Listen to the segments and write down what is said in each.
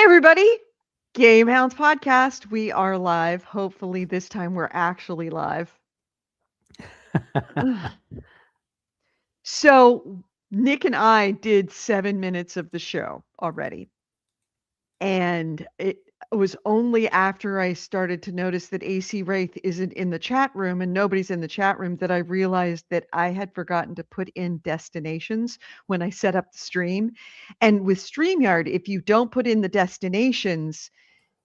Everybody, GameHounds podcast. We are live. Hopefully, this time we're actually live. Ugh. So, Nick and I did 7 minutes of the show already. And it was only after I started to notice that AC Wraith isn't in the chat room and nobody's in the chat room that I realized that I had forgotten to put in destinations when I set up the stream. And with StreamYard, if you don't put in the destinations,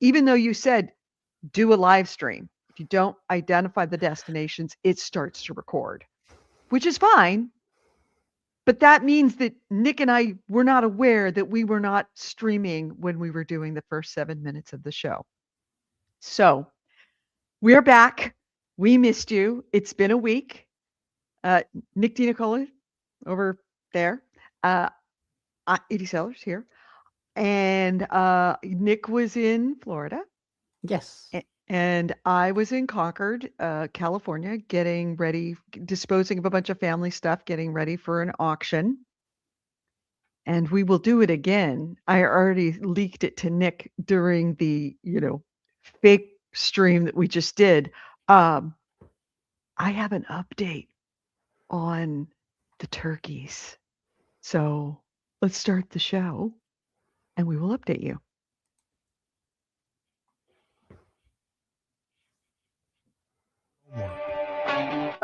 even though you said do a live stream, if you don't identify the destinations, it starts to record, which is fine. But that means that Nick and I were not aware that we were not streaming when we were doing the first 7 minutes of the show. So we're back. We missed you. It's been a week. Nick DiNicola over there. Edie Sellers here. And Nick was in Florida. Yes. And I was in Concord, California, getting ready, disposing of a bunch of family stuff, getting ready for an auction. And we will do it again. I already leaked it to Nick during the, fake stream that we just did. I have an update on the turkeys. So let's start the show and we will update you.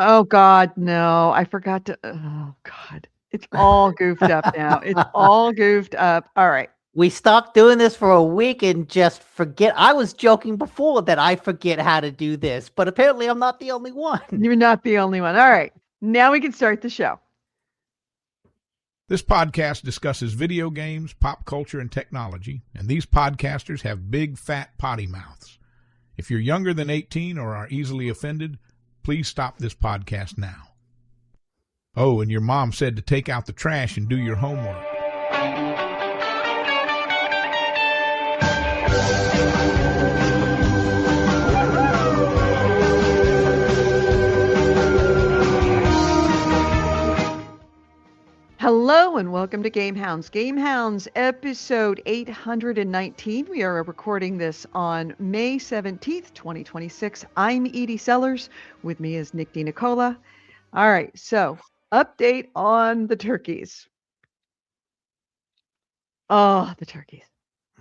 Oh God, no. I forgot to oh God. It's all goofed up now. It's all goofed up. All right. We stopped doing this for a week and just forget. I was joking before that I forget how to do this, but apparently I'm not the only one. You're not the only one. All right. Now we can start the show. This podcast discusses video games, pop culture, and technology, and these podcasters have big, fat potty mouths. If you're younger than 18 or are easily offended, please stop this podcast now. Oh, and your mom said to take out the trash and do your homework. Hello and welcome to GameHounds. GameHounds episode 819. We are recording this on May 17th, 2026. I'm Edie Sellers. With me is Nick DiNicola. All right, so update on the turkeys. Oh, the turkeys.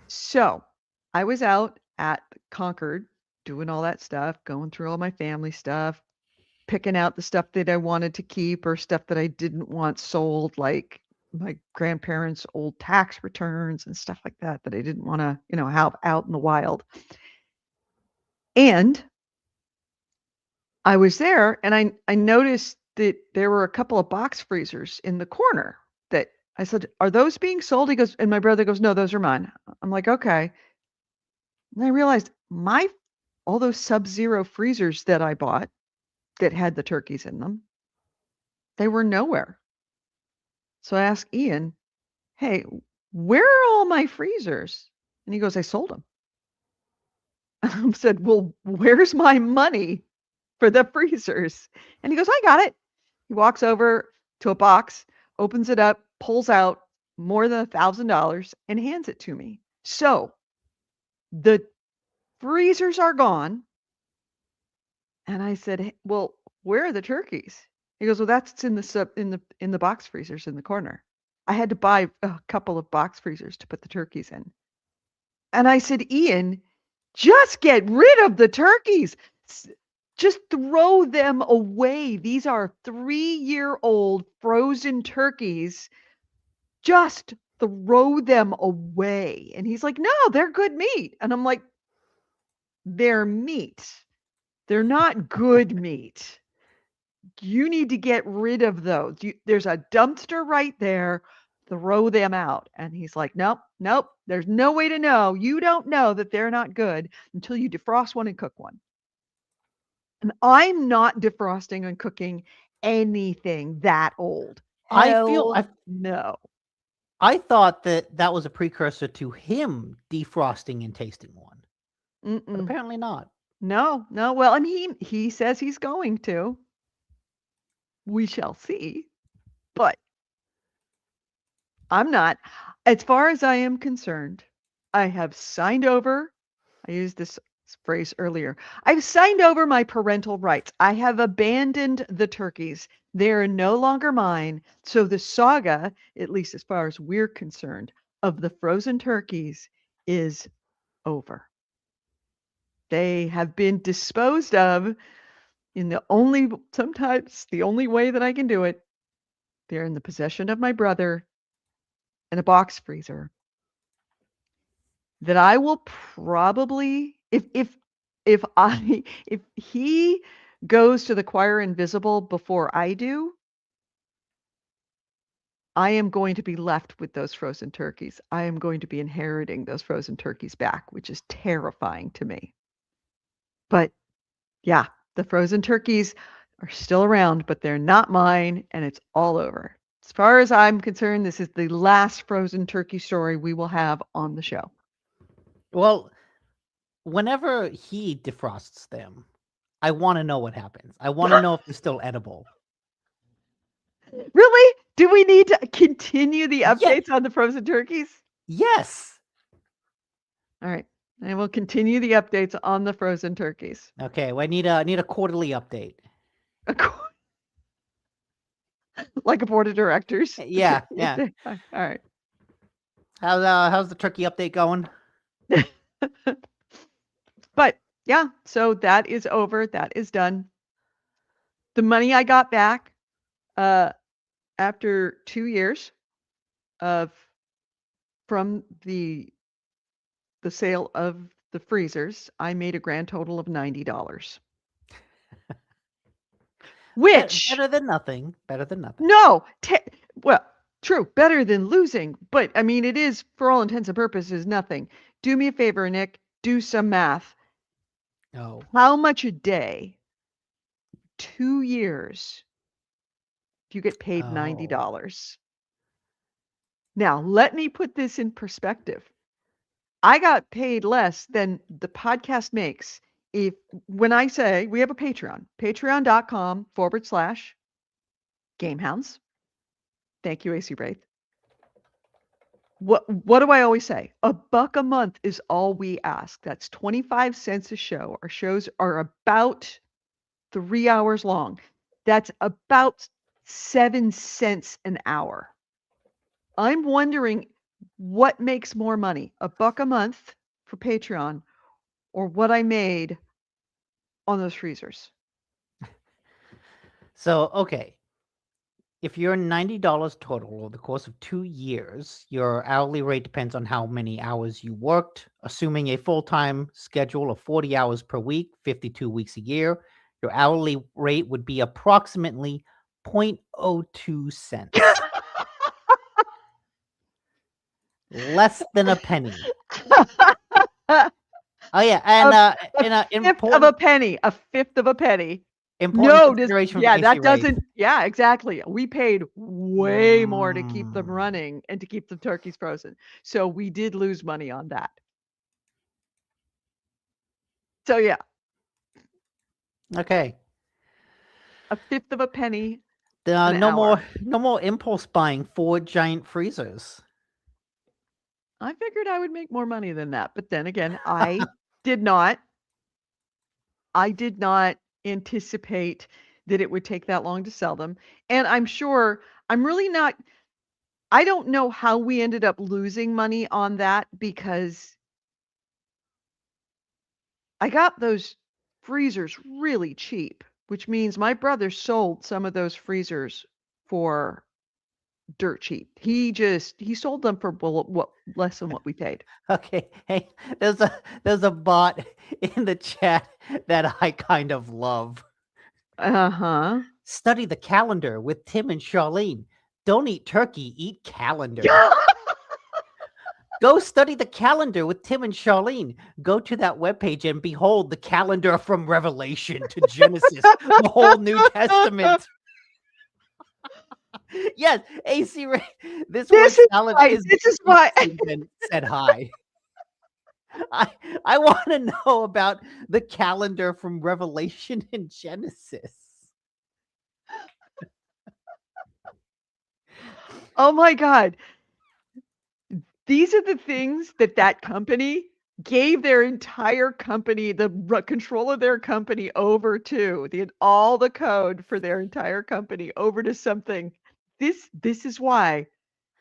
So I was out at Concord doing all that stuff, going through all my family stuff, picking out the stuff that I wanted to keep or stuff that I didn't want sold, like my grandparents' old tax returns and stuff like that I didn't want to, have out in the wild. And I was there and I noticed that there were a couple of box freezers in the corner that I said, "Are those being sold?" He goes, and my brother goes, "No, those are mine." I'm like, "Okay." And I realized all those Sub-Zero freezers that I bought that had the turkeys in them, they were nowhere. So I asked Ian, "Hey, where are all my freezers?" And he goes, "I sold them." I said, "Well, where's my money for the freezers?" And he goes, "I got it." He walks over to a box, opens it up, pulls out more than $1,000 and hands it to me. So the freezers are gone. And I said, "Well, where are the turkeys?" He goes, "Well, that's in the box freezers in the corner." I had to buy a couple of box freezers to put the turkeys in. And I said, "Ian, just get rid of the turkeys. Just throw them away. These are 3-year-old frozen turkeys. Just throw them away." And he's like, "No, they're good meat." And I'm like, "They're meat. They're not good meat. You need to get rid of those. There's a dumpster right there. Throw them out." And he's like, "Nope, nope. There's no way to know. You don't know that they're not good until you defrost one and cook one." And I'm not defrosting and cooking anything that old. No. I thought that was a precursor to him defrosting and tasting one. But apparently not. No. Well, and he says he's going to. We shall see. But I'm not. As far as I am concerned, I have signed over. I used this phrase earlier. I've signed over my parental rights. I have abandoned the turkeys. They are no longer mine. So the saga, at least as far as we're concerned, of the frozen turkeys is over. They have been disposed of in sometimes the only way that I can do it. They're in the possession of my brother in a box freezer that I will probably, if he goes to the choir invisible before I do, I am going to be left with those frozen turkeys. I am going to be inheriting those frozen turkeys back, which is terrifying to me. But yeah, the frozen turkeys are still around, but they're not mine, and it's all over. As far as I'm concerned, this is the last frozen turkey story we will have on the show. Well, whenever he defrosts them, I want to know what happens. I want to know if they're still edible. Really? Do we need to continue the Yeah. updates on the frozen turkeys? Yes. All right. I will continue the updates on the frozen turkeys. Okay. Well, I need a quarterly update. Like a board of directors. Yeah. Yeah. All right. How's the turkey update going? But yeah, so that is over. That is done. The money I got back after 2 years from the sale of the freezers, I made a grand total of $90. Which Better than nothing. Better than nothing. no, well, true, better than losing, but I mean, it is for all intents and purposes nothing. Do me a favor, Nick. Do some math. Oh. How much a day? 2 years. You get paid $90. Now, let me put this in perspective. I got paid less than the podcast makes when I say we have a Patreon, patreon.com/GameHounds. Thank you, AC Wraith. What do I always say? $1 a month is all we ask. That's 25 cents a show. Our shows are about 3 hours long. That's about 7 cents an hour. I'm wondering what makes more money, $1 a month for Patreon or what I made on those freezers. So, okay. If you're $90 total over the course of 2 years, your hourly rate depends on how many hours you worked. Assuming a full-time schedule of 40 hours per week, 52 weeks a year, your hourly rate would be approximately 0.02 cents. Less than a penny. Oh yeah, and a fifth of a penny. A fifth of a penny. Important consideration yeah, for that AC doesn't. Yeah, exactly. We paid way more to keep them running and to keep the turkeys frozen. So we did lose money on that. So yeah, Okay. a fifth of a penny. No more impulse buying 4 giant freezers. I figured I would make more money than that, but then again, I did not anticipate that it would take that long to sell them. And I'm sure I don't know how we ended up losing money on that because I got those freezers really cheap, which means my brother sold some of those freezers for dirt cheap. He sold them for what less than what we paid. Okay, hey, there's a bot in the chat that I kind of love. Uh-huh. Study the calendar with Tim and Charlene. Don't eat turkey, eat calendar. Go study the calendar with Tim and Charlene. Go to that webpage and behold the calendar from Revelation to Genesis, the whole New Testament. Yes, AC Ray. This is why said hi. I want to know about the calendar from Revelation and Genesis. Oh my God. These are the things that company gave their entire company, the control of their company over to, all the code for their entire company over to something. This is why,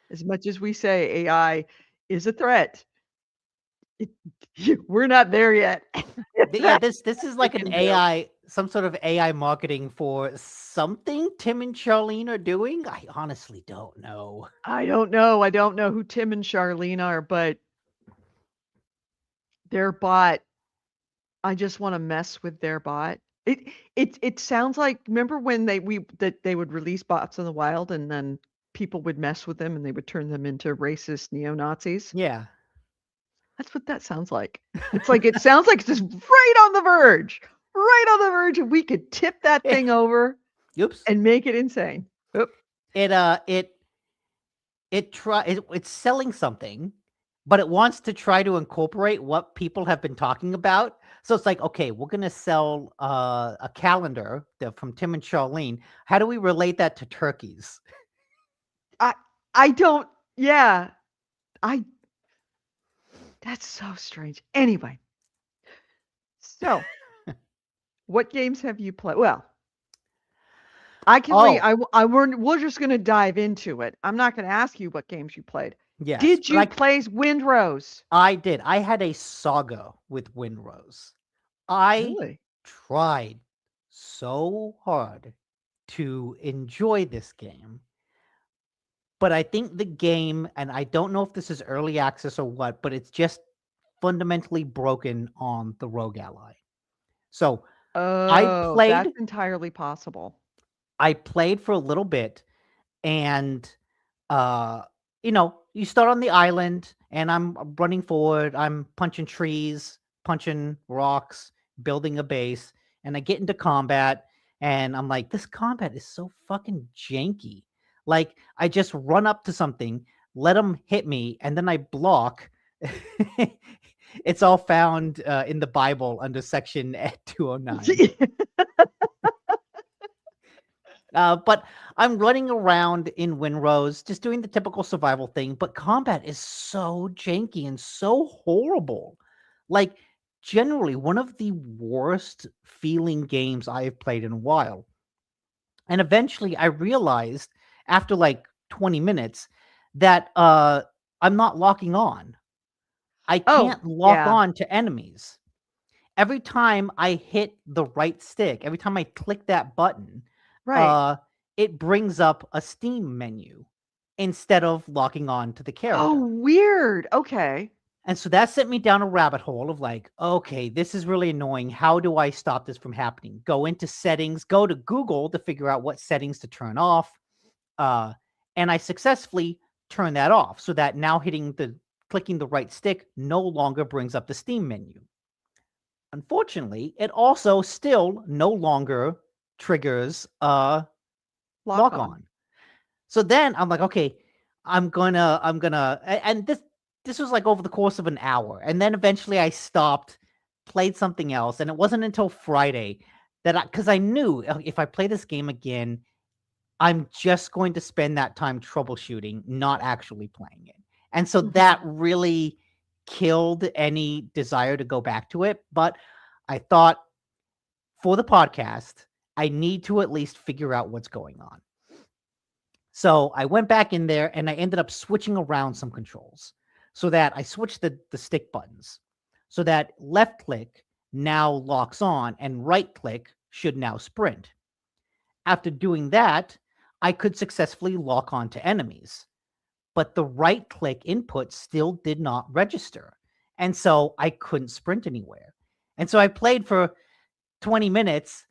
as much as we say AI is a threat, it, we're not there yet. Yeah, this is like an Freaking joke. AI, some sort of AI marketing for something Tim and Charlene are doing. I honestly don't know. I don't know. I don't know who Tim and Charlene are, but their bot, I just want to mess with their bot. It sounds like, remember when they would release bots in the wild and then people would mess with them and they would turn them into racist neo-Nazis? Yeah. That's what that sounds like. It's like it sounds like it's just right on the verge. Right on the verge, and we could tip that thing over Oops. and make it insane. Oop. It's selling something, but it wants to try to incorporate what people have been talking about. So it's like, okay, we're gonna sell a calendar from Tim and Charlene. How do we relate that to turkeys? I don't. Yeah, that's so strange. Anyway, so what games have you played? Well, I can read. We're just gonna dive into it. I'm not gonna ask you what games you played. Yes. Did you play Windrose? I did. I had a saga with Windrose. I Really? tried so hard to enjoy this game, but I think the game, and I don't know if this is early access or what, but it's just fundamentally broken on the Rogue Ally. So Oh, that's entirely possible. I played for a little bit, and you start on the island, and I'm running forward, I'm punching trees, punching rocks, building a base, and I get into combat, and I'm like, this combat is so fucking janky. Like, I just run up to something, let them hit me, and then I block. It's all found in the Bible under section 209. But I'm running around in Windrose, just doing the typical survival thing, but combat is so janky and so horrible. Like, generally, one of the worst feeling games I have played in a while. And eventually, I realized after like 20 minutes that I'm not locking on. I can't lock on to enemies. Every time I hit the right stick, every time I click that button, Right. it brings up a Steam menu instead of locking on to the character. Oh, weird. Okay. And so that sent me down a rabbit hole of like, okay, this is really annoying. How do I stop this from happening? Go into settings, go to Google to figure out what settings to turn off. And I successfully turned that off so that now clicking the right stick no longer brings up the Steam menu. Unfortunately, it also still no longer triggers lock on. So then I'm like, okay, I'm gonna, and this was like over the course of an hour, and then eventually I stopped, played something else, and it wasn't until Friday that because I knew if I play this game again, I'm just going to spend that time troubleshooting, not actually playing it, and so that really killed any desire to go back to it. But I thought for the podcast, I need to at least figure out what's going on. So I went back in there and I ended up switching around some controls so that I switched the stick buttons so that left click now locks on and right click should now sprint. After doing that, I could successfully lock on to enemies, but the right click input still did not register. And so I couldn't sprint anywhere. And so I played for 20 minutes,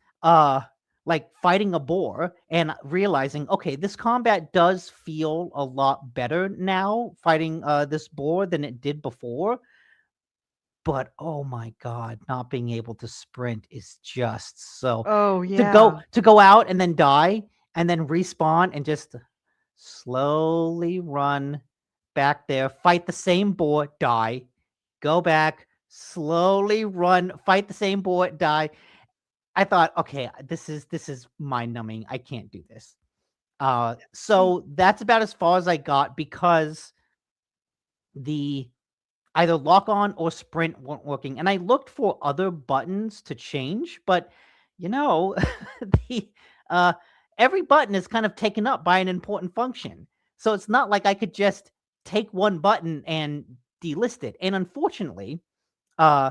like fighting a boar and realizing, okay, this combat does feel a lot better now fighting this boar than it did before. But oh my God, not being able to sprint is just so. Oh yeah. To go out and then die and then respawn and just slowly run back there, fight the same boar, die, go back, slowly run, fight the same boar, die. I thought, okay, this is mind numbing. I can't do this. So that's about as far as I got because the either lock on or sprint weren't working. And I looked for other buttons to change, but the uh, every button is kind of taken up by an important function. So it's not like I could just take one button and delist it. And unfortunately, uh,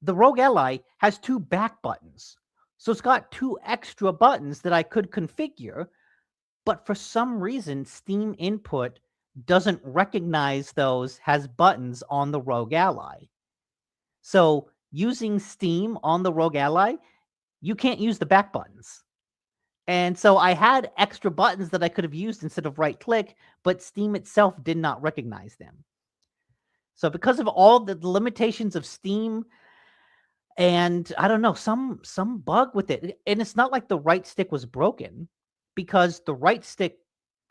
the Rogue Ally has 2 back buttons. So it's got 2 extra buttons that I could configure, but for some reason, Steam Input doesn't recognize those as buttons on the Rogue Ally. So using Steam on the Rogue Ally, you can't use the back buttons. And so I had extra buttons that I could have used instead of right click, but Steam itself did not recognize them. So because of all the limitations of Steam, and I don't know, some bug with it. And it's not like the right stick was broken, because the right stick,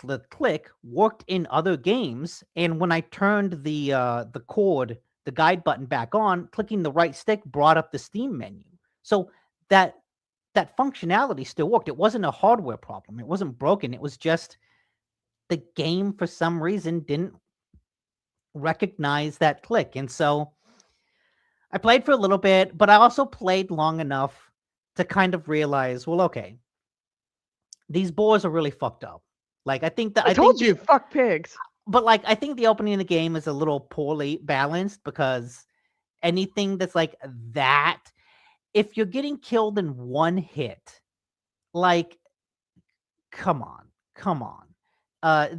the click, worked in other games. And when I turned the guide button back on, clicking the right stick brought up the Steam menu. So that functionality still worked. It wasn't a hardware problem. It wasn't broken. It was just the game for some reason didn't recognize that click. And so I played for a little bit, but I also played long enough to kind of realize, well, okay, these boars are really fucked up. Like, I think that I told you, fuck pigs. but like, I think the opening of the game is a little poorly balanced, because anything that's like that, if you're getting killed in one hit, like, come on.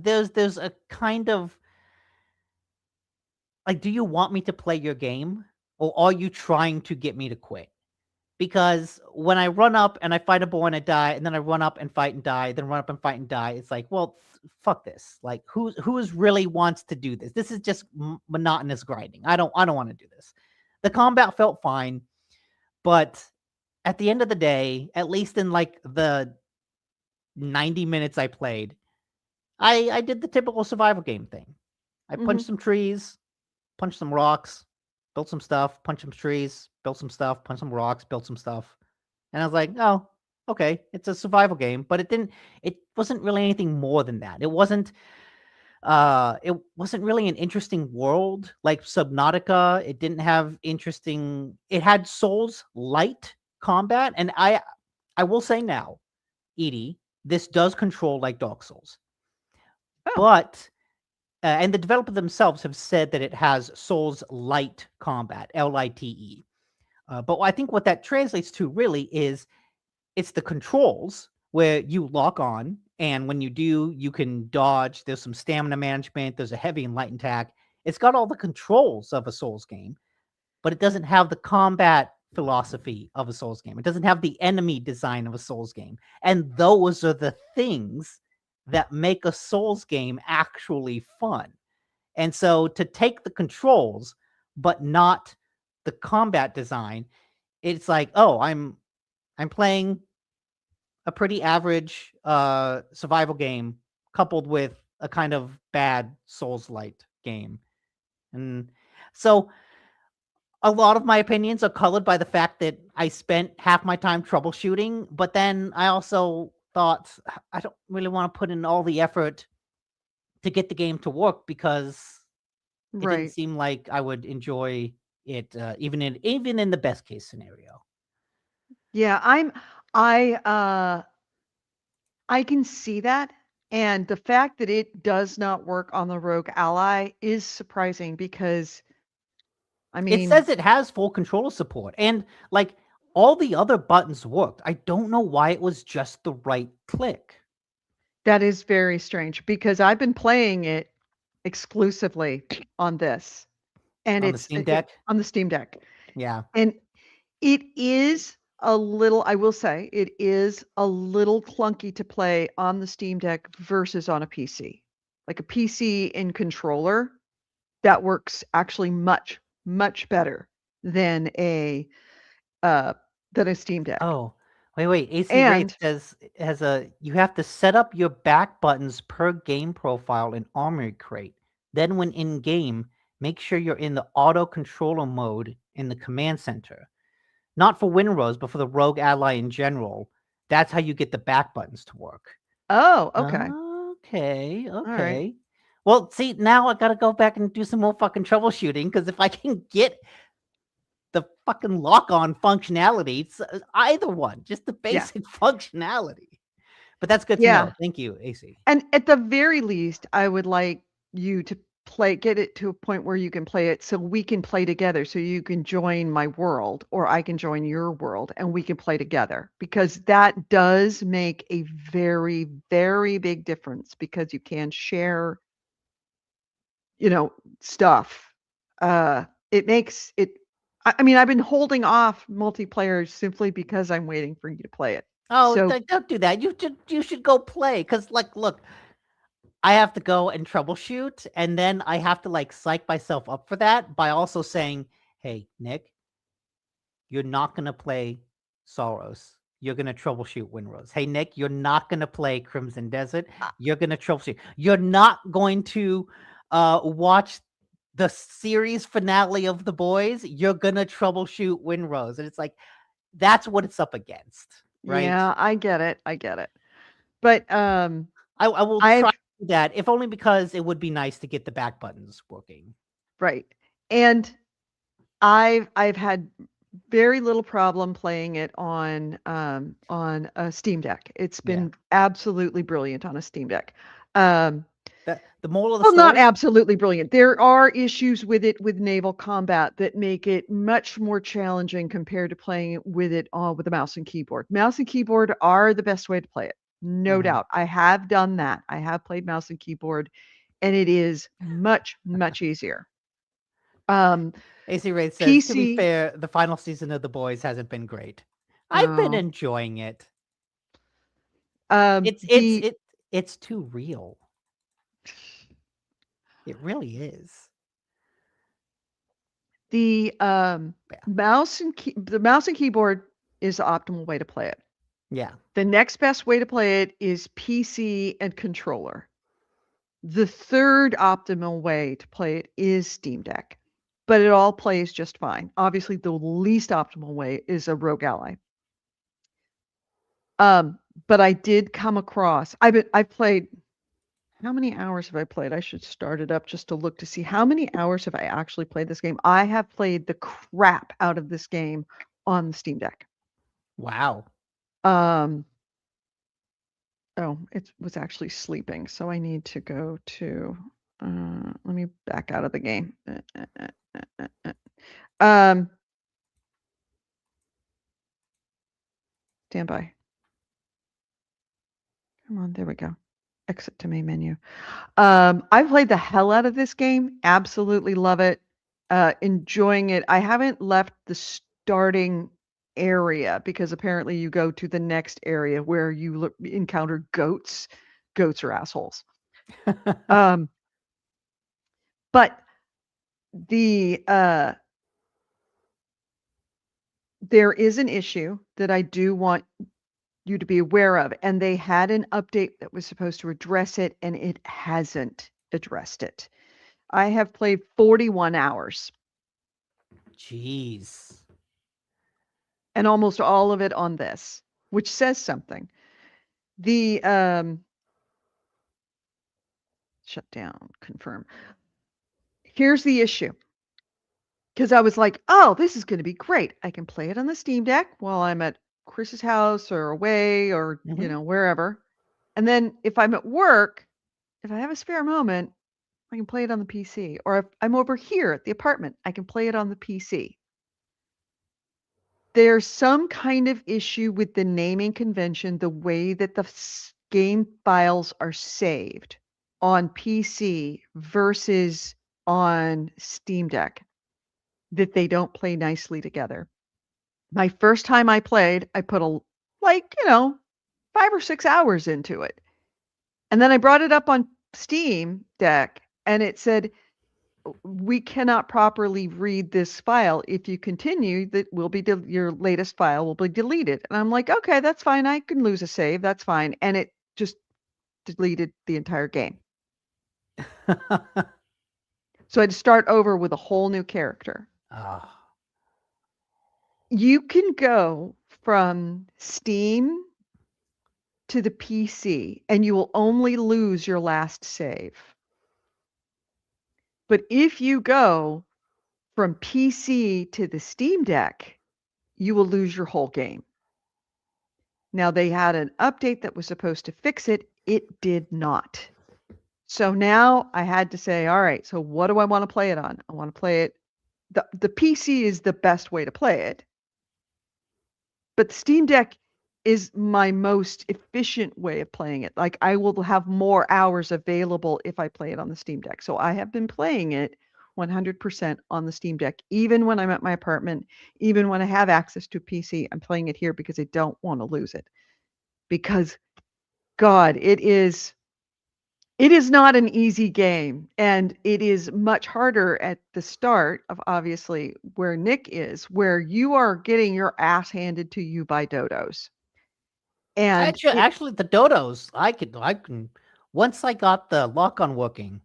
There's a kind of like, do you want me to play your game, or are you trying to get me to quit? Because when I run up and I fight a boar and I die, and then I run up and fight and die, then run up and fight and die, it's like, well, fuck this. Like, who's really wants to do this? This is just monotonous grinding. I don't want to do this. The combat felt fine, but at the end of the day, at least in like the 90 minutes I played, I did the typical survival game thing. I punched some trees, punched some rocks, built some stuff, punched some trees, built some stuff, punched some rocks, built some stuff. And I was like, oh, okay, it's a survival game, but it wasn't really anything more than that. It wasn't really an interesting world like Subnautica. It didn't have it had Souls light combat. And I will say now, Edie, this does control like Dark Souls. Oh. But and the developer themselves have said that it has Souls light combat, LITE. But I think what that translates to really is it's the controls where you lock on, and when you do, you can dodge. There's some stamina management. There's a heavy and light attack. It's got all the controls of a Souls game, but it doesn't have the combat philosophy of a Souls game. It doesn't have the enemy design of a Souls game. And those are the things that make a Souls game actually fun. And so to take the controls, but not the combat design, it's like, oh, I'm playing a pretty average survival game coupled with a kind of bad Souls-light game. And so a lot of my opinions are colored by the fact that I spent half my time troubleshooting, but then I also thought I don't really want to put in all the effort to get the game to work, because it didn't seem like I would enjoy it, even in the best case scenario. Yeah, I can see that. And the fact that it does not work on the Rogue Ally is surprising, because I It mean, says it has full controller support, and like all the other buttons worked. I don't know why it was just the right click. that is very strange, because I've been playing it exclusively on this, and On the Steam Deck? on the Steam Deck. Yeah. And it is a little, I will say, it is a little clunky to play on the Steam Deck versus on a PC. Like a PC in controller, that works actually much, much better than a Steam Deck. Oh, wait. AC Wraith says you have to set up your back buttons per game profile in Armory Crate. Then when in game, make sure you're in the auto controller mode in the command center. Not for Windrose, but for the Rogue Ally in general. That's how you get the back buttons to work. Oh, okay. Okay. right. Well, see, now I gotta go back and do some more fucking troubleshooting because if I can get the fucking lock-on functionality, either one, just the Yeah. basic functionality. But that's good to Yeah. know. Thank you, AC. And at the very least, I would like you to get it to a point where you can play it so we can play together. So you can join my world or I can join your world and we can play together because that does make a very, very big difference because you can share, stuff. It makes it, I mean, I've been holding off multiplayer simply because I'm waiting for you to play it. Oh, So don't do that. You should go play because, like, look, I have to go and troubleshoot, and then I have to like psych myself up for that by also saying, "Hey, Nick, you're not gonna play Sorrows. You're gonna troubleshoot Windrose. Hey, Nick, you're not gonna play Crimson Desert. You're gonna troubleshoot. You're not going to watch the series finale of The Boys. You're gonna troubleshoot Windrose." And it's like that's what it's up against, right? yeah, I get it. I get it. But I will I've try to do that, if only because it would be nice to get the back buttons working. right. And I've had very little problem playing it on a Steam Deck. It's Yeah. been absolutely brilliant on a Steam Deck. Um The moral of the well, not story. absolutely brilliant. There are issues with it with naval combat that make it much more challenging compared to playing it with with a mouse and keyboard. Mouse and keyboard are the best way to play it. No Mhm. doubt. I have done that. I have played mouse and keyboard and it is much, much easier. AC Ray says, to be PC, fair, the final season of The Boys hasn't been great. I've been oh, enjoying it. um, It's it's the it it's too real. It really is. the Yeah. the mouse and keyboard is the optimal way to play it. Yeah. The next best way to play it is PC and controller. The third optimal way to play it is Steam Deck, but it all plays just fine. Obviously, the least optimal way is a Rogue Ally. But I did come across. I've played. How many hours have I played? I should start it up just to look to see how many hours have I actually played this game. I have played the crap out of this game on the Steam Deck. Wow. Um, oh, it was actually sleeping, so I need to go to. Let me back out of the game. Um, stand by. Come on, there we go. Exit to main menu. I've played the hell out of this game. Absolutely love it. Enjoying it. I haven't left the starting area because apparently you go to the next area where you encounter goats. Goats are assholes. But the there is an issue that I do want you to be aware of, and they had an update that was supposed to address it, and it hasn't addressed it. I have played 41 hours. Jeez. And almost all of it on this, which says something. The shut down, confirm. Here's the issue. Because I was like, oh, this is going to be great. I can play it on the Steam Deck while I'm at Chris's house or away or, wherever. And then if I'm at work, if I have a spare moment, I can play it on the PC. Or if I'm over here at the apartment, I can play it on the PC. There's some kind of issue with the naming convention, the way that the game files are saved on PC versus on Steam Deck, that they don't play nicely together. My first time I played, I put 5 or 6 hours into it. And then I brought it up on Steam Deck and it said, we cannot properly read this file. If you continue, that will be your latest file will be deleted. And I'm like, okay, that's fine. I can lose a save. That's fine. And it just deleted the entire game. So I had to start over with a whole new character. Oh. You can go from Steam to the PC and you will only lose your last save. But if you go from PC to the Steam Deck, you will lose your whole game. Now, they had an update that was supposed to fix it. It did not. So now I had to say, all right, so what do I want to play it on? I want to play it. The PC is the best way to play it. But the Steam Deck is my most efficient way of playing it. Like, I will have more hours available if I play it on the Steam Deck. So I have been playing it 100% on the Steam Deck, even when I'm at my apartment, even when I have access to a PC. I'm playing it here because I don't want to lose it. Because, God, it is not an easy game, and it is much harder at the start of, obviously, where Nick is, where you are getting your ass handed to you by dodos. And Actually, the dodos, I can. Once I got the lock on working,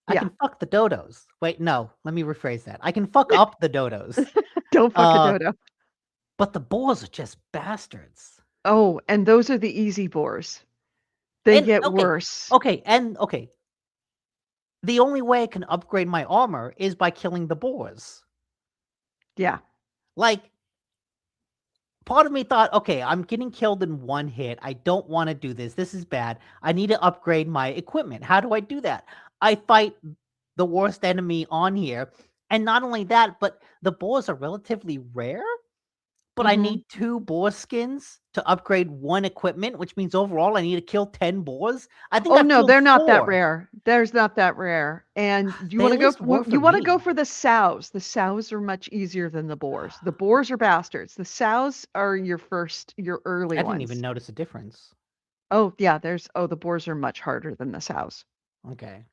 I Yeah. can fuck the dodos. Wait, no, let me rephrase that. I can fuck up the dodos. Don't fuck a dodo. But the boars are just bastards. Oh, and those are the easy boars. They And, get okay, worse. okay. The only way I can upgrade my armor is by killing the boars. Yeah. Like, part of me thought, okay, I'm getting killed in one hit. I don't want to do this. This is bad. I need to upgrade my equipment. How do I do that? I fight the worst enemy on here. And not only that, but the boars are relatively rare. But I Mhm. need 2 boar skins to upgrade 1 equipment, which means overall I need to kill 10 boars. I think Oh I've no, killed they're not that 4. rare. There's not that rare. And you They want at to go least for were for you want to go me. for the sows. The sows are much easier than the boars. The boars are bastards. The sows are your early I didn't even ones. notice a difference. Oh yeah, the boars are much harder than the sows. Okay.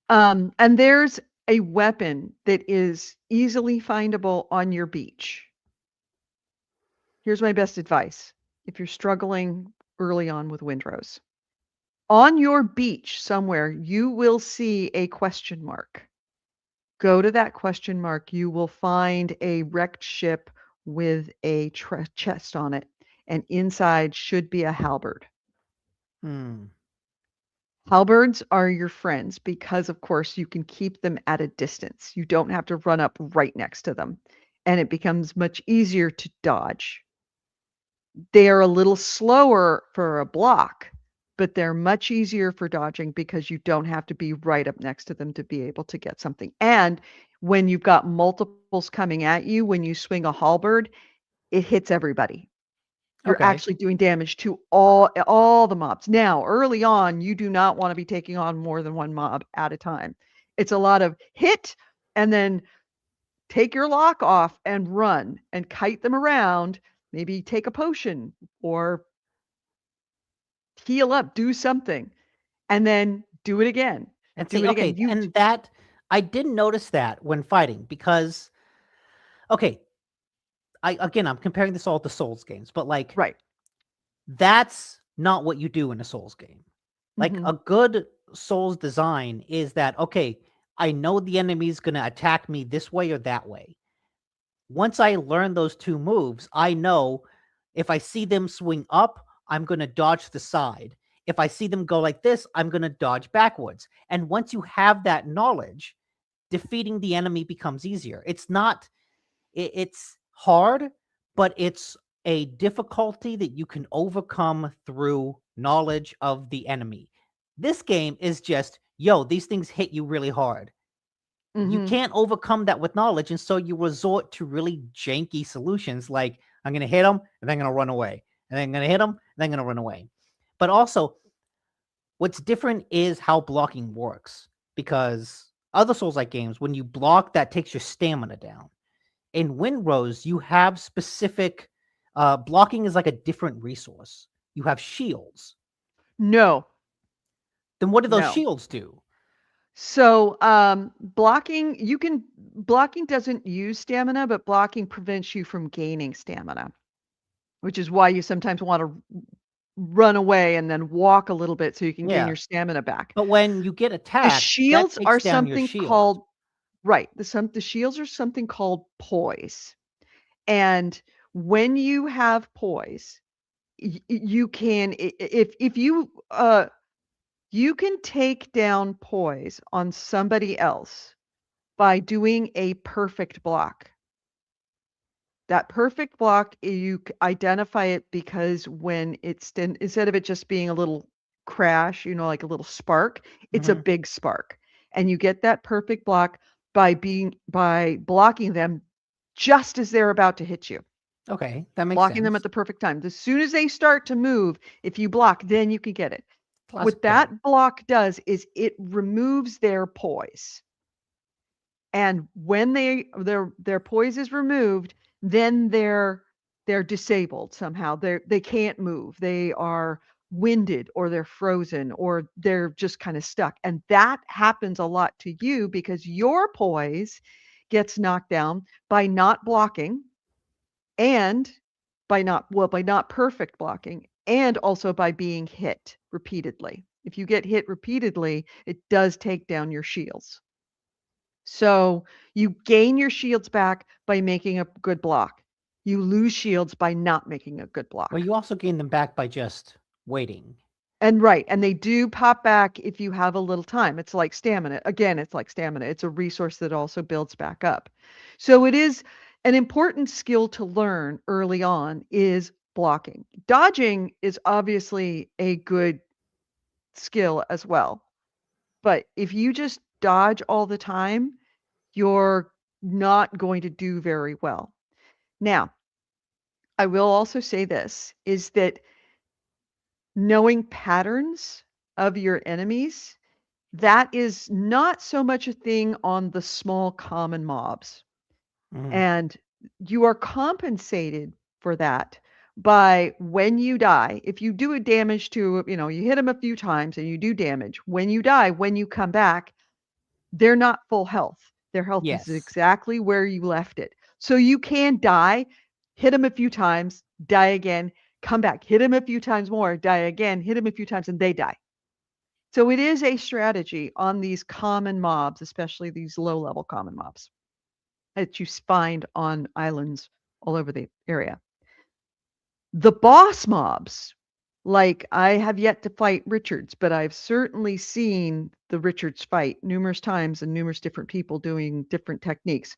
And there's a weapon that is easily findable on your beach. Here's my best advice if you're struggling early on with Windrose. On your beach somewhere, you will see a question mark. Go to that question mark. You will find a wrecked ship with a chest on it, and inside should be a halberd. Halberds are your friends because, of course, you can keep them at a distance. You don't have to run up right next to them, and it becomes much easier to dodge. They are a little slower for a block, but they're much easier for dodging because you don't have to be right up next to them to be able to get something. And when you've got multiples coming at you, when you swing a halberd, it hits everybody. You're Okay. actually doing damage to all the mobs. Now, early on, you do not want to be taking on more than one mob at a time. It's a lot of hit and then take your lock off and run and kite them around. Maybe take a potion or heal up, do something, and then do it again. And Do see, it again. okay, and that I didn't notice that when fighting because, okay, I'm comparing this all to Souls games, but like Right. that's not what you do in a Souls game. Like Mhm. a good Souls design is that, okay, I know the enemy's gonna attack me this way or that way. Once I learn those 2 moves, I know if I see them swing up, I'm gonna dodge to the side. If I see them go like this, I'm gonna dodge backwards. And once you have that knowledge, defeating the enemy becomes easier. It's not it's hard, but it's a difficulty that you can overcome through knowledge of the enemy. This game is just, yo, these things hit you really hard. You Mhm. can't overcome that with knowledge, and so you resort to really janky solutions like I'm going to hit them and then I'm going to run away. And then I'm going to hit them and then I'm going to run away. But also, what's different is how blocking works because other Souls-like games, when you block, that takes your stamina down. In Windrose, you have specific blocking is like a different resource. You have shields. No. Then what do those No. shields do? So, blocking doesn't use stamina, but blocking prevents you from gaining stamina, which is why you sometimes want to run away and then walk a little bit so you can gain Yeah. your stamina back. But when you get The attacked, that shields takes are down your something shield. called right. The shields are something called poise. And when you have poise, you can if you You can take down poise on somebody else by doing a perfect block. That perfect block, you identify it because when it's instead of it just being a little crash, like a little spark, it's a Mhm. big spark. And you get that perfect block by blocking them just as they're about to hit you. Okay, that makes Blocking them sense. at the perfect time. As soon as they start to move, if you block, then you can get it. Classic What plan. that block does is it removes their poise. And when their poise is removed, then they're disabled somehow. They can't move. They are winded or they're frozen or they're just kind of stuck. And that happens a lot to you because your poise gets knocked down by not blocking and by not perfect blocking and also by being hit repeatedly. If you get hit repeatedly, it does take down your shields. So you gain your shields back by making a good block. You lose shields by not making a good Well, block. you also gain them back by just waiting. And they do pop back if you have a little time. It's like stamina. Again, it's like stamina. It's a resource that also builds back up. So it is an important skill to learn early on is blocking. Dodging is obviously a good skill as well. But if you just dodge all the time, you're not going to do very well. Now, I will also say this is that knowing patterns of your enemies, that is not so much a thing on the small common mobs. Mhm. And you are compensated for that by when you die. If you do a damage to, you hit them a few times and you do damage, when you die, when you come back, they're not full health. Their health is Yes. exactly where you left it. So you can die, hit them a few times, die again, come back, hit them a few times more, die again, hit them a few times, and they die. So it is a strategy on these common mobs, especially these low-level common mobs that you find on islands all over the area. The boss mobs, like I have yet to fight Richards, but I've certainly seen the Richards fight numerous times and numerous different people doing different techniques.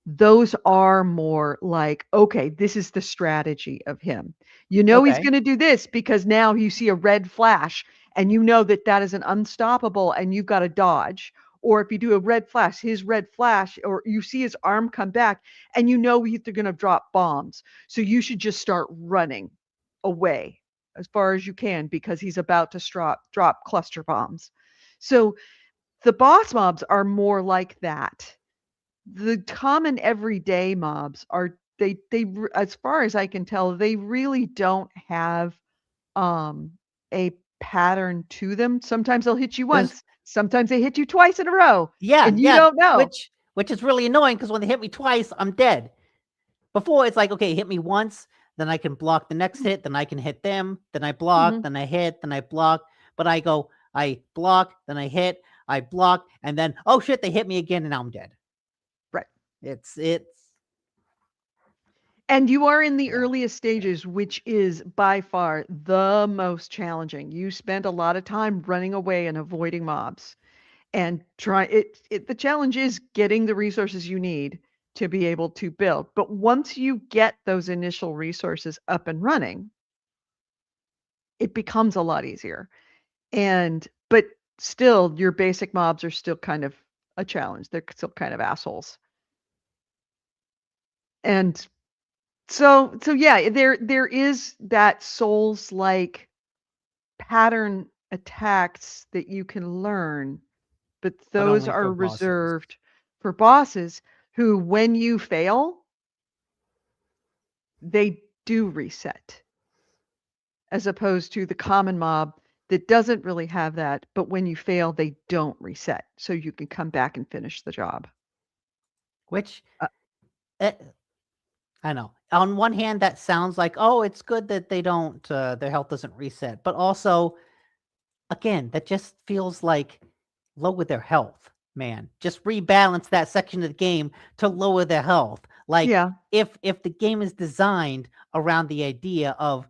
Those are more like, okay, this is the strategy of him. You know he's Okay. going to do this because now you see a red flash and you know that that is an unstoppable and you've got to dodge. Or if you do a red flash, his red flash, or you see his arm come back and you know they're going to drop bombs. So you should just start running away as far as you can because he's about to drop cluster bombs. So the boss mobs are more like that. The common everyday mobs are as far as I can tell, they really don't have a pattern to them. Sometimes they'll hit you There's once, sometimes they hit you twice in a row, yeah, and you yeah, don't know. which is really annoying because when they hit me twice, I'm dead. Before it's like, okay, hit me once, then I can block the next hit, then I can hit them, then I block, Mhm. then I hit, then I block. But I block, then I hit, I block, and then oh shit, they hit me again, and now I'm dead. Right. It's And you are in the yeah. earliest stages, which is by far the most challenging. You spend a lot of time running away and avoiding mobs. And the challenge is getting the resources you need to be able to build. But once you get those initial resources up and running, it becomes a lot easier. But still, your basic mobs are still kind of a challenge. They're still kind of assholes. And so yeah, there is that Souls-like pattern attacks that you can learn, but But those only are for bosses. reserved for bosses who, when you fail, they do reset, as opposed to the common mob that doesn't really have that, but when you fail, they don't reset, so you can come back and finish the job. Which Uh, eh, I know. On one hand, that sounds like, oh, it's good that they don't, their health doesn't reset. But also, again, that just feels like lower their health, man. Just rebalance that section of the game to lower their health. Like yeah, if the game is designed around the idea of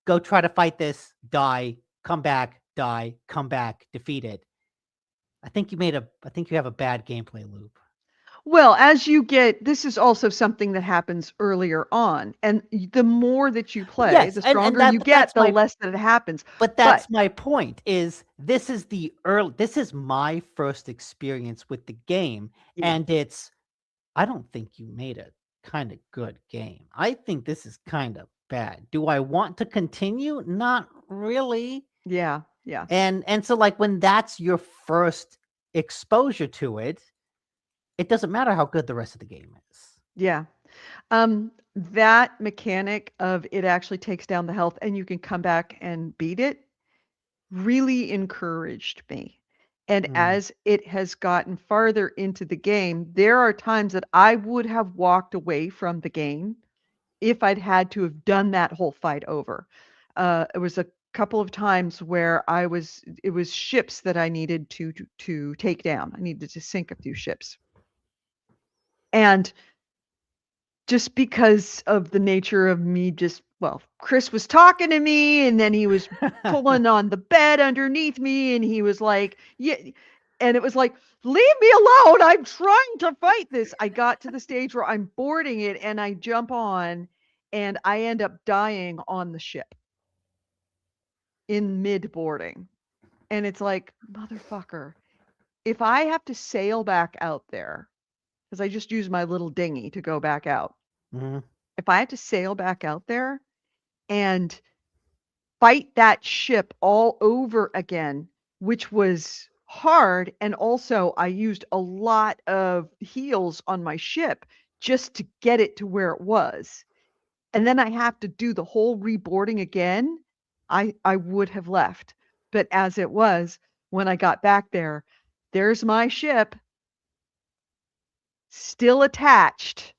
go try to fight this, die, come back, die, come back, defeat it. I think you have a bad gameplay loop. Well, as you get, this is also something that happens earlier on, and the more that you play, Yes, the and stronger you get, the less that it happens. But that's my point. Is this is my first experience with the game, and I don't think you made a kind of good game. I think this is kind of bad. Do I want to continue? Not really. Yeah. And so like when that's your first exposure to it, it doesn't matter how good the rest of the game is. Yeah. That mechanic of it actually takes down the health and you can come back and beat it really encouraged me. And as it has gotten farther into the game, there are times that I would have walked away from the game if I'd had to have done that whole fight over. It was a couple of times where it was ships that I needed to take down. I needed to sink a few ships. And just because of the nature of me Chris was talking to me and then he was pulling on the bed underneath me and he was like, yeah. And it was like, leave me alone. I'm trying to fight this. I got to the stage where I'm boarding it and I jump on and I end up dying on the ship in mid boarding. And it's like, motherfucker, if I have to sail back out there, because I just used my little dinghy to go back out. Mm-hmm. If I had to sail back out there and fight that ship all over again, which was hard, and also I used a lot of heals on my ship just to get it to where it was, and then I have to do the whole reboarding again, I would have left. But as it was, when I got back there, there's my ship still attached.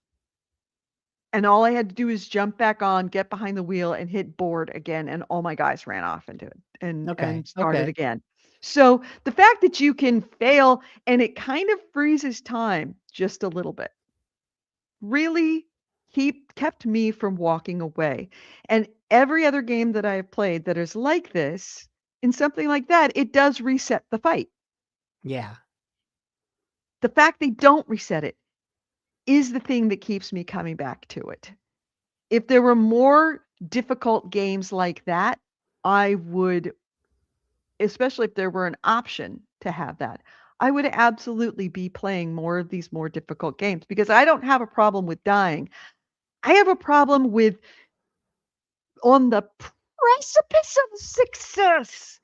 And all I had to do is jump back on, get behind the wheel, and hit board again, and all my guys ran off into it and started again. So the fact that you can fail and it kind of freezes time just a little bit really kept me from walking away. And every other game that I have played that is like this, in something like that, it does reset the fight. Yeah. The fact they don't reset it is the thing that keeps me coming back to it. If there were more difficult games like that, I would, especially if there were an option to have that, I would absolutely be playing more of these more difficult games because I don't have a problem with dying. I have a problem with on the precipice of success.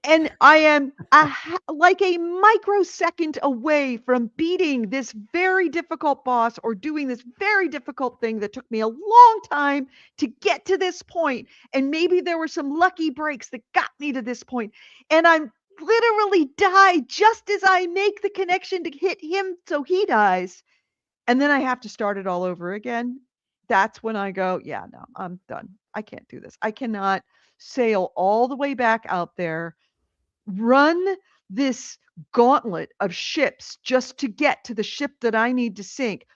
And I am like a microsecond away from beating this very difficult boss or doing this very difficult thing that took me a long time to get to this point. And maybe there were some lucky breaks that got me to this point. And I'm literally die just as I make the connection to hit him so he dies. And then I have to start it all over again. That's when I go, yeah, no, I'm done. I can't do this. I cannot sail all the way back out there, run this gauntlet of ships just to get to the ship that I need to sink,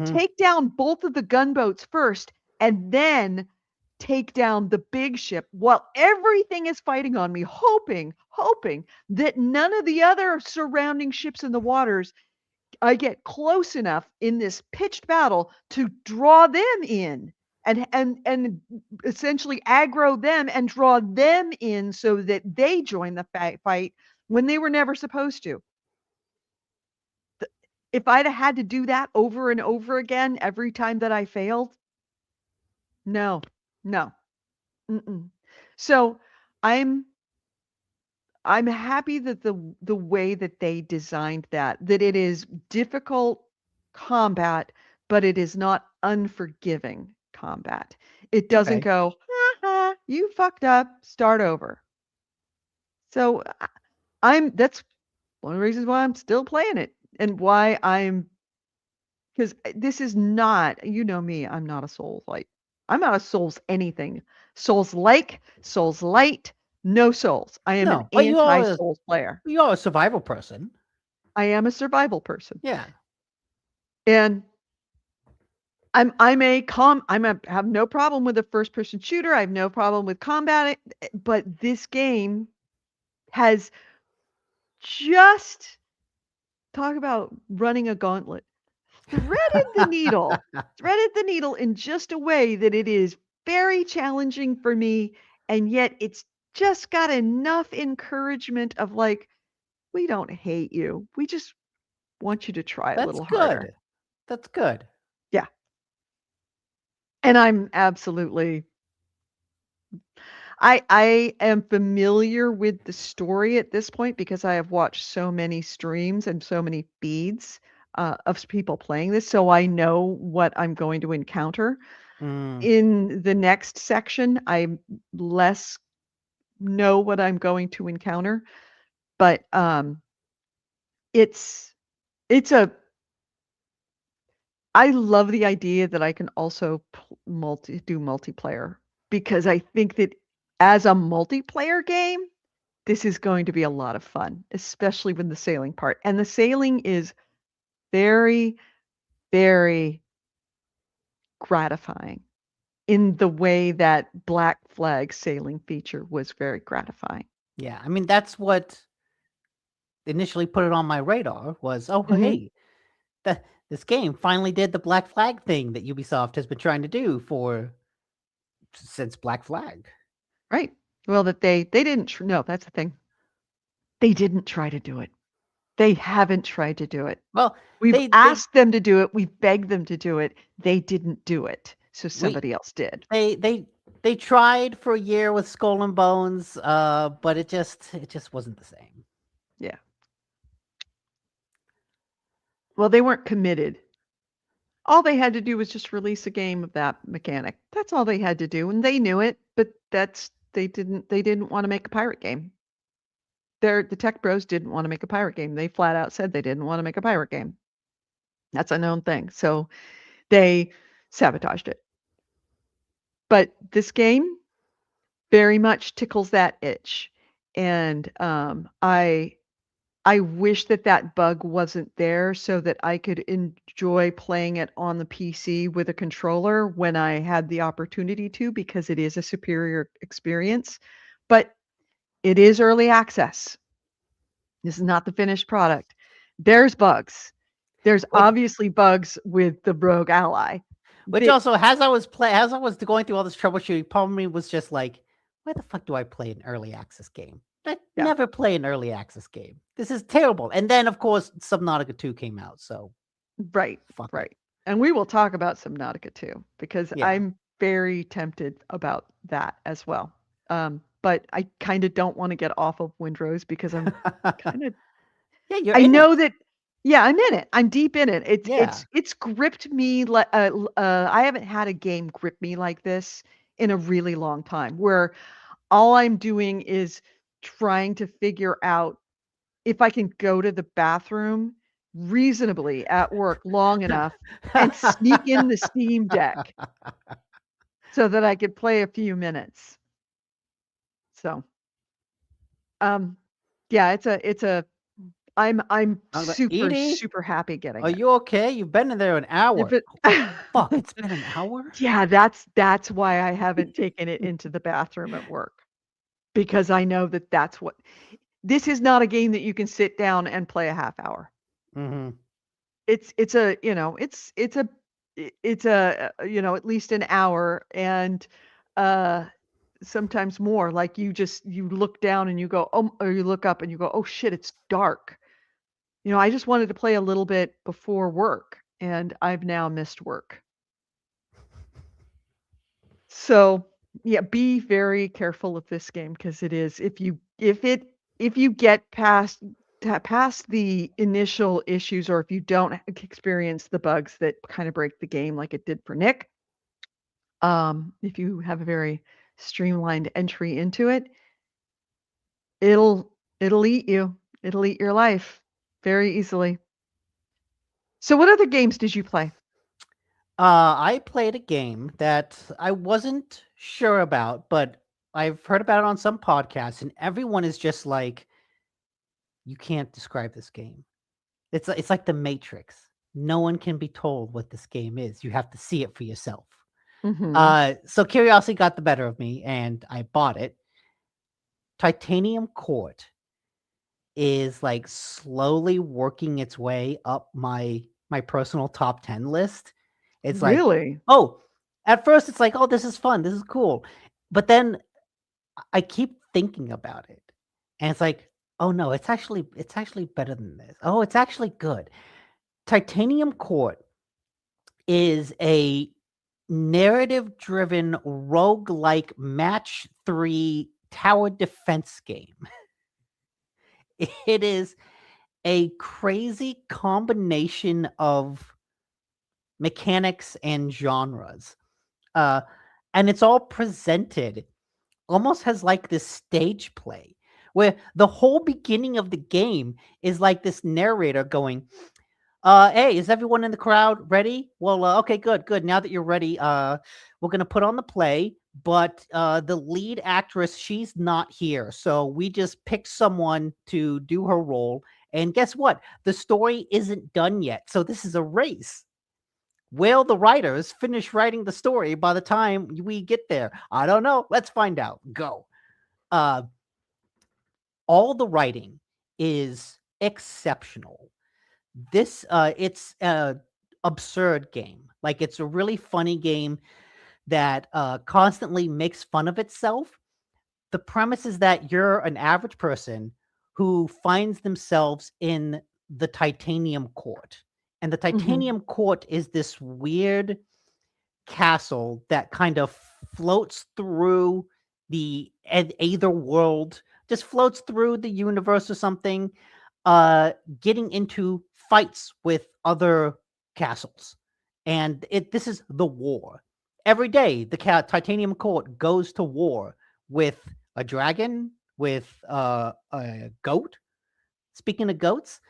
take down both of the gunboats first, and then take down the big ship while everything is fighting on me, hoping that none of the other surrounding ships in the waters, I get close enough in this pitched battle to draw them in and essentially aggro them and draw them in so that they join the fight when they were never supposed to. If I'd have had to do that over and over again every time that I failed, no. Mm-mm. So I'm happy that the way that they designed that it is difficult combat, but it is not unforgiving combat. It doesn't go, "Ha, you fucked up, start over." So that's one of the reasons why I'm still playing it and why because this is not, you know me, I'm not a Souls-like. I'm not a Souls anything. Souls-like, Souls-light, no Souls. I am an anti-Souls player. You are a survival person. I am a survival person. Yeah. And I have no problem with a first person shooter. I have no problem with combat, but this game has just, talk about running a gauntlet, threaded the needle in just a way that it is very challenging for me, and yet it's just got enough encouragement of like, we don't hate you. We just want you to try a That's little harder. good. That's good. Yeah. And I'm absolutely I am familiar with the story at this point because I have watched so many streams and so many feeds of people playing this, so I know what I'm going to encounter. Mm, In the next section, I less know what I'm going to encounter, but it's it's a I love the idea that I can also do multiplayer because I think that as a multiplayer game, this is going to be a lot of fun, especially with the sailing part. And the sailing is very, very gratifying in the way that Black Flag sailing feature was very gratifying. yeah. I mean, that's what initially put it on my radar was, oh, Mhm. hey, this game finally did the Black Flag thing that Ubisoft has been trying to do since Black Flag. Right. Well, that they didn't no, that's the thing. They didn't try to do it. They haven't tried to do it. Well, We've they asked them to do it. We've begged them to do it. They didn't do it. So we somebody else did. they tried for a year with Skull and Bones, but it just wasn't the same. Yeah. Well, they weren't committed. All they had to do was just release a game of that mechanic. That's all they had to do, and they knew it, but they didn't wanna make a pirate game. The tech bros didn't wanna make a pirate game. They flat out said they didn't wanna make a pirate game. That's a known thing. So they sabotaged it. But this game very much tickles that itch. And I wish that that bug wasn't there so that I could enjoy playing it on the PC with a controller when I had the opportunity to, because it is a superior experience. But it is early access. This is not the finished product. There's bugs. There's Which obviously bugs with the Rogue Ally. which That also, as I was going through all this troubleshooting, part of me was just like, why the fuck do I play an early access game? I Yeah. never play an early access game. This is terrible. And then, of course, Subnautica 2 came out, so Right, fuck it. right. And we will talk about Subnautica too, because Yeah. I'm very tempted about that as well. But I kind of don't want to get off of Windrose because I'm kind of Yeah, you're I in it. know that yeah, I'm in it. I'm deep in it. It's Yeah. it's gripped me like I haven't had a game grip me like this in a really long time, where all I'm doing is trying to figure out if I can go to the bathroom reasonably at work long enough and sneak in the Steam Deck so that I could play a few minutes. So, um, yeah, I'm I'm like, super, Edie, super happy getting are it. you okay? You've been in there an hour. If it Oh, fuck, it's been an hour? Yeah, that's why I haven't taken it into the bathroom at work, because I know that that's what this is not a game that you can sit down and play a half hour. Mm-hmm. It's a, it's a, at least an hour and, uh, sometimes more, like, you look down and you go, "Oh," or you look up and you go, "Oh shit, it's dark." I just wanted to play a little bit before work, and I've now missed work. So, yeah, be very careful of this game because it is if you get past the initial issues, or if you don't experience the bugs that kind of break the game like it did for Nick, if you have a very streamlined entry into it, it'll it'll eat you. It'll eat your life very easily. So what other games did you play? I played a game that I wasn't sure about, but I've heard about it on some podcasts, and everyone is just like, you can't describe this game. It's like the Matrix. No one can be told what this game is. You have to see it for yourself. Mhm. So curiosity got the better of me, and I bought it. Titanium Court is like slowly working its way up my personal top 10 list. It's like, Really? oh, at first it's like, oh, this is fun, this is cool. But then I keep thinking about it. And it's like, oh no, it's actually better than this. Oh, it's actually good. Titanium Court is a narrative-driven roguelike match 3 tower defense game. It is a crazy combination of mechanics and genres. And it's all presented almost as like this stage play where the whole beginning of the game is like this narrator going, hey, is everyone in the crowd ready? Well, okay, good. Now that you're ready, we're gonna put on the play, but the lead actress, she's not here, so we just picked someone to do her role. And guess what? The story isn't done yet, so this is a race. Will the writers finish writing the story by the time we get there? I don't know. Let's find out. Go. Uh, all the writing is exceptional. This it's a absurd game. Like, it's a really funny game that constantly makes fun of itself. The premise is that you're an average person who finds themselves in the Titanium Court. And the Titanium Court is this weird castle that kind of floats through the either world, just floats through the universe or something, getting into fights with other castles. And this is the war. Every day, the Titanium Court goes to war with a dragon, with a goat. Speaking of goats,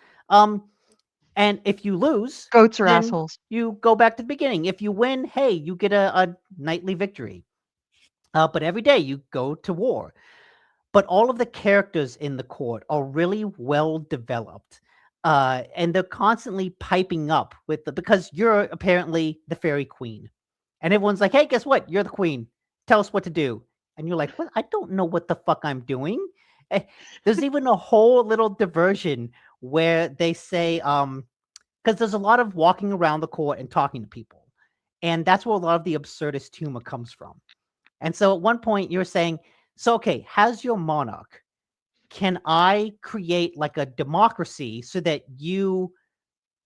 and if you lose, Goats are then assholes. you go back to the beginning. If you win, hey, you get a nightly victory. But every day you go to war. But all of the characters in the court are really well developed. And they're constantly piping up with because you're apparently the fairy queen. And everyone's like, hey, guess what? You're the queen. Tell us what to do. And you're like, what? I don't know what the fuck I'm doing. There's even a whole little diversion where they say, because there's a lot of walking around the court and talking to people. And that's where a lot of the absurdist humor comes from. And so at one point you're saying, so, okay, has your monarch, can I create like a democracy so that you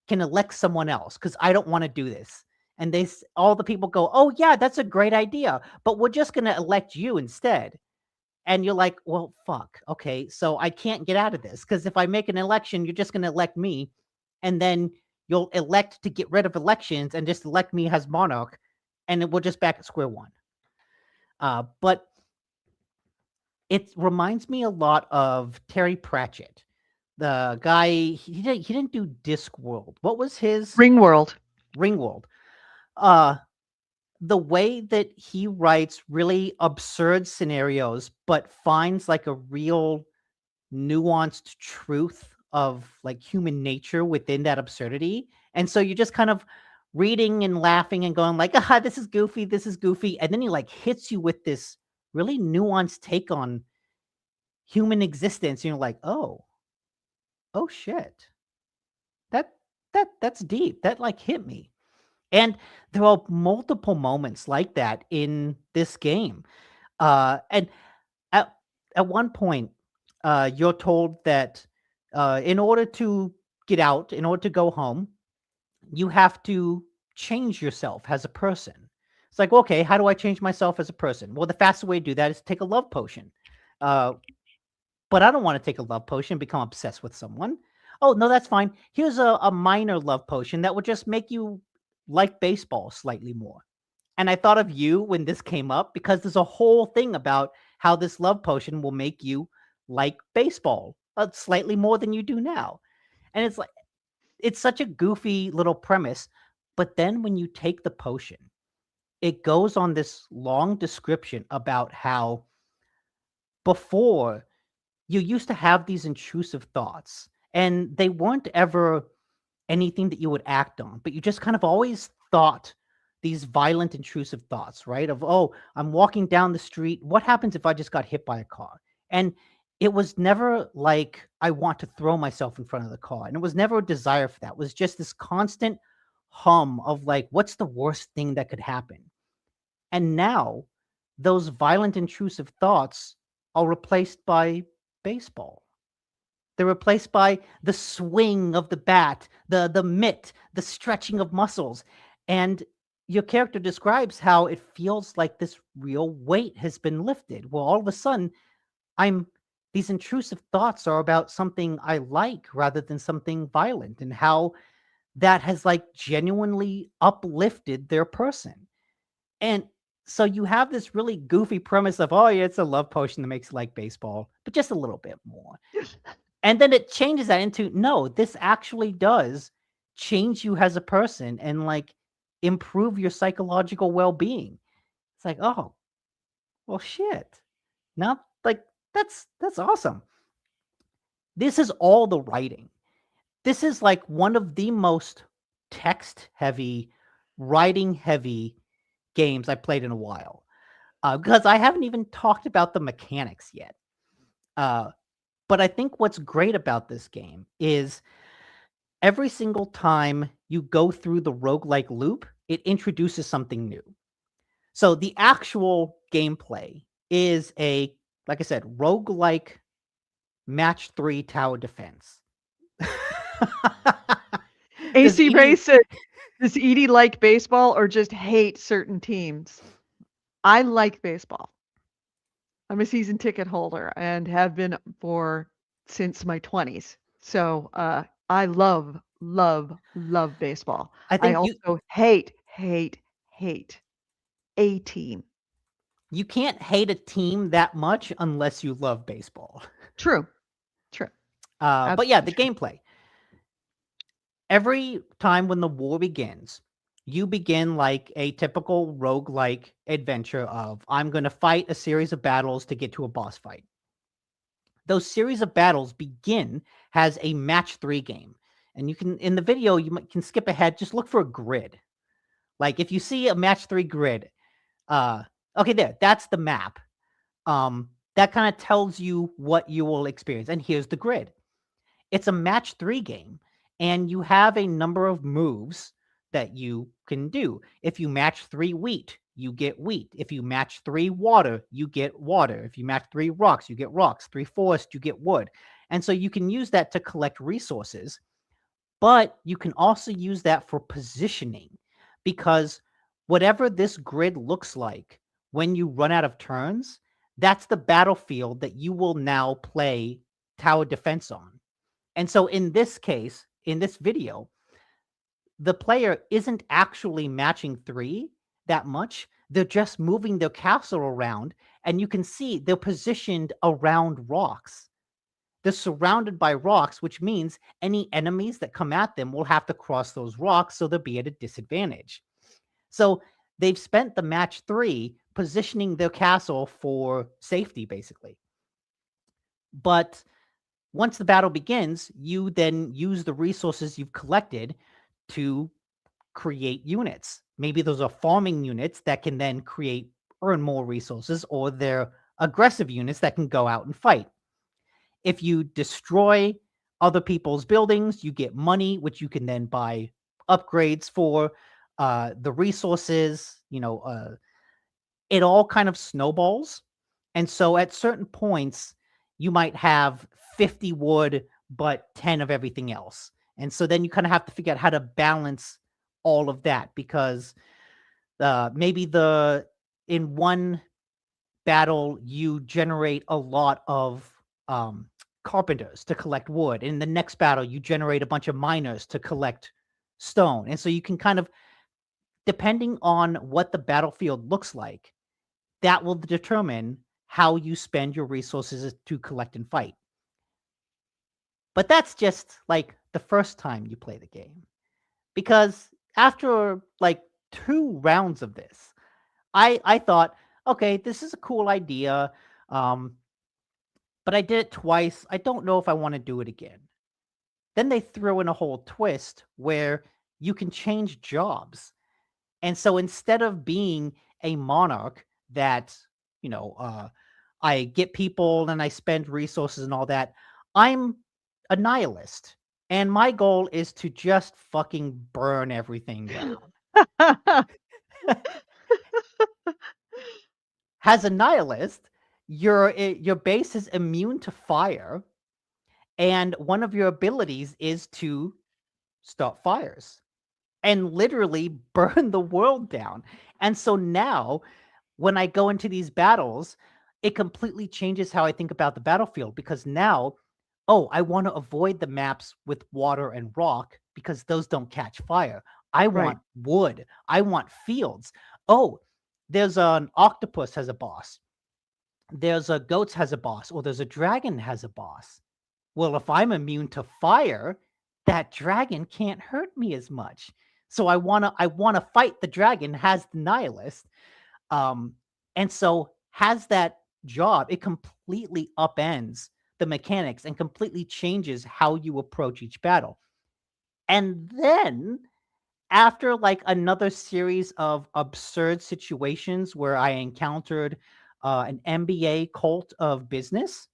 can elect someone else? Because I don't want to do this. And all the people go, oh yeah, that's a great idea, but we're just going to elect you instead. And you're like, well, fuck. Okay, so I can't get out of this because if I make an election, you're just going to elect me. And then you'll elect to get rid of elections and just elect me as monarch. And we're just back at square one. But it reminds me a lot of Terry Pratchett. The guy, he didn't do Discworld. What was his? Ringworld. Ringworld. The way that he writes really absurd scenarios, but finds like a real nuanced truth of like human nature within that absurdity. And so you're just kind of reading and laughing and going like, this is goofy, this is goofy. And then he like hits you with this really nuanced take on human existence. And you're like, oh shit. That's deep. That like hit me. And there are multiple moments like that in this game. And at one point, you're told that in order to get out, in order to go home, you have to change yourself as a person. It's like, okay, how do I change myself as a person? Well, the fastest way to do that is take a love potion. But I don't want to take a love potion and become obsessed with someone. Oh, no, that's fine. Here's a minor love potion that would just make you like baseball slightly more. And I thought of you when this came up because there's a whole thing about how this love potion will make you like baseball slightly more than you do now. And it's like, it's such a goofy little premise. But then when you take the potion, it goes on this long description about how before you used to have these intrusive thoughts and they weren't ever anything that you would act on, but you just kind of always thought these violent, intrusive thoughts, right? Of, oh, I'm walking down the street. What happens if I just got hit by a car? And it was never like I want to throw myself in front of the car. And it was never a desire for that. It was just this constant hum of like, what's the worst thing that could happen? And now those violent, intrusive thoughts are replaced by baseball. They're replaced by the swing of the bat, the mitt, the stretching of muscles. And your character describes how it feels like this real weight has been lifted. Well, all of a sudden, these intrusive thoughts are about something I like rather than something violent, and how that has like genuinely uplifted their person. And so you have this really goofy premise of, oh, yeah, it's a love potion that makes it like baseball, but just a little bit more. And then it changes that into, no, this actually does change you as a person and like improve your psychological well-being. It's like, oh, well, shit. Now, like, that's awesome. This is all the writing. This is like one of the most text-heavy, writing-heavy games I played in a while. Because I haven't even talked about the mechanics yet. But I think what's great about this game is every single time you go through the roguelike loop, it introduces something new. So the actual gameplay is like I said, roguelike match 3 tower defense. AC Ray said, does Edie like baseball or just hate certain teams? I like baseball. I'm a season ticket holder and have been since my 20s. So I love baseball. I also hate a team. You can't hate a team that much unless you love baseball. True. But yeah, the gameplay. Every time when the war begins, you begin like a typical roguelike adventure of, I'm going to fight a series of battles to get to a boss fight. Those series of battles begin as a match 3 game. And you can, in the video, can skip ahead, just look for a grid. Like if you see a match 3 grid, okay, that's the map. That kind of tells you what you will experience. And here's the grid. It's a match 3 game, and you have a number of moves that you can do. If you match 3 wheat, you get wheat. If you match 3 water, you get water. If you match 3 rocks, you get rocks. 3 forest, you get wood. And so you can use that to collect resources, but you can also use that for positioning, because whatever this grid looks like when you run out of turns, that's the battlefield that you will now play tower defense on. And so in this case, in this video, the player isn't actually matching 3 that much. They're just moving their castle around, and you can see they're positioned around rocks. They're surrounded by rocks, which means any enemies that come at them will have to cross those rocks, so they'll be at a disadvantage. So they've spent the match 3 positioning their castle for safety, basically. But once the battle begins, you then use the resources you've collected to create units. Maybe those are farming units that can then earn more resources, or they're aggressive units that can go out and fight. If you destroy other people's buildings, you get money, which you can then buy upgrades for. The resources, it all kind of snowballs. And so at certain points, you might have 50 wood, but 10 of everything else. And so then you kind of have to figure out how to balance all of that, because maybe in one battle, you generate a lot of carpenters to collect wood. In the next battle, you generate a bunch of miners to collect stone. And so you can kind of, depending on what the battlefield looks like, that will determine how you spend your resources to collect and fight. But that's just like the first time you play the game. Because after like 2 rounds of this, I thought, okay, this is a cool idea. But I did it twice. I don't know if I want to do it again. Then they threw in a whole twist where you can change jobs. And so instead of being a monarch that, I get people and I spend resources and all that. I'm a nihilist. And my goal is to just fucking burn everything down. As a nihilist, your base is immune to fire, and one of your abilities is to start fires and literally burn the world down. And so now, when I go into these battles, it completely changes how I think about the battlefield, because now, oh, I want to avoid the maps with water and rock because those don't catch fire. I Right. want wood. I want fields. Oh, there's an octopus has a boss. There's a goats has a boss, or there's a dragon has a boss. Well, if I'm immune to fire, that dragon can't hurt me as much. So I wanna fight the dragon as the nihilist. And so has that job, it completely upends the mechanics and completely changes how you approach each battle. And then after like another series of absurd situations where I encountered an MBA cult of business,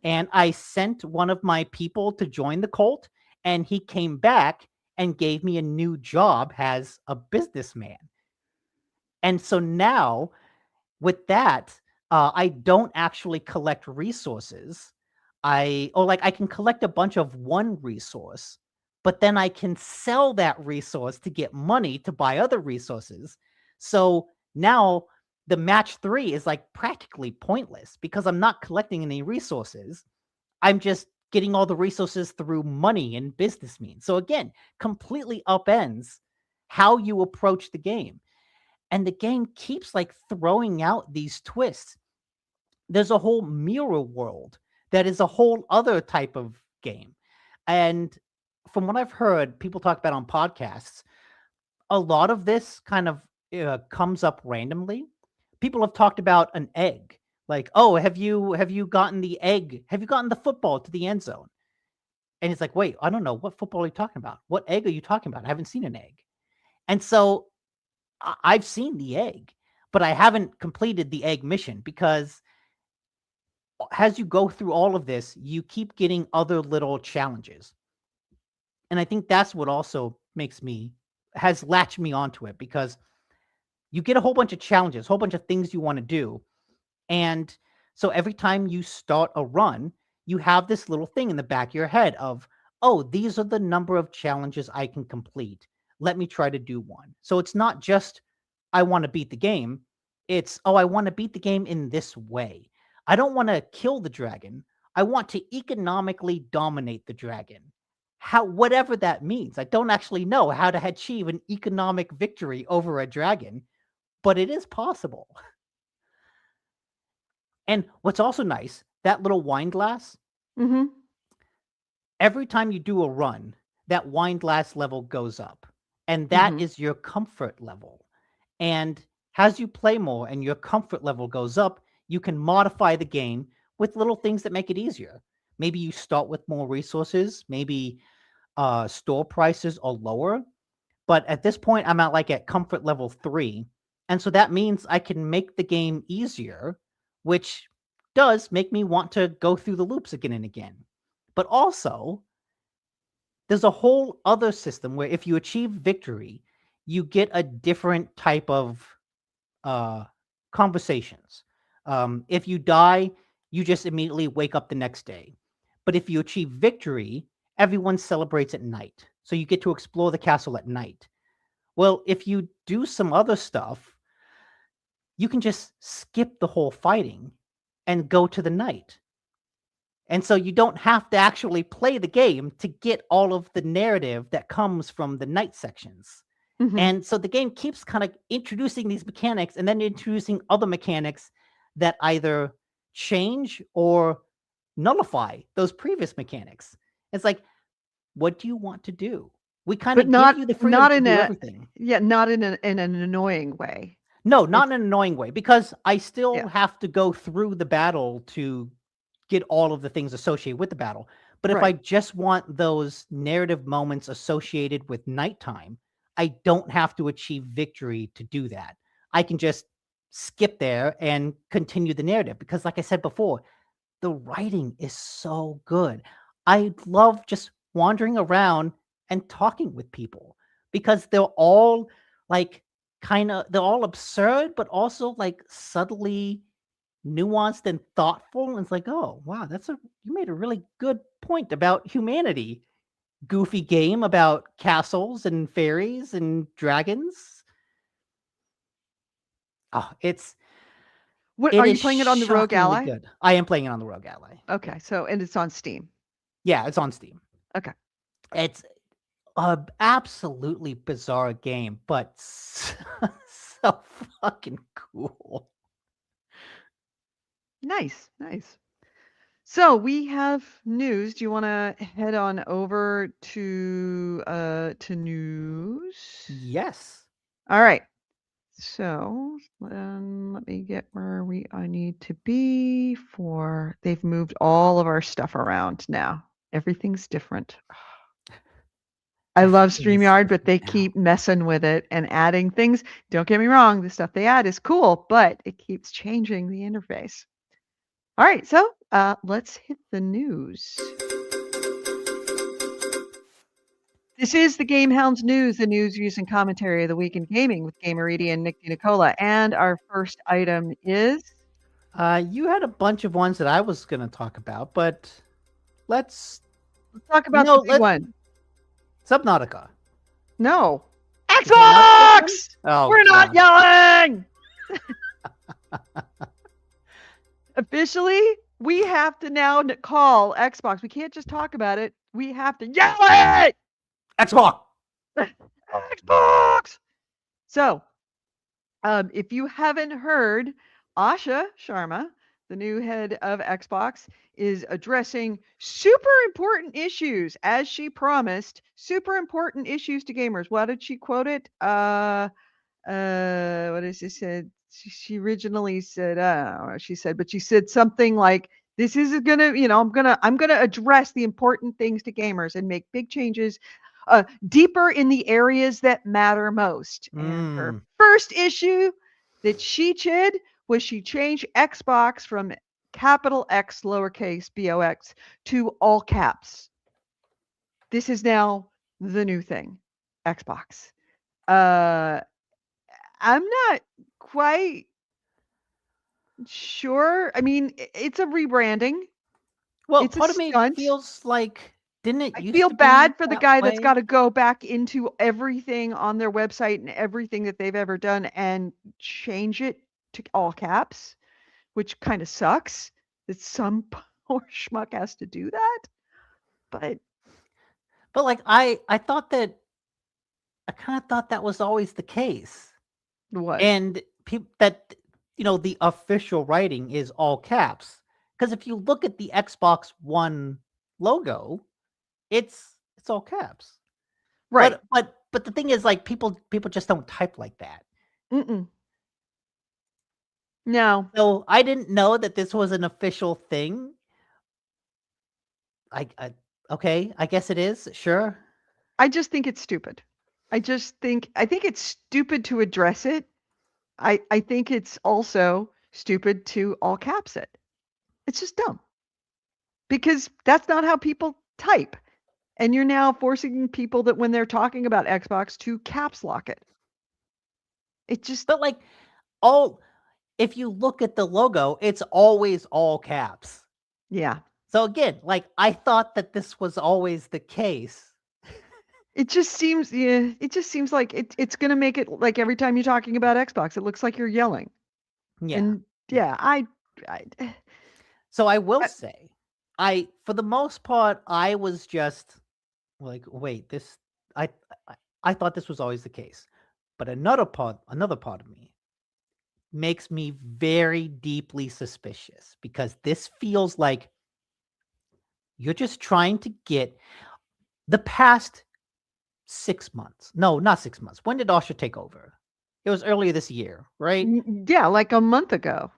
and I sent one of my people to join the cult, and he came back and gave me a new job as a businessman. And so now with that, I don't actually collect resources. I can collect a bunch of one resource, but then I can sell that resource to get money to buy other resources. So now the match 3 is like practically pointless because I'm not collecting any resources. I'm just getting all the resources through money and business means. So again, completely upends how you approach the game. And the game keeps like throwing out these twists. There's a whole mirror world that is a whole other type of game. And from what I've heard people talk about on podcasts, a lot of this kind of comes up randomly. People have talked about an egg. Like, oh, have you gotten the egg? Have you gotten the football to the end zone? And it's like, wait, I don't know. What football are you talking about? What egg are you talking about? I haven't seen an egg. And so I've seen the egg, but I haven't completed the egg mission because as you go through all of this, you keep getting other little challenges. And I think that's what also has latched me onto it, because you get a whole bunch of challenges, a whole bunch of things you want to do. And so every time you start a run, you have this little thing in the back of your head of, oh, these are the number of challenges I can complete. Let me try to do one. So it's not just, I want to beat the game. It's, oh, I want to beat the game in this way. I don't want to kill the dragon. I want to economically dominate the dragon. Whatever that means. I don't actually know how to achieve an economic victory over a dragon, but it is possible. And what's also nice, that little wine glass, Mm-hmm. every time you do a run, that wine glass level goes up. And that Mhm. is your comfort level. And as you play more and your comfort level goes up, you can modify the game with little things that make it easier. Maybe you start with more resources, maybe store prices are lower. But at this point, I'm at comfort level 3. And so that means I can make the game easier, which does make me want to go through the loops again and again. But also, there's a whole other system where if you achieve victory, you get a different type of uh, conversations. If you die, you just immediately wake up the next day. But if you achieve victory, everyone celebrates at night. So you get to explore the castle at night. Well, if you do some other stuff, you can just skip the whole fighting and go to the night. And so you don't have to actually play the game to get all of the narrative that comes from the night sections. Mhm. And so the game keeps kind of introducing these mechanics and then introducing other mechanics that either change or nullify those previous mechanics. It's like, what do you want to do? We kind But of give you the freedom not to in do a everything. not in an annoying way. No, not It's in an annoying way, because I still yeah. have to go through the battle to get all of the things associated with the battle. But if I Right. just want those narrative moments associated with nighttime, I don't have to achieve victory to do that. I can just skip there and continue the narrative because, like I said before, the writing is so good. I love just wandering around and talking with people because they're all like they're all absurd, but also like subtly nuanced and thoughtful. And it's like, oh wow, you made a really good point about humanity. Goofy game about castles and fairies and dragons. Oh, it Are you is playing it on the Rogue shockingly Ally? good. I am playing it on the Rogue Ally. Okay, and it's on Steam. Yeah, it's on Steam. Okay. It's a absolutely bizarre game, but so fucking cool. Nice. So we have news. Do you want to head on over to news? Yes. All right. So let me get where I need to be for. They've moved all of our stuff around now. Everything's different. I love Everything is StreamYard, but they different now. keep messing with it and adding things. Don't get me wrong, the stuff they add is cool, but it keeps changing the interface. All right, so let's hit the news. This is the GameHounds news, the news, views, and commentary of the week in gaming with Gamerady and Nick DiNicola. And our first item is you had a bunch of ones that I was going to talk about, but let's talk about the big one. Subnautica. No, Is it not Xbox. Oh, We're not yelling. Officially, we have to now call Xbox. We can't just talk about it. We have to yell it. Xbox. Xbox. So, if you haven't heard, Asha Sharma, the new head of Xbox, is addressing super important issues, as she promised. Super important issues to gamers. What did she quote it? What is she said? She originally said, she said something like, "This is gonna, I'm gonna address the important things to gamers and make big changes, deeper in the areas that matter most." And her first issue that she chid was she changed Xbox from capital X lowercase box to all caps. This is now the new thing, Xbox. I'm not quite sure. I mean, it's a rebranding. Well, It's a part of me stunt. feels like, didn't it I used feel to be bad for the that guy that's way? got to go back into everything on their website and everything that they've ever done and change it to all caps, which kind of sucks that some poor schmuck has to do that. But like I thought that I kind of thought that was always the case. what? And that the official writing is all caps. Because if you look at the Xbox One logo, it's all caps. Right. But the thing is, like, people just don't type like that. No. So I didn't know that this was an official thing. Okay, I guess it is. Sure. I just think it's stupid. I think it's stupid to address it. I think it's also stupid to all caps it. It's just dumb. Because that's not how people type. And you're now forcing people that when they're talking about Xbox to caps lock it. It just But like if you look at the logo, it's always all caps. Yeah. So again, like, I thought that this was always the case. It just seems like it's going to make it like every time you're talking about Xbox, it looks like you're yelling. Yeah. And yeah, So I will say, for the most part, I was just like, wait, I thought this was always the case. But another part of me makes me very deeply suspicious because this feels like you're just trying to get the past 6 months. No, not 6 months. When did Asha take over? It was earlier this year, right? Yeah, like a month ago.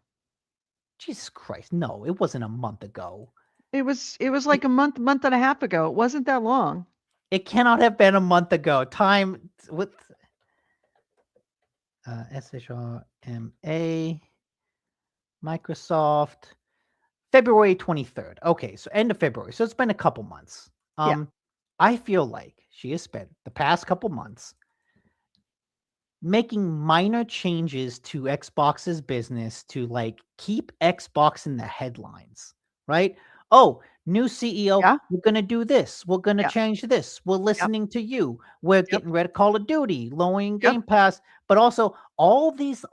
Jesus Christ. No, it wasn't a month ago. It was like a month and a half ago. It wasn't that long. It cannot have been a month ago. Time with SHRMA, Microsoft, February 23rd. Okay, so end of February. So it's been a couple months. Yeah. I feel like she has spent the past couple months making minor changes to Xbox's business to like keep Xbox in the headlines, right? Oh, new CEO, Yeah. we're going to do this. We're going to Yeah. change this. We're listening to you. We're Yep. getting rid of Call of Duty, lowering Yep. Game Pass, but also all these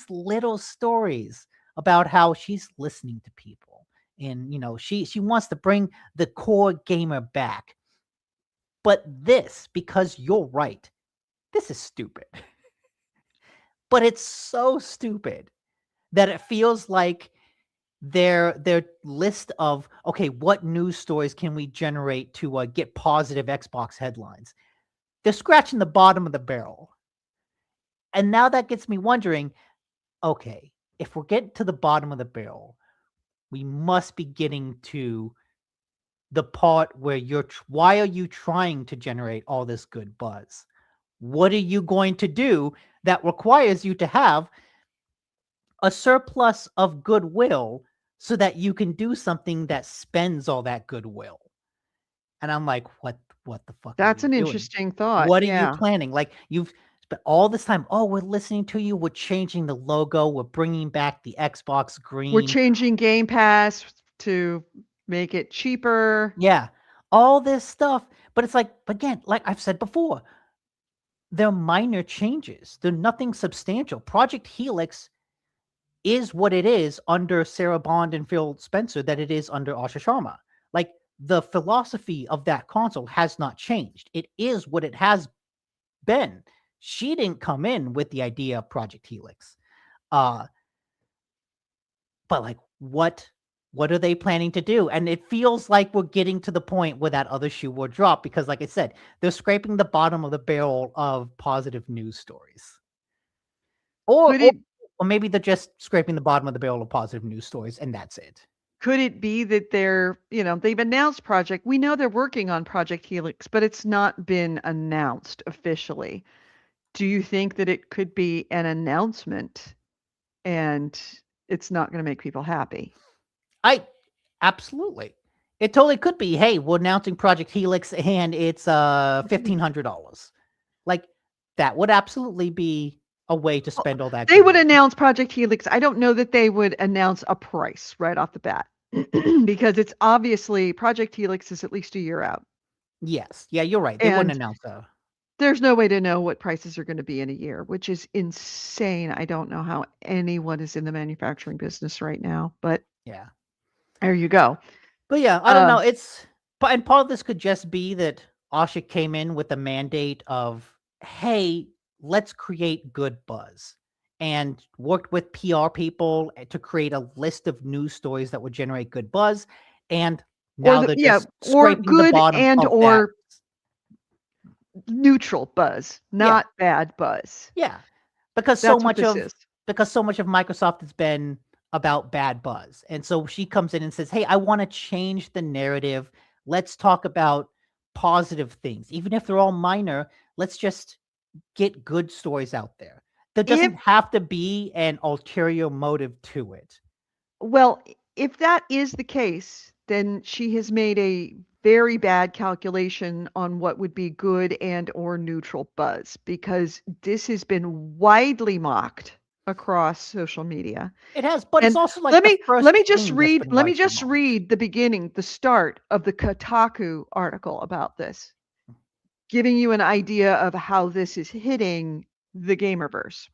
little stories about how she's listening to people. And she wants to bring the core gamer back. But this, because you're right, this is stupid. But it's so stupid that it feels like their list of, okay, what news stories can we generate to get positive Xbox headlines? They're scratching the bottom of the barrel. And now that gets me wondering, okay, if we're getting to the bottom of the barrel, we must be getting to the part where why are you trying to generate all this good buzz? What are you going to do that requires you to have a surplus of goodwill so that you can do something that spends all that goodwill? And I'm like, what the fuck That's are an you doing? interesting thought. What are you Yeah. planning? Like, you've spent all this time, oh, we're listening to you, we're changing the logo, we're bringing back the Xbox We're green. changing Game Pass to make it cheaper. Yeah, all this stuff. But it's like, again, like I've said before, they're minor changes. They're nothing substantial. Project Helix is what it is under Sarah Bond and Phil Spencer that it is under Asha Sharma. Like, the philosophy of that console has not changed. It is what it has been. She didn't come in with the idea of Project Helix. But like, what are they planning to do? And it feels like we're getting to the point where that other shoe will drop because, like I said, they're scraping the bottom of the barrel of positive news stories. Or, Could or, it or maybe they're just scraping the bottom of the barrel of positive news stories, and that's it. could it be that they've announced project? We know they're working on Project Helix, but it's not been announced officially. Do you think that it could be an announcement and it's not going to make people happy? I absolutely. It totally could be. Hey, we're announcing Project Helix, and it's $1,500. Like, that would absolutely be a way to Well, spend all that they would goodwill. announce Project Helix. I don't know that they would announce a price right off the bat because it's obviously Project Helix is at least a year out. Yes, yeah, you're right. They wouldn't And announce a. there's no way to know what prices are going to be in a year, which is insane. I don't know how anyone is in the manufacturing business right now, but Yeah. there you go. But yeah, I don't know. Um, And part of this could just be that Asha came in with a mandate of, hey, let's create good buzz, and worked with PR people to create a list of news stories that would generate good buzz. And now they're just or scraping the good bottom and of that. or neutral buzz, Yeah. not bad buzz. Yeah. Because so That's what much this of is. Microsoft has been about bad buzz. And so she comes in and says, "Hey, I want to change the narrative. Let's talk about positive things. Even if they're all minor, let's just get good stories out there." There If doesn't have to be an ulterior motive to it. Well, if that is the case, then she has made a very bad calculation on what would be good and or neutral buzz because this has been widely mocked across social media. It has, but it's And also like the first thing that's been let me widely just mocked. read the beginning, the start of the Kotaku article about this, giving you an idea of how this is hitting the gamerverse.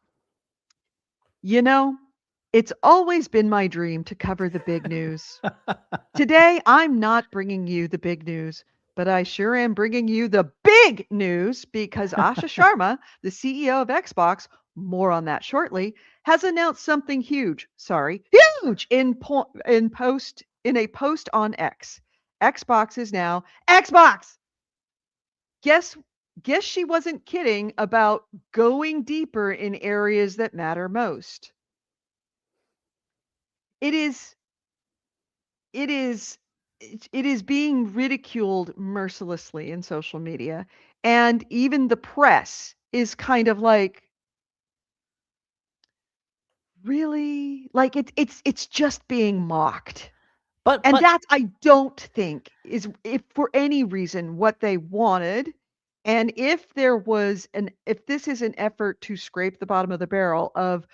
You know, it's always been my dream to cover the big news. Today, I'm not bringing you the big news, but I sure am bringing you the big news because Asha Sharma, the CEO of Xbox, more on that shortly, has announced something huge. Sorry, huge in a post on X. Xbox is now Xbox. Guess guess she wasn't kidding about going deeper in areas that matter most. It is it is it is being ridiculed mercilessly in social media, and even the press is kind of like, really? Like it's just being mocked. But And that's, I don't think, is, if for any reason, what they wanted. And if this is an effort to scrape the bottom of the barrel of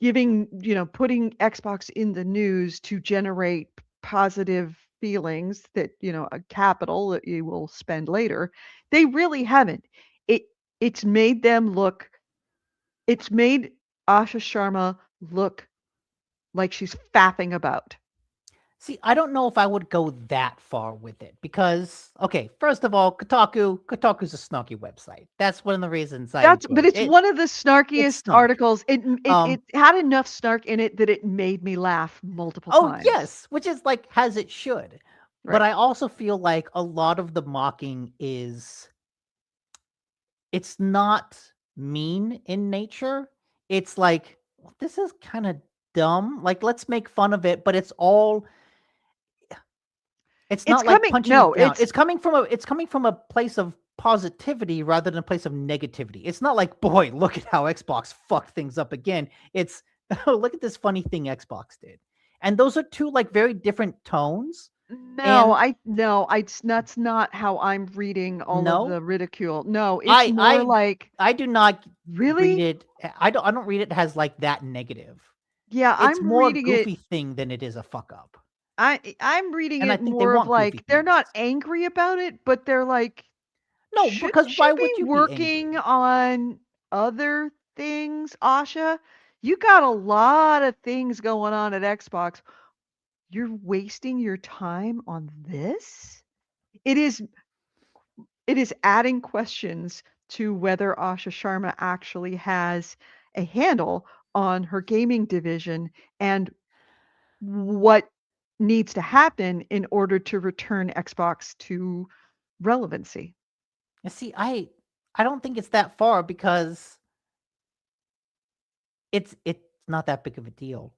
putting Xbox in the news to generate positive feelings that, a capital that you will spend later, they really haven't. It it's made them look it's made Asha Sharma look like she's faffing about. see, I don't know if I would go that far with it because, okay, first of all, Kotaku's a snarky website. That's one of the reasons I enjoy But it. it's one of the It's snarkiest snarky. articles. It had enough snark in it that it made me laugh multiple Oh, times. yes, which is like as it should. But Right. I also feel like a lot of the mocking it's not mean in nature. It's like, "Well, this is kind of dumb. Like, let's make fun of it, but it's It's not like coming punching no, it down. it's It's coming from a place of positivity rather than a place of negativity. It's not like, boy, look at how Xbox fucked things up again. It's oh, look at this funny thing Xbox did. And those are two like very different tones. And that's not how I'm reading all of no, the ridicule. No, it's I more I like, I do not read really? it. I don't read it as like that negative. Yeah, It's I'm more a reading it goofy thing than it is a fuck up. I'm reading And I it think they more of want goofy like, they're things. not angry about it, but they're like, No, shouldn't because you why be would you be working angry? on other things, Asha? You got a lot of things going on at Xbox. You're wasting your time on this? It is adding questions to whether Asha Sharma actually has a handle on her gaming division and what needs to happen in order to return Xbox to relevancy. And see, I don't think it's that far because it's not that big of a deal.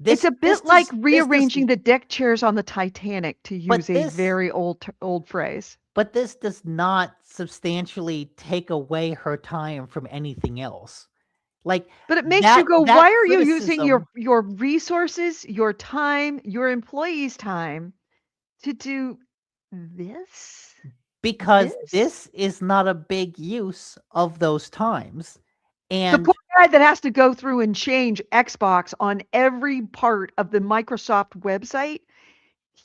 It's a This bit like does rearranging the deck chairs on the Titanic, to use but a very old phrase. but this does not substantially take away her time from anything else. Like But it makes you go, that why are you using criticism your resources, your time, your employees' time to do this? because This? this is not a big use of those times. The And poor guy that has to go through and change Xbox on every part of the Microsoft website.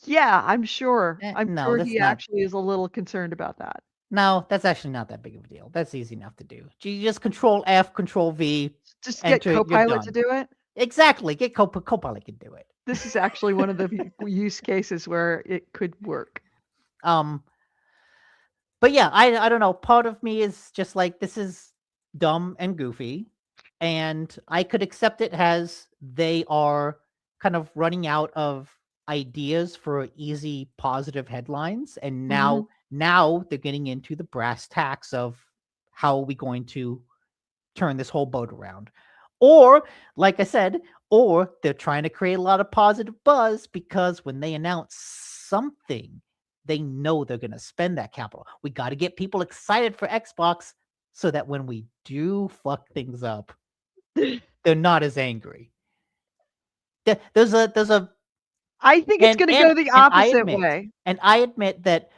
Yeah, I'm sure. I'm no, sure that's he not. actually is a little concerned about that. No, that's actually not that big of a deal. That's easy enough to do. You just Control F, Control V, Just get enter. You're Copilot to done. do it. Exactly. Get Copilot can do it. This is actually one of the use cases where it could work. But yeah, I don't know. Part of me is just like, this is dumb and goofy, and I could accept it as they are kind of running out of ideas for easy positive headlines, and Mhm. now they're getting into the brass tacks of how are we going to turn this whole boat around. Or, like I said, or they're trying to create a lot of positive buzz because when they announce something, they know they're going to spend that capital. We got to get people excited for Xbox so that when we do fuck things up, they're not as angry. There's a I think it's gonna go the and opposite way. I admit that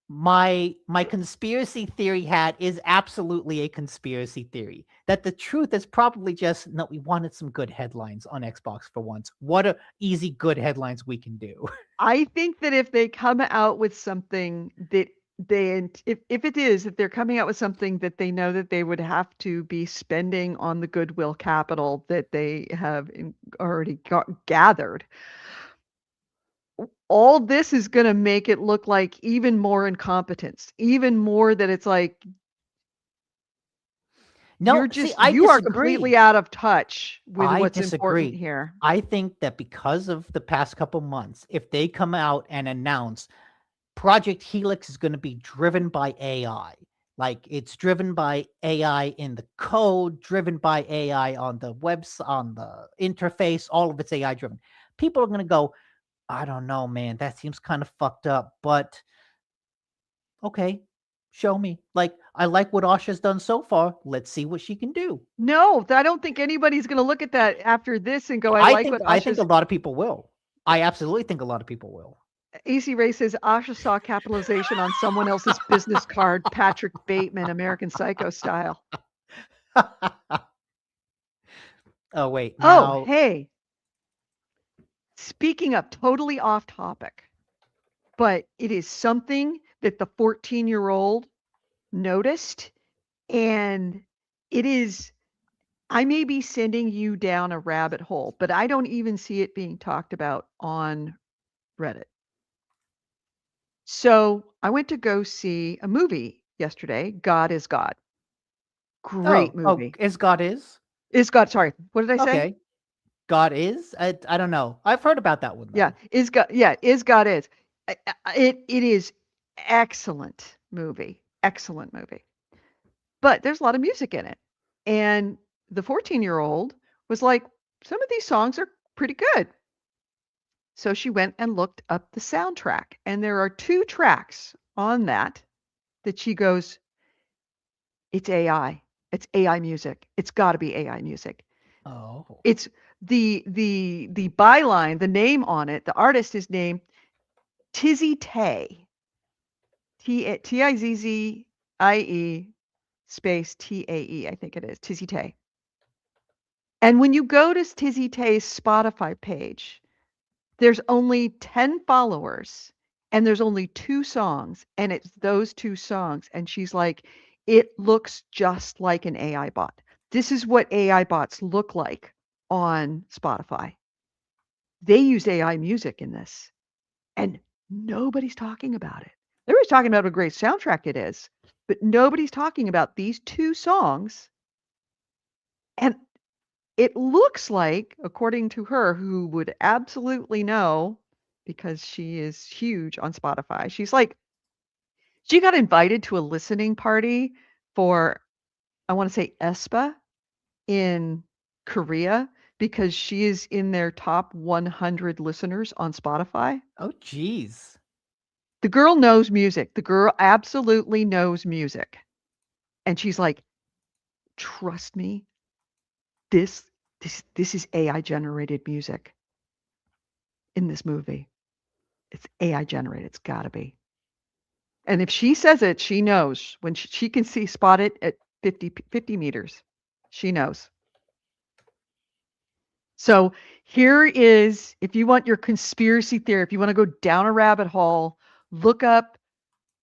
my conspiracy theory hat is absolutely a conspiracy theory. That the truth is probably just, no, we wanted some good headlines on Xbox for once. What are easy good headlines we can do? I think that if they come out with something that if it is that they're coming out with something that they know that they would have to be spending on the goodwill capital that they have already gathered, all this is going to make it look like even more incompetence, even more that it's like No, see, I you are disagree. completely out of touch with I what's important disagree. here. I think that because of the past couple months, if they come out and announce Project Helix is going to be driven by AI. Like, it's driven by AI in the code, driven by AI on the website, on the interface, all of it's AI driven. People are going to go, I don't know, man, that seems kind of fucked up, but okay, show me. Like, I like what Asha's done so far. Let's see what she can do. No, I don't think anybody's going to look at that after this and go, I like what I think Asha's. a lot of people will. I absolutely think a lot of people will. AC Ray says Asha saw capitalization on someone else's business card, Patrick Bateman, American Psycho style. Oh wait, Oh, now hey. Speaking of totally off topic, but it is something that the 14-year-old noticed, and it is, I may be sending you down a rabbit hole, but I don't even see it being talked about on Reddit. So I went to go see a movie yesterday, God is God. Great movie. Is God is? Is God, sorry, what did I say? Okay. God is? I don't know. I've heard about that one though. Yeah, is God, yeah, is God is. It is excellent movie. Excellent movie. But there's a lot of music in it. And the 14-year-old was like, some of these songs are pretty good. So she went and looked up the soundtrack, and there are 2 tracks on that she goes, it's AI. It's AI music. It's got to be AI music. Oh. It's the byline, the name on it, the artist is named Tizzy Tay. Tizzie space Tae, I think it is. Tizzy Tay. And when you go to Tizzy Tay's Spotify page, there's only 10 followers and there's only 2 songs, and it's those 2 songs. And she's like, it looks just like an AI bot. This is what AI bots look like on Spotify. They use AI music in this, and nobody's talking about it. Everybody's talking about what a great soundtrack it is, but nobody's talking about these 2 songs. And it looks like, according to her, who would absolutely know because she is huge on Spotify, she's like, she got invited to a listening party for, I want to say, ESPA in Korea because she is in their top 100 listeners on Spotify. Oh geez. The girl knows music. The girl absolutely knows music. And she's like, trust me, this is AI generated music in this movie. It's AI generated. It's got to be. And if she says it, she knows. When she can spot it at 50 meters. She knows. So here is, if you want your conspiracy theory, if you want to go down a rabbit hole, look up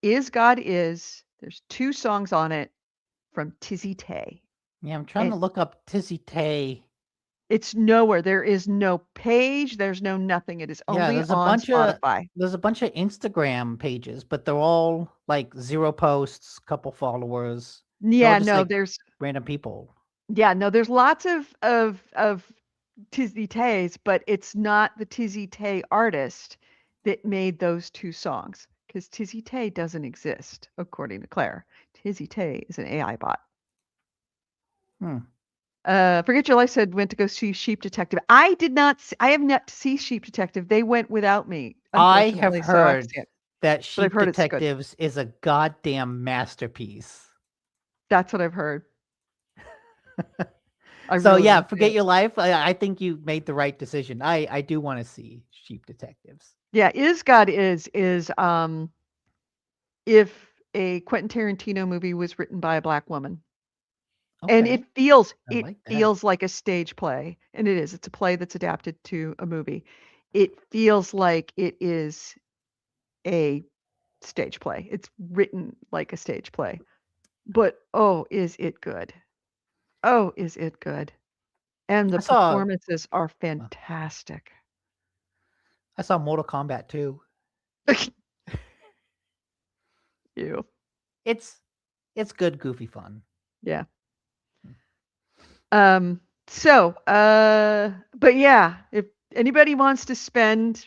Is God Is. There's 2 songs on it from Tizzy Tay. Yeah, I'm trying to look up Tizzy Tay. It's nowhere. There is no page. There's no nothing. It is only there's a on bunch Spotify. There's a bunch of Instagram pages, but they're all like 0 posts, couple followers. Yeah, just, no, like, there's random people. yeah, no, there's lots of Tizzy Tays, but it's not the Tizzy Tay artist that made those 2 songs because Tizzy Tay doesn't exist, according to Claire. Tizzy Tay is an AI bot. Forget Your Life said went to go see Sheep Detective. I did not. I have not seen Sheep Detective. They went without me. I have Unfortunately, heard so that I've Sheep heard it's good. Detectives is a goddamn masterpiece. That's what I've heard. So really yeah, wanna see Forget it. Your Life. I think you made the right decision. I do want to see Sheep Detectives. Yeah, Is God Is if a Quentin Tarantino movie was written by a Black woman. And Okay. it feels I like that. like a stage play, and it is. It's a play that's adapted to a movie. It feels like it is a stage play. It's written like a stage play. But oh, is it good? Oh, is it good? And the I saw performances are fantastic. Mortal Kombat 2. You. It's good, goofy fun. Yeah. But yeah, if anybody wants to spend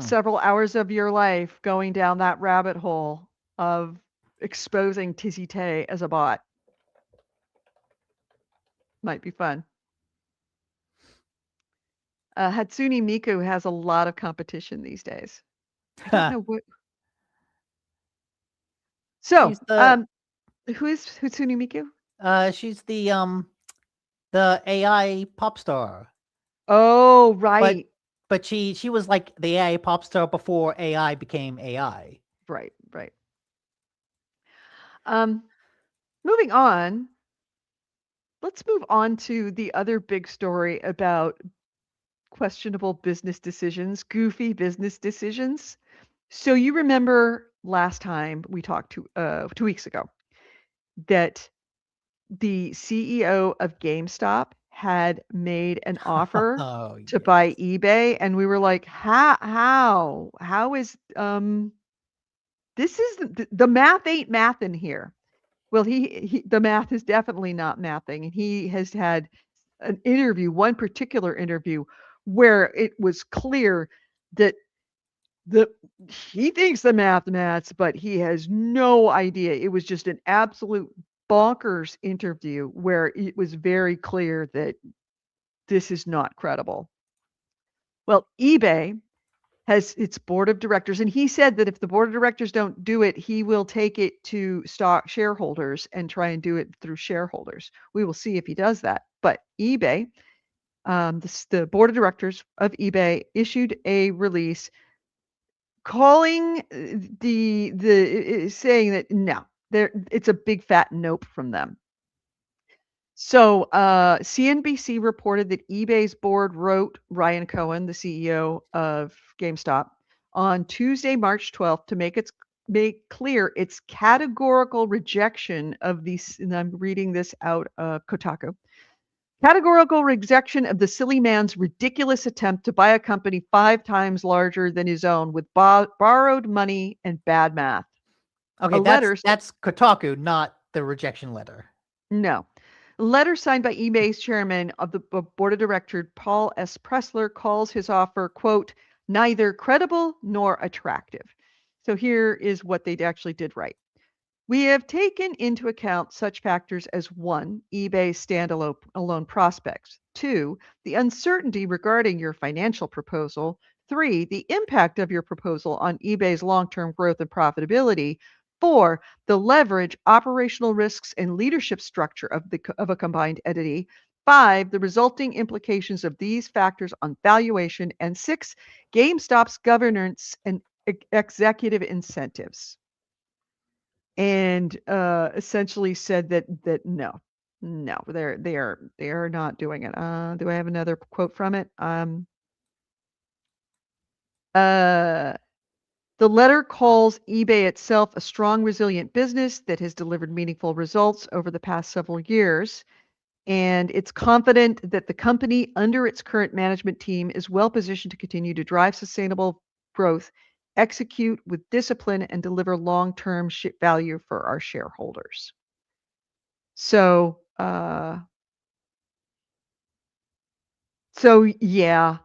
several hours of your life going down that rabbit hole of exposing Tizzy Tay as a bot, might be fun. Hatsune Miku has a lot of competition these days. I don't know what. So, Who is Hatsune Miku? She's the AI pop star. Oh, But right. but she was like the AI pop star before AI became AI. Right, right. Um, moving on, let's move on to the other big story about questionable business decisions, goofy business decisions. So you remember last time we talked 2 weeks ago that the CEO of GameStop had made an offer Oh to yes. buy eBay, and we were like, how is this is the math ain't math in here. Well, the math is definitely not mathing, and he has had an interview, one particular interview, where it was clear that the he thinks the maths, but he has no idea. It was just an absolute bonkers interview where it was very clear that this is not credible. Well, eBay has its board of directors, and he said that if the board of directors don't do it, he will take it to stock shareholders and try and do it through shareholders. We will see if he does that. But eBay, the board of directors of eBay issued a release calling saying that no, it's a big fat nope from them. So CNBC reported that eBay's board wrote Ryan Cohen, the CEO of GameStop, on Tuesday, March 12th, to make clear its categorical rejection of these. And I'm reading this out of Kotaku. Categorical rejection of the silly man's ridiculous attempt to buy a company 5 times larger than his own with borrowed money and bad math. Okay, A letter that's Kotaku, not the rejection letter. No. A letter signed by eBay's chairman of the board of directors, Paul S. Pressler, calls his offer, quote, neither credible nor attractive. So here is what they actually did right. We have taken into account such factors as 1, eBay's standalone prospects, 2, the uncertainty regarding your financial proposal, 3, the impact of your proposal on eBay's long-term growth and profitability, 4, the leverage, operational risks, and leadership structure of a combined entity, 5, the resulting implications of these factors on valuation, and 6, GameStop's governance and executive incentives. And essentially said that no, they are not doing it. Do I have another quote from it? Uh, the letter calls eBay itself a strong, resilient business that has delivered meaningful results over the past several years. And it's confident that the company, under its current management team, is well positioned to continue to drive sustainable growth, execute with discipline, and deliver long-term value for our shareholders. So, yeah,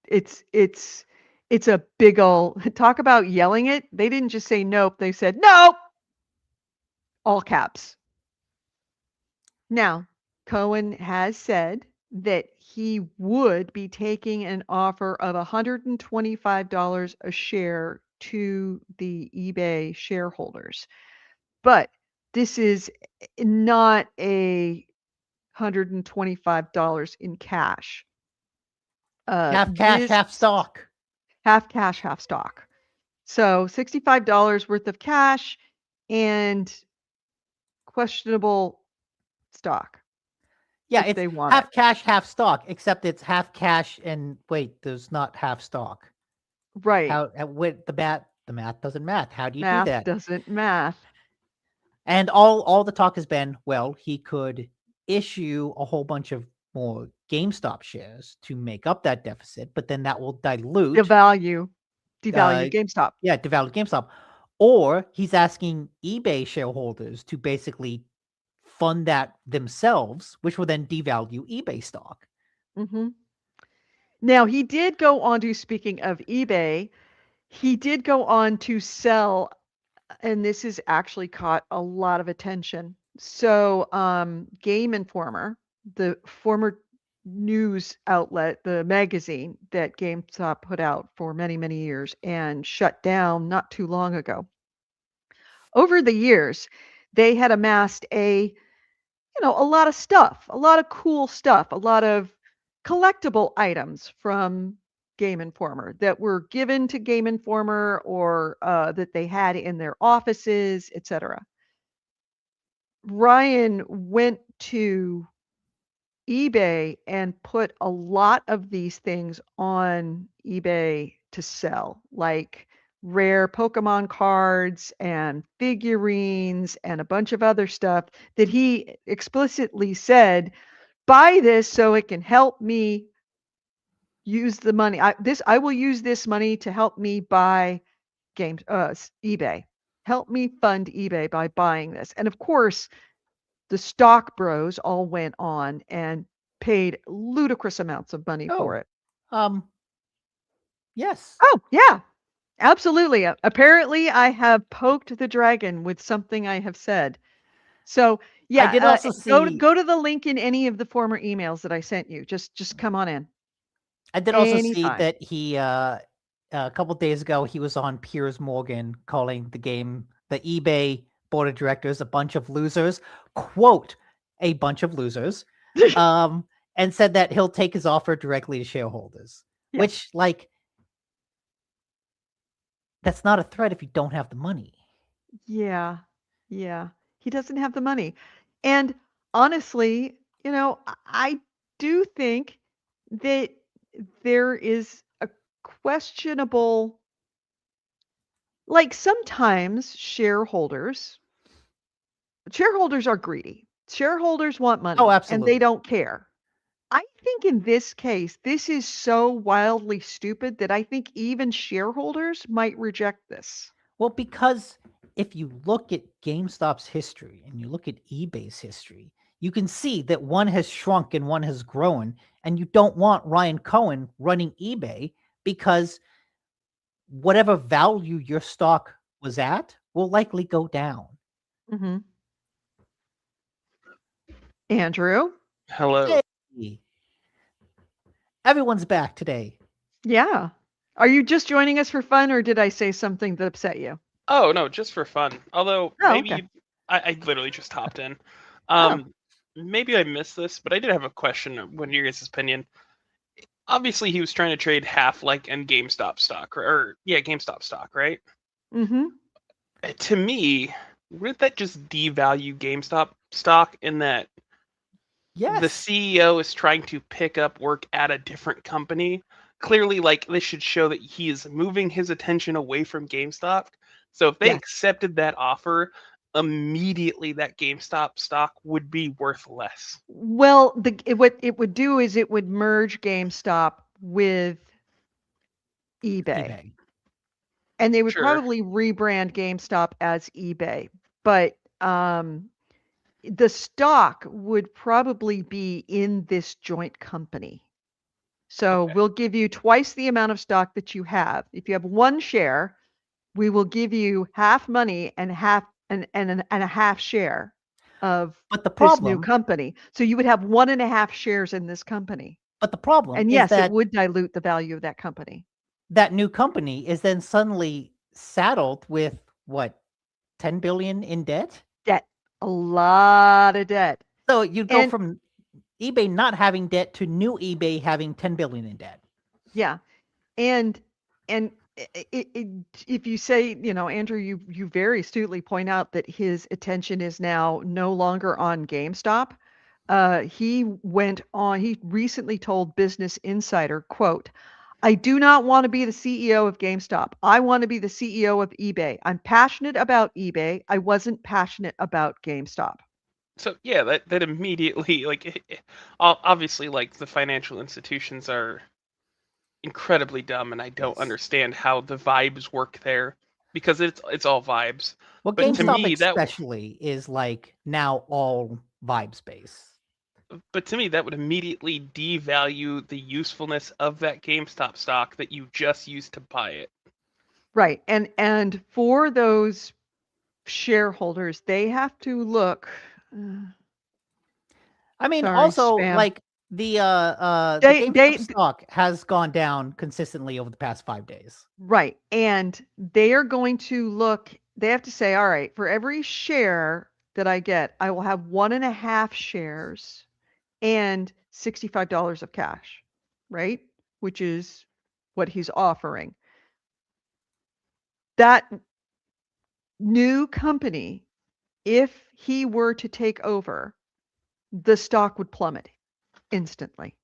it's it's a big ol' talk about yelling it. They didn't just say nope, they said, "Nope!" All caps. Now, Cohen has said that he would be taking an offer of $125 a share to the eBay shareholders. But this is not a $125 in cash. Half cash, This half stock. half cash, half stock. So $65 worth of cash and questionable stock Yeah, if it's they want it. half cash, half stock, except it's half cash and wait, there's not half stock. Right. How with the math doesn't math. How do you do Math that? doesn't math. And all the talk has been, well, he could issue a whole bunch of more GameStop shares to make up that deficit, but then that will dilute Devalue uh GameStop. yeah, devalue GameStop. Or he's asking eBay shareholders to basically fund that themselves, which will then devalue eBay stock. hmm Now, he did go on to, speaking of eBay, he did go on to sell, and this has actually caught a lot of attention. So, Game Informer, the former news outlet, the magazine that GameStop put out for many, many years and shut down not too long ago. Over the years, they had amassed a lot of stuff, a lot of cool stuff, a lot of collectible items from Game Informer that were given to Game Informer or that they had in their offices, etc. Ryan went to eBay and put a lot of these things on eBay to sell, like rare Pokemon cards and figurines and a bunch of other stuff that he explicitly said, buy this so it can help me use the money. I will use this money to help me buy eBay. Help me fund eBay by buying this. And of course, the stock bros all went on and paid ludicrous amounts of money for it. Yes. Oh, yeah. Absolutely. Apparently, I have poked the dragon with something I have said. So, yeah, I did also see. go to the link in any of the former emails that I sent you. Just come on in. I did also see Anytime. that he a couple days ago he was on Piers Morgan calling the eBay board of directors a bunch of losers, quote, a bunch of losers, and said that he'll take his offer directly to shareholders. Yes. Which, like, that's not a threat if you don't have the money. Yeah. Yeah. He doesn't have the money. And honestly, I do think that there is a questionable, like sometimes shareholders are greedy. Shareholders want money and absolutely. they don't care. I think in this case, this is so wildly stupid that I think even shareholders might reject this. Well, because if you look at GameStop's history and you look at eBay's history, you can see that one has shrunk and one has grown, and you don't want Ryan Cohen running eBay because whatever value your stock was at will likely go down. Mm-hmm. Andrew? Hello. Hey. Everyone's back today. Yeah. Are you just joining us for fun, or did I say something that upset you? Oh no, just for fun. Although maybe okay. I literally just hopped in. Oh. Maybe I missed this, but I did have a question. What are your guys' opinion? Obviously, he was trying to trade Half-Life and GameStop stock, GameStop stock, right? Mm-hmm. To me, wouldn't that just devalue GameStop stock in that Yes. the CEO is trying to pick up work at a different company? Clearly, like, this should show that he is moving his attention away from GameStop. So if they Yes. accepted that offer, immediately that GameStop stock would be worth less. Well, what it would do is it would merge GameStop with eBay. And they would Sure. probably rebrand GameStop as eBay. But the stock would probably be in this joint company. So Okay. we'll give you twice the amount of stock that you have. If you have one share, we will give you half money and half and a half share of But the this new problem, company. So you would have 1.5 shares in this company. but the problem And is yes, that it would dilute the value of that company. that new company is then suddenly saddled with what, 10 billion in debt? Debt. A lot of debt. So you go And- from eBay not having debt to new eBay having 10 billion in debt. Yeah. And if you say, Andrew, you very astutely point out that his attention is now no longer on GameStop. He recently told Business Insider, quote, "I do not want to be the CEO of GameStop. I want to be the CEO of eBay. I'm passionate about eBay. I wasn't passionate about GameStop." So yeah, that immediately, like, obviously, like, the financial institutions are incredibly dumb, and I don't Yes. understand how the vibes work there, because it's all vibes. Well, But to GameStop me, especially is like now all vibe space. But to me, that would immediately devalue the usefulness of that GameStop stock that you just used to buy it. Right. And for those shareholders, they have to look. I mean, Sorry, also spam. like the They- GameStop stock has gone down consistently over the past 5 days. Right. And they are going to look, they have to say, all right, for every share that I get, I will have 1.5 shares and $65 of cash, right? Which is what he's offering. That new company, if he were to take over, the stock would plummet instantly,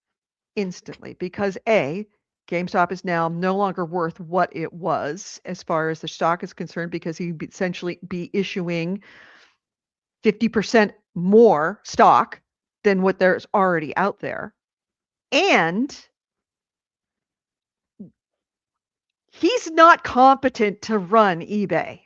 because GameStop is now no longer worth what it was as far as the stock is concerned, because he'd essentially be issuing 50% more stock than what there's already out there. And he's not competent to run eBay.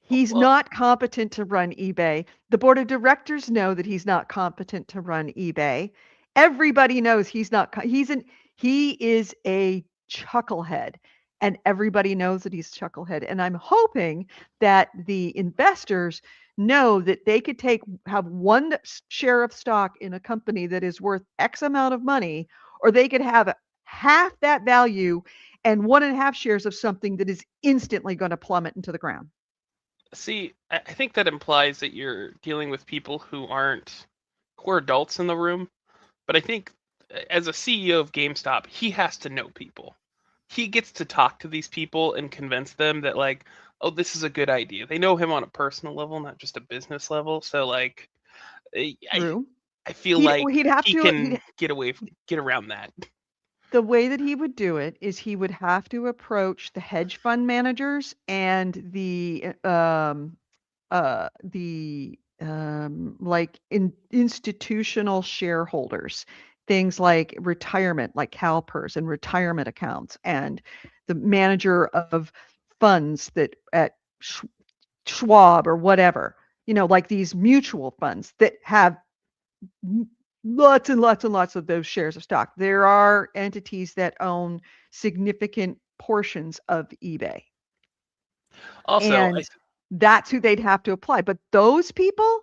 He's Well, not competent to run eBay. The board of directors know that he's not competent to run eBay. Everybody knows he's not. He is a chucklehead, and everybody knows that he's chucklehead. And I'm hoping that the investors know that they could have one share of stock in a company that is worth X amount of money, or they could have half that value and 1.5 shares of something that is instantly going to plummet into the ground. see, I think that implies that you're dealing with people who are adults in the room. But I think as a CEO of GameStop, he has to know people. He gets to talk to these people and convince them that, like, oh, this is a good idea. They know him on a personal level, not just a business level. So, like, I True. feel He'd, like he'd have he to. can get around that. The way that he would do it is he would have to approach the hedge fund managers and like institutional shareholders, things like retirement, like CalPERS and retirement accounts, and the manager of funds that at Schwab or whatever, like these mutual funds that have lots and lots and lots of those shares of stock. There are entities that own significant portions of eBay. Also, And that's who they'd have to apply. But those people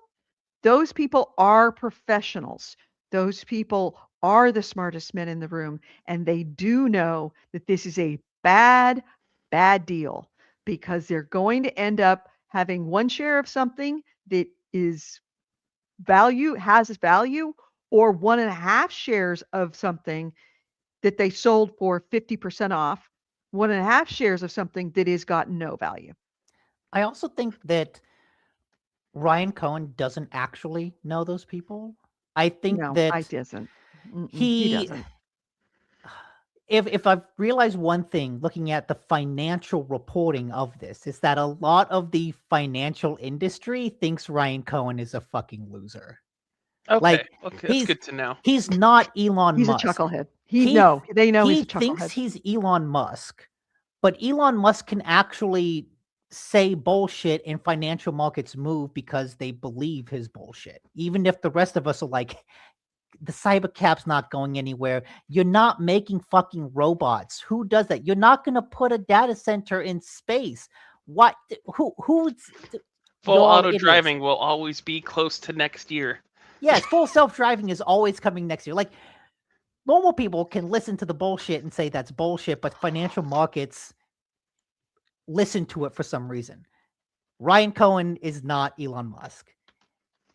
are professionals. Those people are the smartest men in the room. And they do know that this is a bad, bad deal, because they're going to end up having one share of something that has value, or 1.5 shares of something that they sold for 50% off, 1.5 shares of something that has got no value. I also think that Ryan Cohen doesn't actually know those people. I think No, that I doesn't. He he doesn't. if I've realized one thing looking at the financial reporting of this, is that a lot of the financial industry thinks Ryan Cohen is a fucking loser. okay, Like, that's good to know. he's not Elon He's a Musk. chucklehead. They know he's a thinks chucklehead. he's Elon Musk, but Elon Musk can actually say bullshit and financial markets move because they believe his bullshit. Even if the rest of us are like, the cyber cap's not going anywhere. You're not making fucking robots. Who does that? You're not going to put a data center in space. What? Who's Full you're all auto idiots. driving will always be close to next year. Yes, full self-driving is always coming next year. Like, normal people can listen to the bullshit and say that's bullshit, but financial markets listen to it for some reason. Ryan Cohen is not Elon Musk.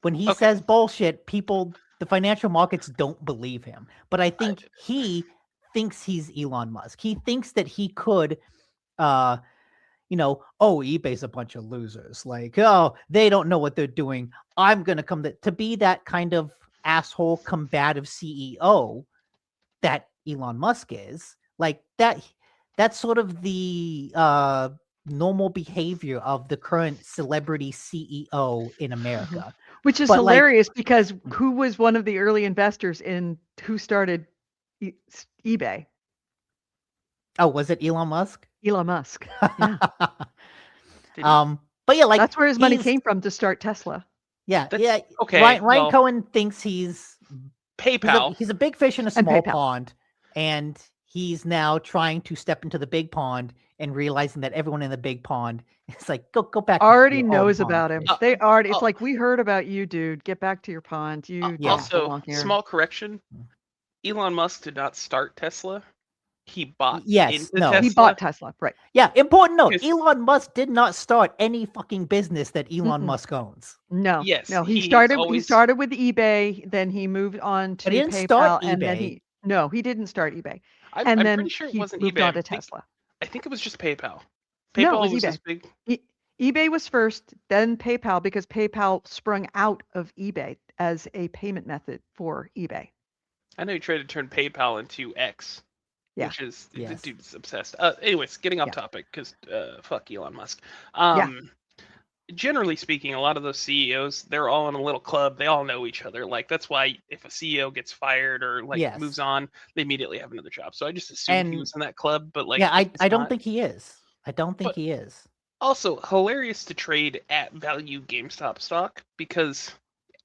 When he Okay. says bullshit, the financial markets don't believe him. But I think he thinks he's Elon Musk. He thinks that he could, oh, eBay's a bunch of losers. Like, oh, they don't know what they're doing. I'm going to come to be that kind of asshole combative CEO that Elon Musk is. Like, that's sort of the normal behavior of the current celebrity CEO in America. Which is hilarious, because who was one of the early investors in who started eBay? Oh, was it Elon Musk? Elon Musk. Yeah. But yeah, like, that's where his money came from to start Tesla. Yeah, okay. Ryan Cohen thinks he's PayPal. He's a big fish in a small pond, and he's now trying to step into the big pond and realizing that everyone in the big pond is like, go back. Already knows about him. They already. It's like, we heard about you, dude. Get back to your pond. You also, small correction. Elon Musk did not start Tesla. he bought Yes, into no. Tesla. He bought Tesla, right? Yeah, important note. Because- Elon Musk did not start any fucking business that Elon Musk owns. No, Yes, no. He he's started. He always- started with eBay, then he moved on to But he didn't PayPal, start and then eBay. he didn't start eBay, I'm, and I'm then pretty sure it he wasn't moved eBay. on to Tesla. I think it was just PayPal. No, it PayPal was was eBay. his big. eBay was first, then PayPal, because PayPal sprung out of eBay as a payment method for eBay. I know he tried to turn PayPal into X, Yeah. which is the Yes. dude's obsessed. Anyways, getting off Yeah. topic because fuck Elon Musk. Yeah. Generally speaking, a lot of those CEOs, they're all in a little club. They all know each other. Like that's why if a CEO gets fired or like Yes. moves on, they immediately have another job. So I just assumed he And- was in that club. But like, Yeah, he's I don't not. think he is. I don't think But- he is. Also, hilarious to trade at value GameStop stock because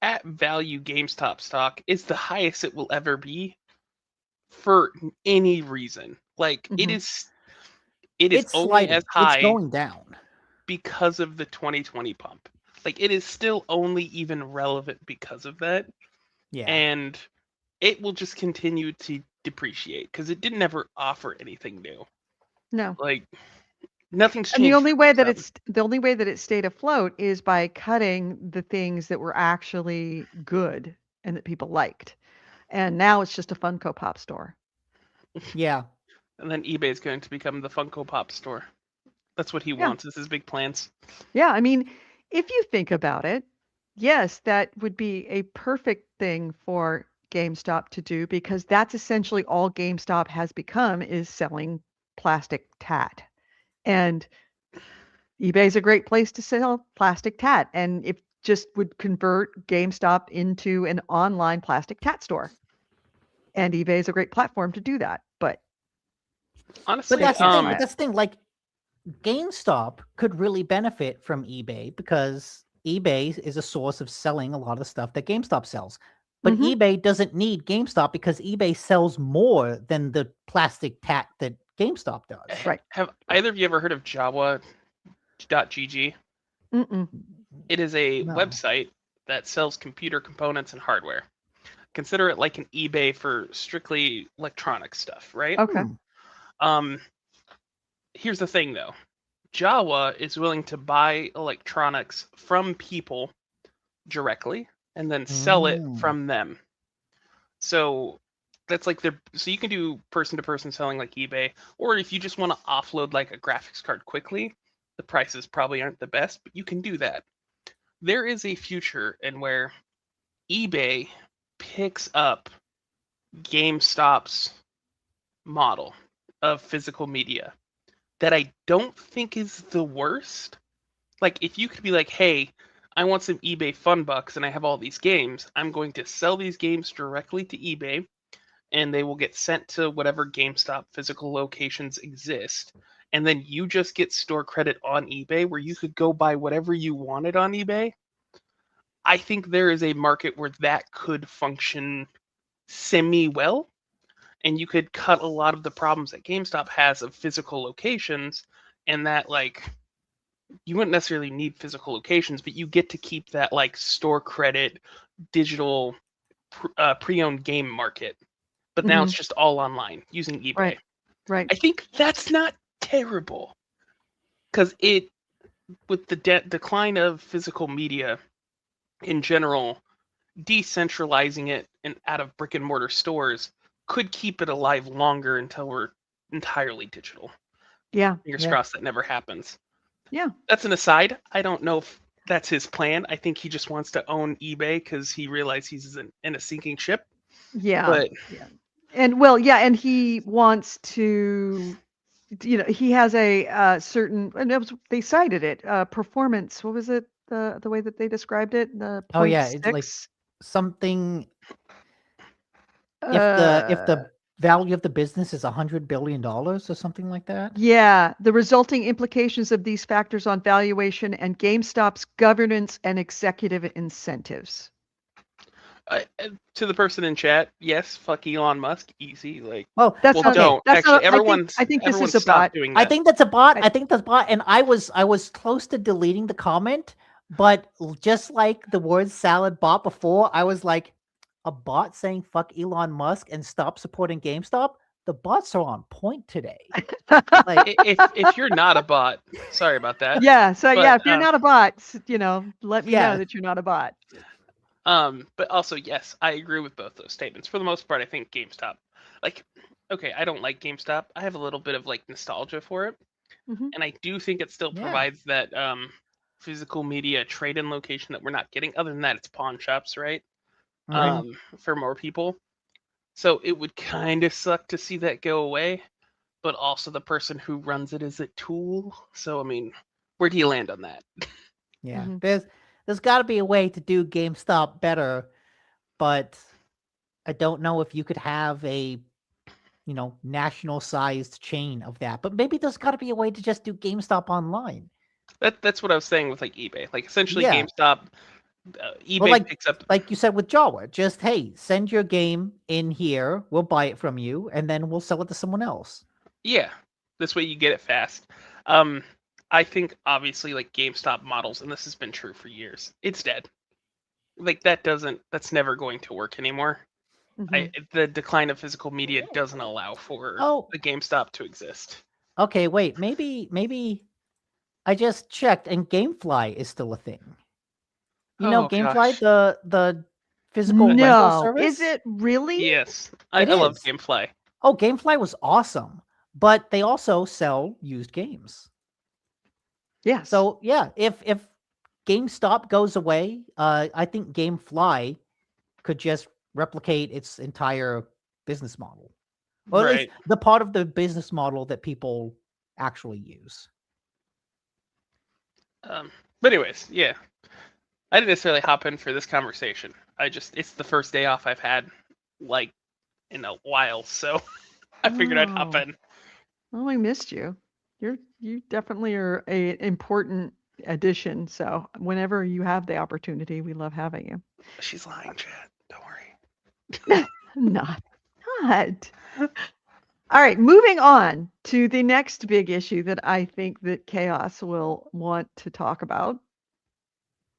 at value GameStop stock is the highest it will ever be for any reason. Like it Mhm. is It's only sliding. as high It's going down. because of the 2020 pump. Like it is still only even relevant because of that, Yeah. and it will just continue to depreciate because it didn't ever offer anything new. No. Like nothing's changed. And the only for way that GameStop. it stayed afloat is by cutting the things that were actually good and that people liked. And now it's just a Funko Pop store. Yeah. And then eBay is going to become the Funko Pop store. That's what he Yeah. wants. Is his big plans. Yeah, I mean, if you think about it, yes, that would be a perfect thing for GameStop to do because that's essentially all GameStop has become is selling plastic tat. And eBay is a great place to sell plastic tat. And if just would convert GameStop into an online plastic tat store. And eBay is a great platform to do that. But Honestly, But that's the thing. try it. That's the thing. Like, GameStop could really benefit from eBay because eBay is a source of selling a lot of the stuff that GameStop sells. But Mhm. eBay doesn't need GameStop because eBay sells more than the plastic tat that GameStop does. Right. Have either of you ever heard of Jawa.gg? Mm-mm. It is a No. website that sells computer components and hardware. Consider it like an eBay for strictly electronic stuff, right? Okay. Hmm. Here's the thing though. Jawa is willing to buy electronics from people directly and then sell it Mm. from them. So that's like so you can do person to person selling like eBay, or if you just want to offload like a graphics card quickly, the prices probably aren't the best, but you can do that. There is a future in where eBay picks up GameStop's model of physical media that I don't think is the worst. Like if you could be like, hey, I want some eBay fun bucks and I have all these games, I'm going to sell these games directly to eBay and they will get sent to whatever GameStop physical locations exist. And then you just get store credit on eBay where you could go buy whatever you wanted on eBay. I think there is a market where that could function semi well. And you could cut a lot of the problems that GameStop has of physical locations, and that like you wouldn't necessarily need physical locations, but you get to keep that like store credit digital pre-owned game market. But now it's just all online using eBay. Right. Right. I think that's not terrible because it with the decline of physical media in general, decentralizing it and out of brick and mortar stores could keep it alive longer until we're entirely digital. Yeah. Fingers Yeah. crossed that never happens. Yeah. That's an aside. I don't know if that's his plan. I think he just wants to own eBay because he realized he's in a sinking ship. Yeah. But Yeah. And well, yeah, and he wants to, he has a certain, and they cited it, performance. What was it? The way that they described it, the Oh, yeah, it's like 0.6. Something. If Uh, the value of the business is $100 billion or something like that. yeah, the resulting implications of these factors on valuation and GameStop's governance and executive incentives. to the person in chat, yes, fuck Elon Musk, easy. Like, Oh, That's well, not, don't that's actually. not, Everyone's I think this everyone is a stop bot. doing that. I think that's a bot. I- I think that's a bot, and I was close to deleting the comment, but just like the word salad bot before, I was like, a bot saying "fuck Elon Musk" and stop supporting GameStop. the bots are on point today. If you're not a bot, sorry about that. Yeah. So yeah, But, if you're not a bot, let me know Yeah. that you're not a bot. But also, yes, I agree with both those statements. For the most part, I think GameStop, like, okay, I don't like GameStop. I have a little bit of like nostalgia for it, Mhm. and I do think it still Yeah. provides that physical media trade-in location that we're not getting. Other than that, it's pawn shops, right? Mhm. For more people. So it would kind of suck to see that go away, but also the person who runs it is a tool. So I mean, where do you land on that? Yeah. Mhm. There's got to be a way to do GameStop better, but I don't know if you could have a national sized chain of that. But maybe there's got to be a way to just do GameStop online. That's what I was saying with like eBay. Like essentially, Yeah. GameStop, Or eBay picks up. like you said with Jawa, just hey, send your game in here, we'll buy it from you, and then we'll sell it to someone else. Yeah, this way you get it fast. Um, I think obviously like GameStop models, and this has been true for years. It's dead. Like that's never going to work anymore. Mhm. The decline of physical media doesn't allow for Oh, the GameStop to exist. okay, wait, maybe I just checked and GameFly is still a thing. You know Oh GameFly, gosh, the physical rental No, is service? it really? yes, It I love is. GameFly. Oh, GameFly was awesome, but they also sell used games. Yes. So yeah, if GameStop goes away, I think GameFly could just replicate its entire business model, or at least Right. the part of the business model that people actually use. But anyways, yeah, I didn't necessarily hop in for this conversation. It's the first day off I've had like in a while, so I figured I'd hop Oh, in. well, we missed you. You definitely are a important addition. So whenever you have the opportunity, we love having you. She's lying, Chad. Don't worry. Not, not. All right, moving on to the next big issue that I think that Chaos will want to talk about.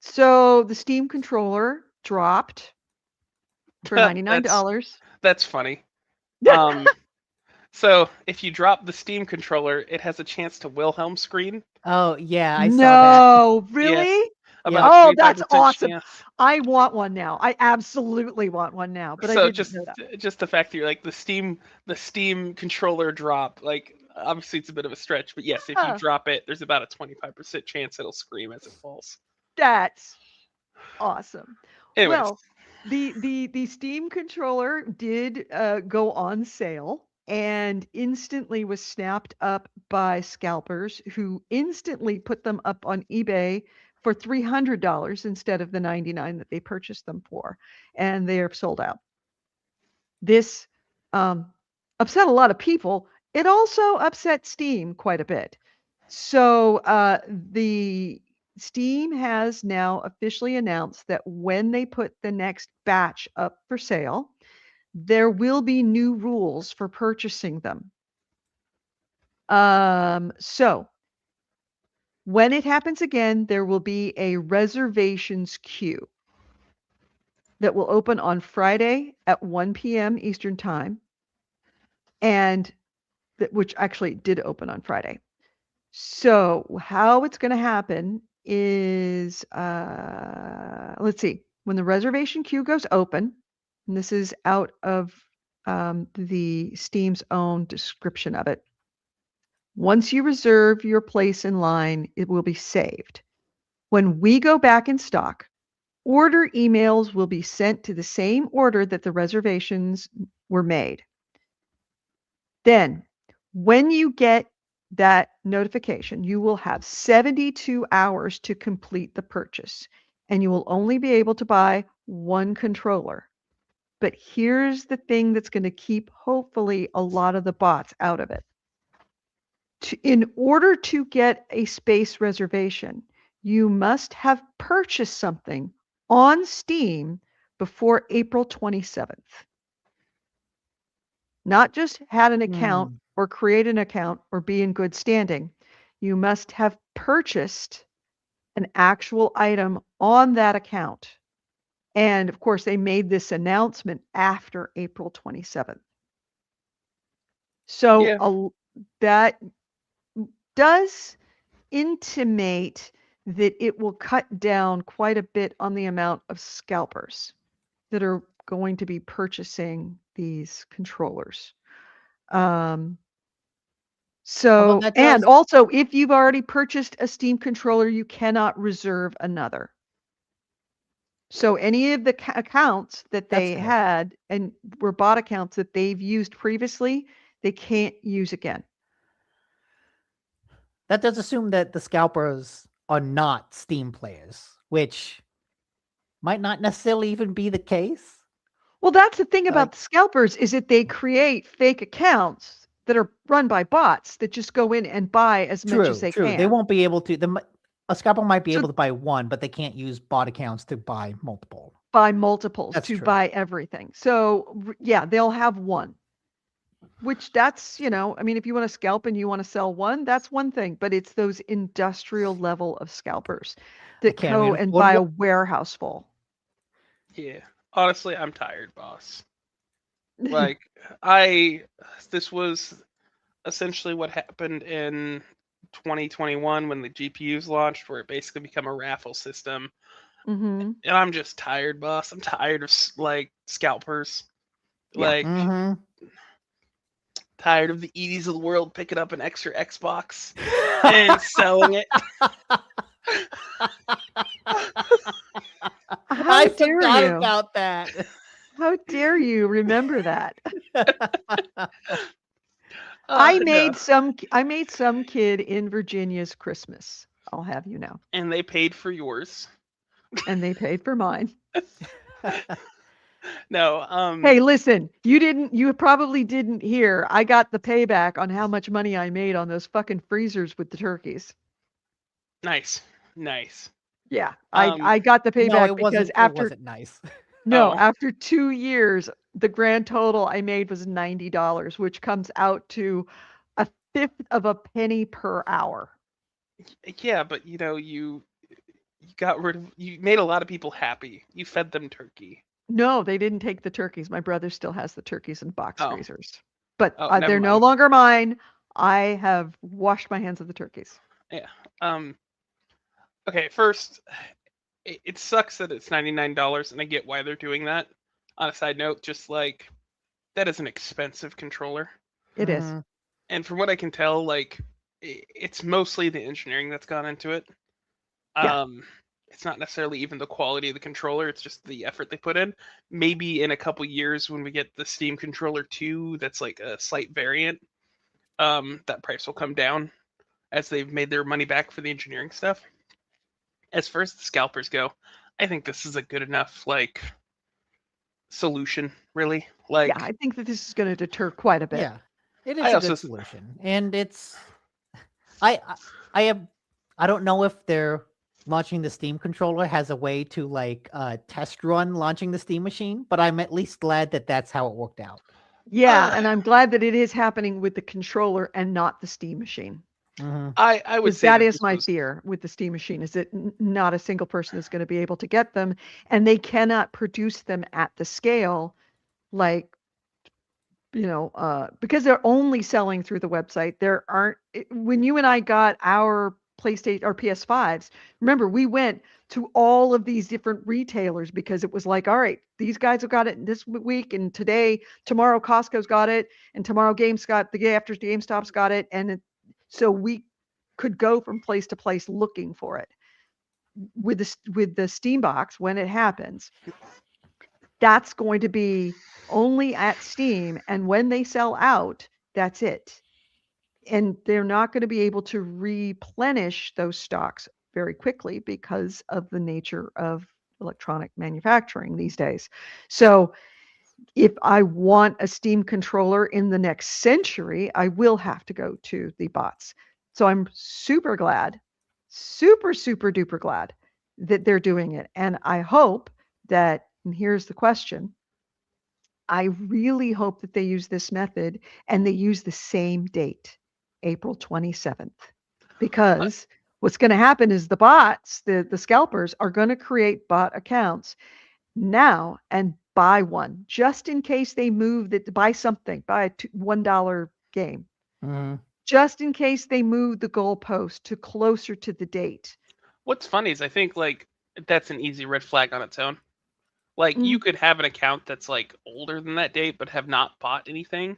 So the Steam controller dropped for $99. That's funny. Um, so if you drop the Steam controller, it has a chance to Wilhelm screen. Oh yeah, I saw that. No, Yes, really? about Yeah. a Oh, that's 25% awesome. chance. I want one now. I absolutely want one now, but I So didn't know that. just the fact that you're like the Steam controller drop, like obviously it's a bit of a stretch, but yes, if you Huh, drop it, there's about a 25% chance it'll scream as it falls. that's awesome. Anyways, Well, the Steam controller did go on sale and instantly was snapped up by scalpers who instantly put them up on eBay for $300 instead of the 99 that they purchased them for, and they are sold out. This upset a lot of people. It also upset Steam quite a bit. So the Steam has now officially announced that when they put the next batch up for sale, there will be new rules for purchasing them. So when it happens again, there will be a reservations queue that will open on Friday at 1 p.m. Eastern Time, and which actually did open on Friday. So how it's going to happen is, let's see, when the reservation queue goes open, and this is out of the Steam's own description of it. Once you reserve your place in line, it will be saved. When we go back in stock, order emails will be sent to the same order that the reservations were made. Then, when you get that notification, you will have 72 hours to complete the purchase, and you will only be able to buy one controller. But here's the thing that's going to keep, hopefully, a lot of the bots out of it. In order to get a space reservation, you must have purchased something on Steam before April 27th. Not just had an account Hmm. or create an account or be in good standing. You must have purchased an actual item on that account. And of course, they made this announcement after April 27th. So Yeah. that does intimate that it will cut down quite a bit on the amount of scalpers that are going to be purchasing these controllers. Although So, that and does also, if you've already purchased a Steam controller, you cannot reserve another. So any of the accounts that That's they good. had and were bot accounts that they've used previously, they can't use again. That does assume that the scalpers are not Steam players, which might not necessarily even be the case. Well, that's the thing Like, about the scalpers is that they create fake accounts that are run by bots that just go in and buy as much as true, they true. They can. won't be able to. A scalper might be So- able to buy one, but they can't use bot accounts to buy multiple. Buy multiples That's to true. buy everything. So yeah, they'll have one. Which that's, I mean, if you want to scalp and you want to sell one, that's one thing, but it's those industrial level of scalpers that can't go even and afford buy a one. warehouse full. Yeah. Honestly, I'm tired, boss. Mm-hmm. Like, this was essentially what happened in 2021 when the GPUs launched, where it basically became a raffle system. Mm-hmm. And I'm just tired, boss. I'm tired of scalpers. Yeah. Like, Mm-hmm. tired of the Edie's of the world picking up an extra Xbox and selling it. How I dare forgot you? about that. How dare you remember that? I made some kid in Virginia's Christmas. I'll have you know. And they paid for yours. And they paid for mine. No, Hey, listen, you probably didn't hear. I got the payback on how much money I made on those fucking freezers with the turkeys. nice. Yeah, Um, I got the No, payback it because wasn't. It wasn't nice. no, Oh. after 2 years, the grand total I made was $90, which comes out to a fifth of a penny per hour. Yeah, but you you made a lot of people happy. You fed them turkey. No, they didn't take the turkeys. My brother still has the turkeys in box Oh. freezers. But Oh, never they're no mind. longer mine. I have washed my hands of the turkeys. Yeah. Okay, first, it sucks that it's $99, and I get why they're doing that. On a side note, just like that is an expensive controller, It is. Mhm. and from what I can tell, like it's mostly the engineering that's gone into it. Yeah. It's not necessarily even the quality of the controller; it's just the effort they put in. Maybe in a couple years, when we get the Steam Controller 2, that's like a slight variant, that price will come down as they've made their money back for the engineering stuff. As far as the scalpers go, I think this is a good enough solution, really. Yeah, I think that this is going to deter quite a bit. Yeah, it is I a also good solution, and it's. I don't know if they're launching the Steam controller has a way to test run launching the Steam machine, but I'm at least glad that that's how it worked out. Yeah, and I'm glad that it is happening with the controller and not the Steam machine. Mm-hmm. I would Because say that that is this my was fear with the Steam machine is that not a single person is going to be able to get them, and they cannot produce them at the scale like because they're only selling through the website. There aren't when you and I got our PlayStation or PS5s, remember we went to all of these different retailers because it was like, all right, these guys have got it this week and tomorrow Costco's got it and tomorrow the day after GameStop's got it so we could go from place to place looking for it. With the Steam box when it happens, that's going to be only at Steam, and when they sell out, that's it. And they're not going to be able to replenish those stocks very quickly because of the nature of electronic manufacturing these days. So if I want a Steam controller in the next century, I will have to go to the bots. So I'm super glad, super, super duper glad that they're doing it. And I hope that, and here's the question, I really hope that they use this method and they use the same date, April 27th, because what's going to happen is the bots, the scalpers are going to create bot accounts now and buy one just in case they buy something, buy a $1 game, Mhm. just in case they move the goalpost to closer to the date. What's funny is I think like that's an easy red flag on its own. Like you could have an account that's like older than that date but have not bought anything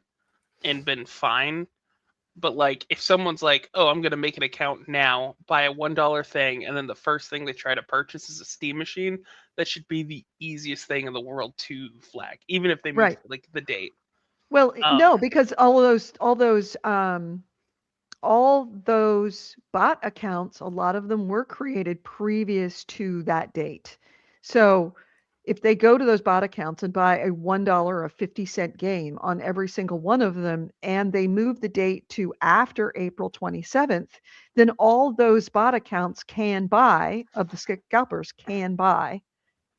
and been fine. But like if someone's like, "Oh, I'm going to make an account now, buy a $1 thing," and then the first thing they try to purchase is a Steam machine, that should be the easiest thing in the world to flag, even if they move Right. like the date. Well, Um, no, because all those bot accounts, a lot of them were created previous to that date. So if they go to those bot accounts and buy a $1 or 50-cent game on every single one of them, and they move the date to after April 27th, then all those bot accounts can buy, of the scalpers, can buy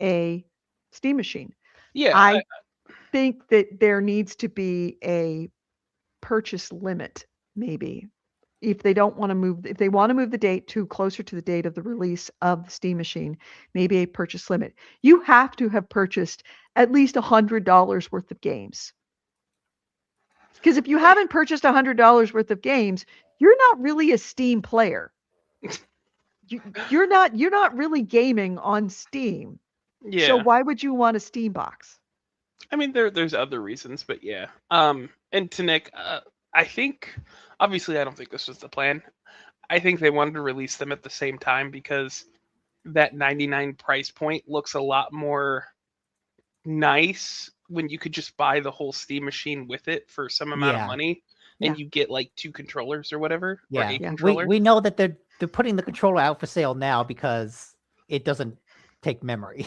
a Steam machine. yeah, I think that there needs to be a purchase limit, maybe. If they want to move the date to closer to the date of the release of the Steam machine, maybe a purchase limit. You have to have purchased at least $100 worth of games. Because if you haven't purchased $100 worth of games, you're not really a Steam player. You're not really gaming on Steam. So yeah. why would you want a Steam box? I mean, there's other reasons, but yeah. And to Nick, I think obviously I don't think this was the plan. I think they wanted to release them at the same time because that 99 price point looks a lot more nice when you could just buy the whole Steam machine with it for some amount of Yeah. money, Yeah. and you get like 2 controllers or whatever, or Yeah. a Yeah. controller. We know that they're putting the controller out for sale now because it doesn't take memory.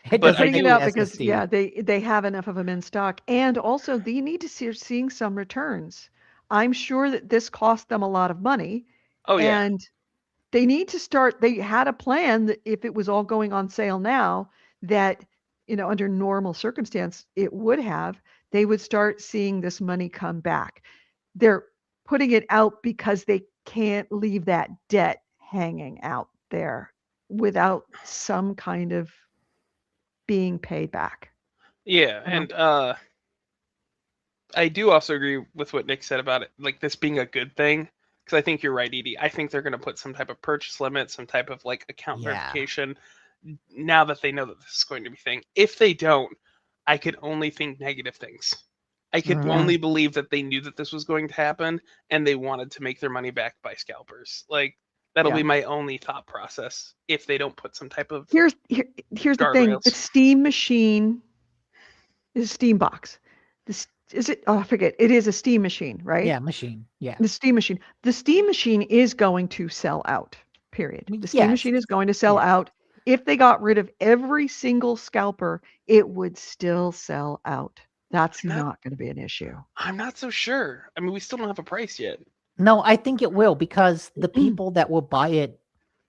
It They're But I doesn't putting it take do, out because SSD. they have enough of them in stock, and also they need to see seeing some returns. I'm sure that this cost them a lot of money, oh yeah, and they need to start. They had a plan that if it was all going on sale now, that under normal circumstance it would have. They would start seeing this money come back. They're putting it out because they can't leave that debt hanging out there without some kind of being paid back. yeah, You know? and I do also agree with what Nick said about it, like this being a good thing. Because I think you're right, Edie. I think they're going to put some type of purchase limit, some type of like account Yeah. verification. Now that they know that this is going to be a thing, if they don't, I could only think negative things. I could Mhm. only believe that they knew that this was going to happen and they wanted to make their money back by scalpers. Like that'll Yeah. be my only thought process if they don't put some type of Here's the thing. The guardrails. Steam machine is a Steam box. Is it? Oh, I forget. It is a Steam machine, right? Yeah, machine. Yeah. The Steam machine. The Steam machine is going to sell out. Period. The Steam Yes. machine is going to sell Yeah. out. If they got rid of every single scalper, it would still sell out. That's I'm not, not going to be an issue. I'm not so sure. I mean, we still don't have a price yet. No, I think it will because the people that will buy it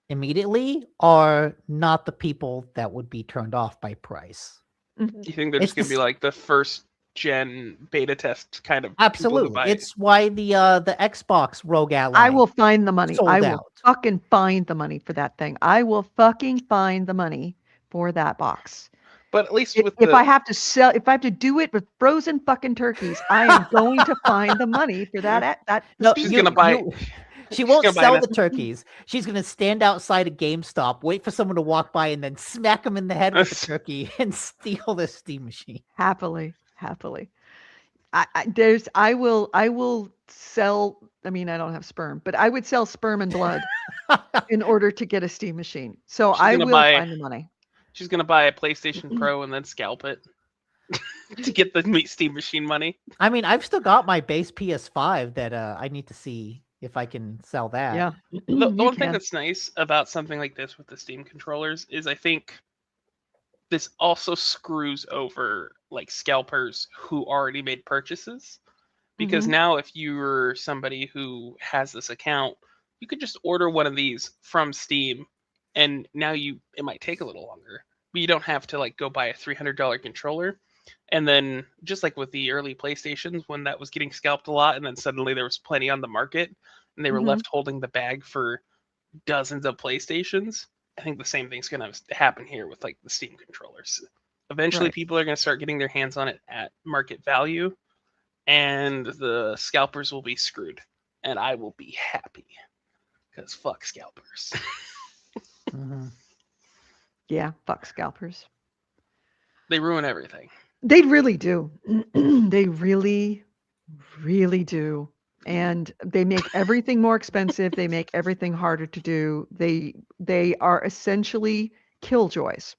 immediately are not the people that would be turned off by price. You think they're It's just going to be the- like the first gen beta test kind of people who Absolutely. buy It's why the Xbox Rogue Ally. I will find the money. Sold I will out. fucking find the money for that thing. I will fucking find the money for that box. But at least If, with if the I have to sell, if I have to do it with frozen fucking turkeys, I am going to find the money for that. No, she's Steam gonna machine. buy. She won't gonna buy sell an- the turkeys. She's gonna stand outside a GameStop, wait for someone to walk by, and then smack them in the head with the turkey and steal the Steam machine. Happily. I will sell. I mean, I don't have sperm, but I would sell sperm and blood in order to get a Steam machine. So She's I gonna will buy- find the money. She's gonna buy a PlayStation Pro and then scalp it to get the Steam machine money. I mean, I've still got my base PS5 that I need to see if I can sell that. Yeah. The You one thing can. that's nice about something like this with the Steam controllers is I think this also screws over like scalpers who already made purchases. Because Mhm. now if you're somebody who has this account, you could just order one of these from Steam and now it might take a little longer. But you don't have to like go buy a $300 controller. And then just like with the early PlayStations when that was getting scalped a lot and then suddenly there was plenty on the market and they were Mhm. left holding the bag for dozens of PlayStations, I think the same thing's going to happen here with like the Steam controllers. Eventually Right. people are going to start getting their hands on it at market value and the scalpers will be screwed, and I will be happy because fuck scalpers. Mm-hmm. Yeah, fuck scalpers. They ruin everything. They really do. They really, really do. And they make everything more expensive. They make everything harder to do. They are essentially killjoys.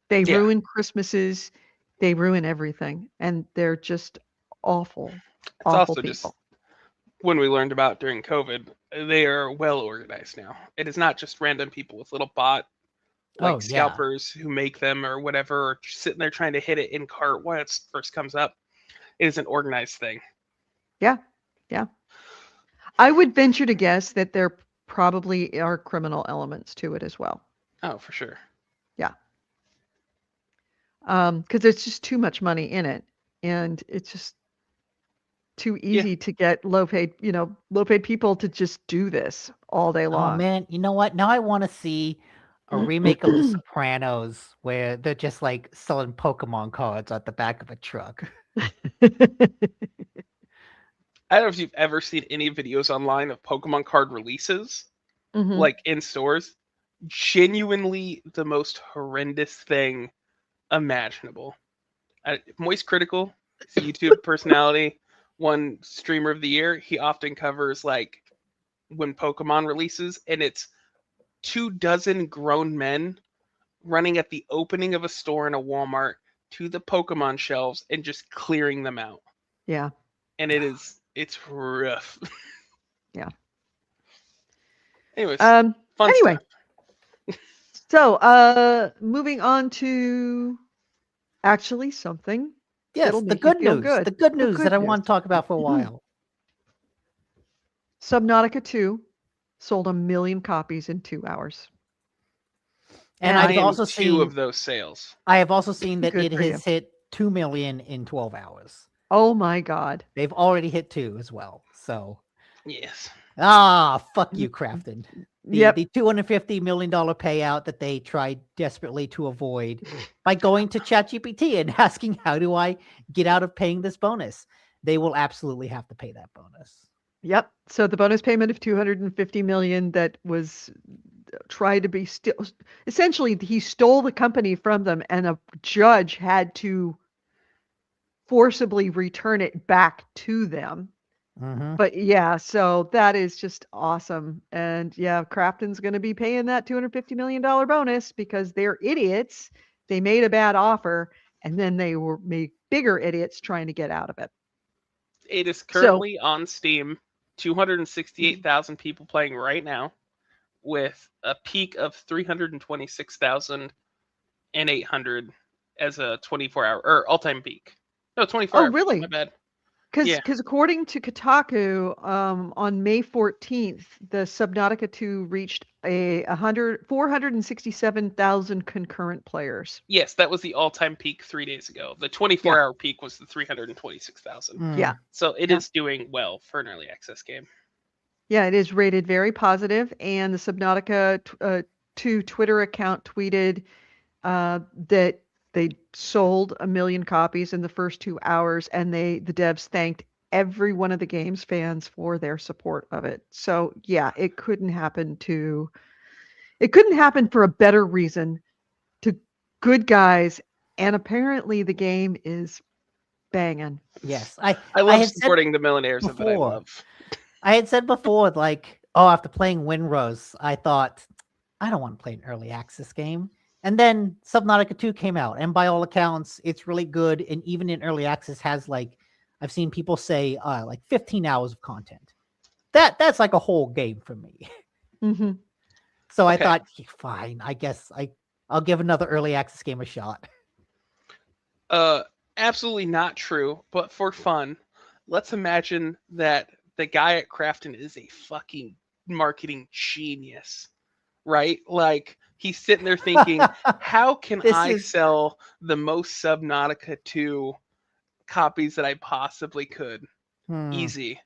They Yeah. ruin Christmases. They ruin everything. And they're just awful, It's awful also just people. when we learned about during COVID, they are well organized now. It is not just random people with little bot like Oh, yeah. scalpers who make them or whatever, or sitting there trying to hit it in cart when it first comes up. It is an organized thing. Yeah. Yeah. I would venture to guess that there probably are criminal elements to it as well. Oh, for sure. Yeah. Because there's just too much money in it, and it's just too easy to get low paid people to just do this all day Oh long. man, you know what? Now I want to see a remake of The Sopranos where they're just like selling Pokemon cards at the back of a truck. I don't know if you've ever seen any videos online of Pokemon card releases, Mhm. like in stores. Genuinely the most horrendous thing imaginable. Moist Critical, he's a YouTube personality, one streamer of the year. He often covers like when Pokemon releases, and it's 24 grown men running at the opening of a store in a Walmart to the Pokemon shelves and just clearing them out. Yeah. And it's rough. Yeah. Anyways, Anyway, stuff. so moving on to actually something Yes, that'll the make you good feel news. good. The good news that I news. want to talk about for a while. Subnautica 2 sold 1 million copies in 2 hours. And I I've am also two seen of those sales. I have also seen that Good it for you. has hit 2 million in 12 hours. Oh my god. They've already hit 2 as well. So Yes. fuck you, Crafton. Yep. The $250 million payout that they tried desperately to avoid by going to ChatGPT and asking, how do I get out of paying this bonus? They will absolutely have to pay that bonus. Yep. So the bonus payment of 250 million that was tried to be still essentially he stole the company from them and a judge had to forcibly return it back to them. Mm-hmm. But yeah, so that is just awesome. And yeah, Crafton's going to be paying that $250 million bonus because they're idiots. They made a bad offer and then they were made bigger idiots trying to get out of it. It is currently on Steam. 268,000 people playing right now, with a peak of 326,800 as a 24-hour or all-time peak. No, 24 Oh, hour. really? My bad. Because Yeah. according to Kotaku, on May 14th, the Subnautica 2 reached 467,000 concurrent players. Yes, that was the all-time peak 3 days ago. The 24-hour peak was the 326,000. Yeah. So it is doing well for an early access game. Yeah, it is rated very positive, and the Subnautica 2 Twitter account tweeted that they sold 1 million copies in the first 2 hours, and the devs thanked every one of the game's fans for their support of it. So yeah, it couldn't happen for a better reason to good guys, and apparently the game is banging. Yes. I I love had supporting the millionaires that I before. love. I had said before, like, after playing Windrose, I thought, I don't want to play an early access game. And then Subnautica 2 came out, and by all accounts, it's really good. And even in early access, has like, I've seen people say, like 15 hours of content. That's like a whole game for me. Mm-hmm. So I thought, fine, I guess I'll give another early access game a shot. Absolutely not true, but for fun, let's imagine that the guy at Crafton is a fucking marketing genius, right? Like he's sitting there thinking, how can I sell the most Subnautica 2 copies that I possibly could? Easy.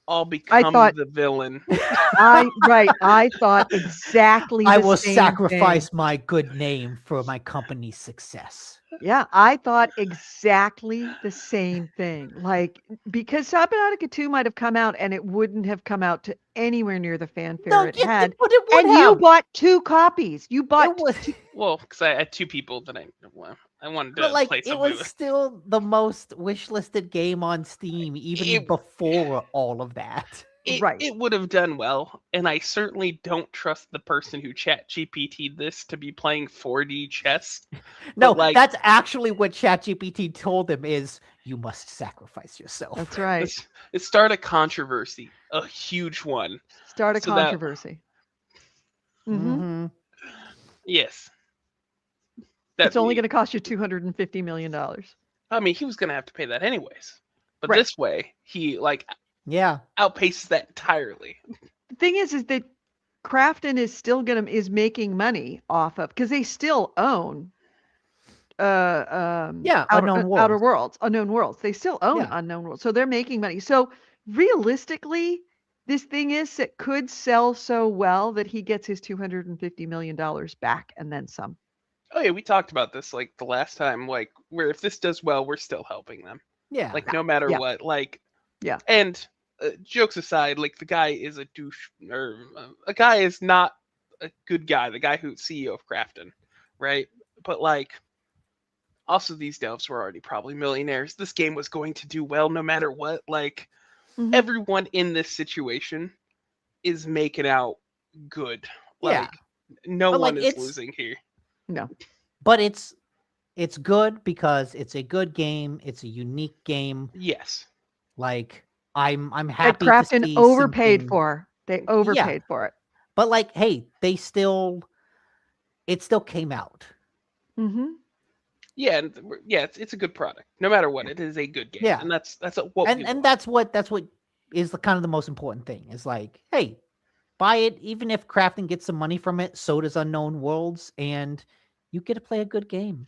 I'll become thought- the villain. I thought exactly I the will same sacrifice thing. my good name for my company's success. Yeah, I thought exactly the same thing. Like, because Subnautica 2 might have come out and it wouldn't have come out to anywhere near the fanfare it had. but it would And you have. bought 2 copies. You bought It would, Well, because I had two people that I wanted but to like play it somebody was with. still the most wishlisted game on Steam, even It- before all of that. Right. It would have done well, and I certainly don't trust the person who chat GPT'd this to be playing 4D chess. No, like- that's actually what ChatGPT told him: is you must sacrifice yourself. That's right. It started a controversy, a huge one. Start a so that- controversy. Mhm. Mhm. Yes. It's only going to cost you $250 million. I mean, he was going to have to pay that anyways. But Right. this way, he Yeah. outpaces that entirely. The thing is that Crafton is still is making money off of, because they still own Unknown Outer Worlds. Unknown Worlds. They still own Yeah. Unknown Worlds, so they're making money. So realistically, this thing it could sell so well that he gets his $250 million back and then some. Oh yeah, we talked about this like the last time, like where if this does well, we're still helping them. Yeah. Like no matter Yeah. what, like Yeah. And jokes aside, like the guy is a douche, or a guy is not a good guy. The guy who's CEO of Crafton, right? But like, also these devs were already probably millionaires. This game was going to do well no matter what. Like Mhm. everyone in this situation is making out good. Yeah. Like no But, one like, is it's- losing here. No. But it's good because it's a good game. It's a unique game. Yes. Like I'm That happy to Crafton see overpaid something- for. They overpaid for it. But like, hey, it still came out. Mm-hmm. Yeah, and it's a good product. No matter what, it is a good game. Yeah. And that's what we And want. that's what is the kind of the most important thing. Is like, hey, buy it, even if Crafton gets some money from it, so does Unknown Worlds, and you get to play a good game.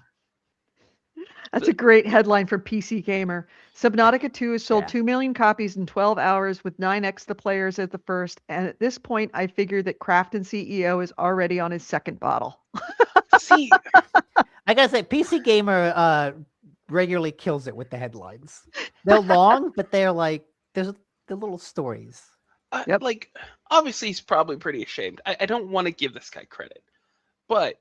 That's a great headline for PC Gamer. Subnautica 2 has sold Yeah. 2 million copies in 12 hours with 9x the players at the first. And at this point, I figure that Crafton CEO is already on his second bottle. See, I gotta say, PC Gamer regularly kills it with the headlines. They're long, but they're like they're little stories. Yep. like obviously he's probably pretty ashamed. I don't want to give this guy credit, but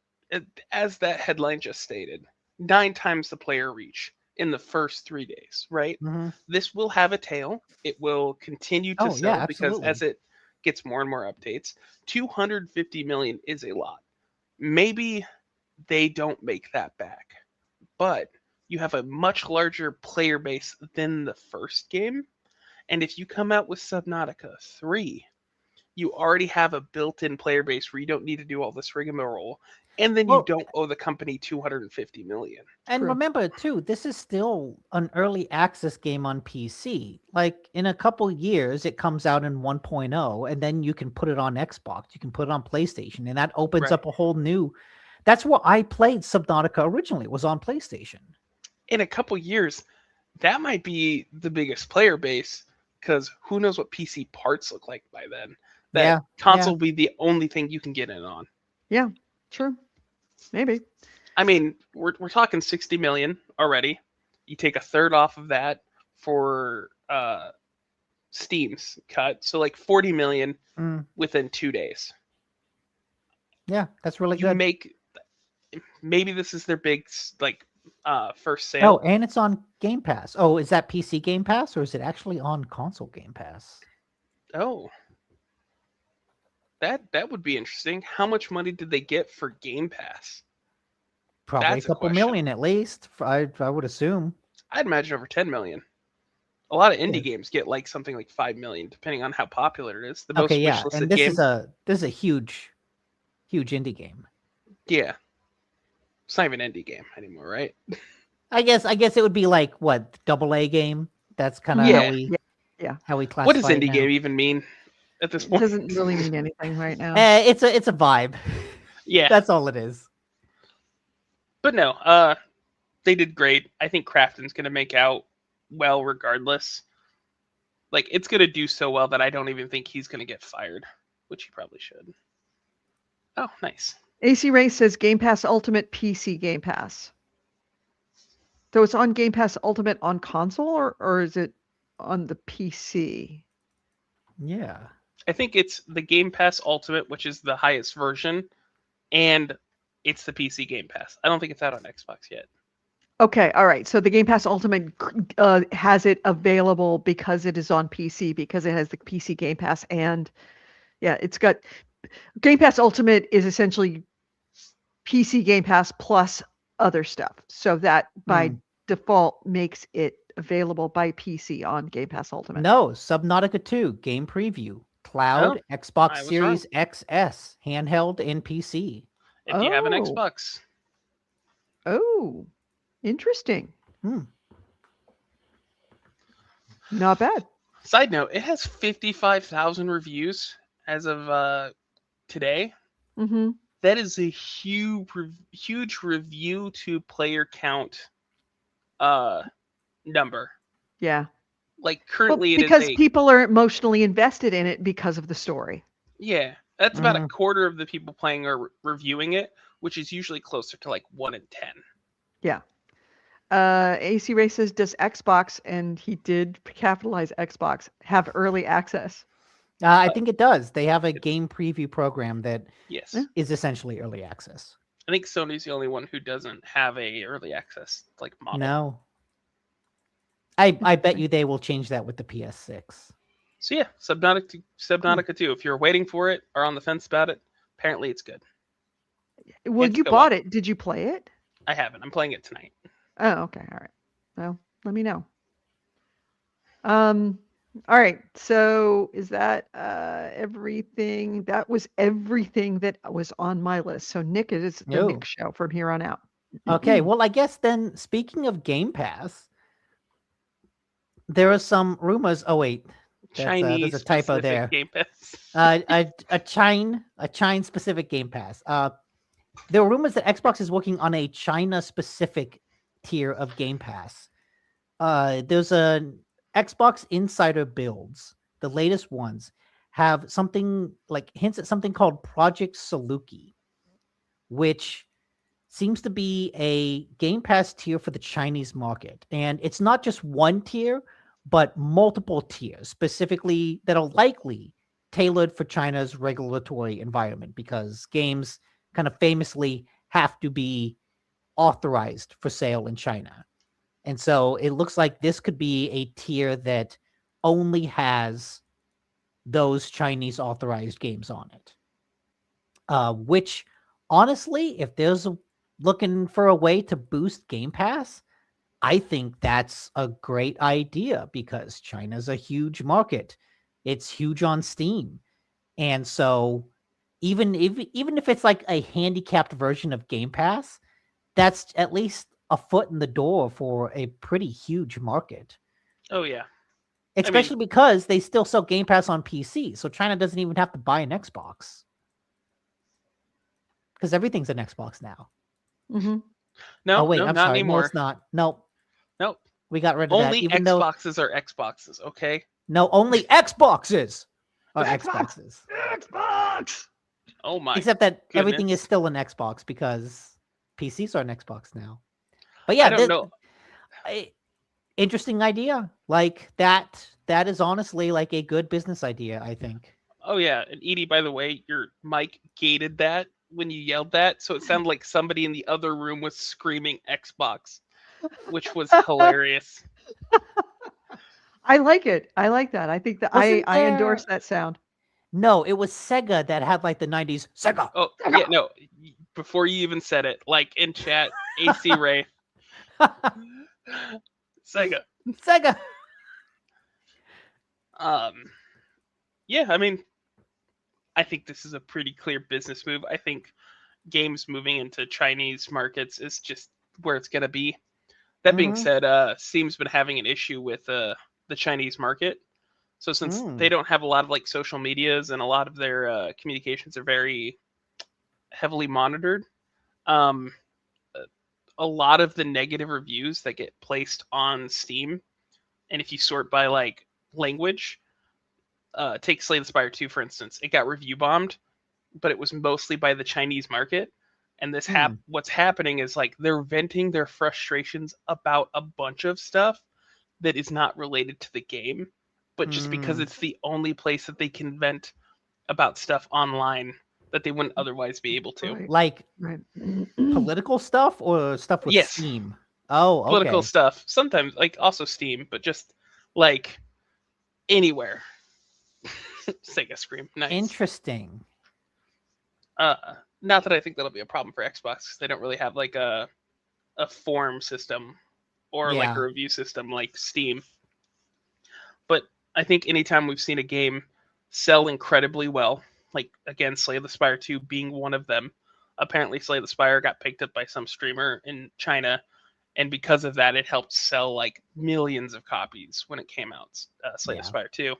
as that headline just stated, 9 times the player reach in the first 3 days, right? Mhm. This will have a tail. It will continue to Oh, sell yeah, because as absolutely. it gets more and more updates, 250 million is a lot. Maybe they don't make that back, but you have a much larger player base than the first game. And if you come out with Subnautica 3, you already have a built-in player base where you don't need to do all this rigmarole, and then you Well, don't owe the company 250 million. And True. remember too, this is still an early access game on PC. Like in a couple years, it comes out in 1.0, and then you can put it on Xbox, you can put it on PlayStation, and that opens Right. up a whole new. That's where I played Subnautica originally. It was on PlayStation. In a couple years, that might be the biggest player base, because who knows what PC parts look like by then. That Yeah, console will be the only thing you can get in on. Yeah, true. Maybe. I mean, we're talking 60 million already. You take a third off of that for Steam's cut, so like 40 million Mm, within 2 days. yeah, that's really You good. make maybe this is their big first Oh, sale. and it's on Game Pass. Oh, is that PC Game Pass or is it actually on console Game Pass? Oh. That would be interesting. How much money did they get for Game Pass? Probably That's a a couple question. million at least. I would assume. I'd imagine over 10 million. A lot of indie Yeah. games get like something like 5 million, depending on how popular it is. The most Okay, yeah, wishlisted and this game. is a huge indie game. Yeah. It's not even an indie game anymore, right? I guess it would be like what, AA game. That's kind of Yeah. how we classify. What does it indie now. game even mean at this It point? doesn't really mean anything right now. It's a vibe. Yeah. That's all it is. But no, they did great. I think Crafton's going to make out well regardless. Like, it's going to do so well that I don't even think he's going to get fired, which he probably should. Oh, nice. AC Ray says Game Pass Ultimate PC Game Pass. So it's on Game Pass Ultimate on console, or is it on the PC? Yeah. I think it's the Game Pass Ultimate, which is the highest version, and it's the PC Game Pass. I don't think it's out on Xbox yet. Okay, all right. So the Game Pass Ultimate has it available because it is on PC, because it has the PC Game Pass, and yeah, it's got Game Pass Ultimate is essentially PC Game Pass plus other stuff. So that by default makes it available by PC on Game Pass Ultimate. No, Subnautica 2 game preview, cloud, I Xbox was Series XS, handheld, and PC. If you have an Oh. Xbox. Oh, interesting. Hmm. Not bad. Side note, it has 55,000 reviews as of today. Mm-hmm. That is a huge review to player count number. Yeah. Like, Well, currently it is because a people are emotionally invested in it because of the story. yeah, that's about a quarter of the people playing are reviewing it, which is usually closer to like 1 in 10. Yeah. AC Ray says, does Xbox, and he did capitalize Xbox, have early access? I think it does. They have a game preview program that Yes. is essentially early access. I think Sony's the only one who doesn't have a early access like model. No. I bet you they will change that with the PS6. So yeah, Subnautica 2. If you're waiting for it or on the fence about it, apparently it's good. Well, It's you go bought on. it. Did you play it? I haven't. I'm playing it tonight. Oh, okay. All right. Well, let me know. All right. So is that everything? That was everything that was on my list. So Nick, it is the No. Nick show from here on out. Okay, well, I guess then, speaking of Game Pass, there are some rumors. Oh, wait. Chinese There's a typo specific there. Game Pass. A China specific Game Pass. There are rumors that Xbox is working on a China specific tier of Game Pass. There's a Xbox Insider builds. The latest ones have something like hints at something called Project Saluki, which seems to be a Game Pass tier for the Chinese market. And it's not just one tier, but multiple tiers, specifically that are likely tailored for China's regulatory environment, because games kind of famously have to be authorized for sale in China. And so it looks like this could be a tier that only has those Chinese authorized games on it. Which, honestly, if there's looking for a way to boost Game Pass, I think that's a great idea, because China's a huge market. It's huge on Steam. And so even if it's like a handicapped version of Game Pass, that's at least a foot in the door for a pretty huge market. Oh yeah. Especially because they still sell Game Pass on PC, so China doesn't even have to buy an Xbox. Because everything's an Xbox now. Mm-hmm. No, Oh wait, no, I'm not sorry. anymore. No, it's not. Nope. Nope. We got rid of that. Only Even though Xboxes are Xboxes, okay? no, only Xboxes are Xbox! Xboxes. Xbox. Oh my. Except that everything is goodness. still an Xbox, because PCs are an Xbox now. But yeah, I don't know. Interesting idea. Like that is honestly like a good business idea, I think. Oh yeah, and Edie, by the way, your mic gated that when you yelled that, so it sounded like somebody in the other room was screaming Xbox, which was hilarious. I like it. I like that. I think that I Wasn't endorse there- that sound. No, it was Sega that had like the 90s Sega. Oh yeah, no. Before you even said it, like in chat, AC Ray, Sega. Sega. Yeah, I mean, I think this is a pretty clear business move. I think games moving into Chinese markets is just where it's gonna be. That being said, Steam's been having an issue with the Chinese market. So since they don't have a lot of like social medias and a lot of their communications are very heavily monitored, a lot of the negative reviews that get placed on Steam, and if you sort by like language. Take Slay the Spire 2, for instance. It got review bombed, but it was mostly by the Chinese market. And what's happening is like they're venting their frustrations about a bunch of stuff that is not related to the game, but just because it's the only place that they can vent about stuff online that they wouldn't otherwise be able to. Right. Like Right. political stuff or stuff with Yes. Steam? Oh, okay. Political stuff, sometimes like also Steam, but just like anywhere. Sega Scream, nice. Interesting. Not that I think that'll be a problem for Xbox, 'cause they don't really have like a forum system or like Yeah. a review system like Steam. But I think anytime we've seen a game sell incredibly well, like again, Slay the Spire 2 being one of them. Apparently, Slay the Spire got picked up by some streamer in China, and because of that, it helped sell like millions of copies when it came out. Slay Yeah. the Spire 2.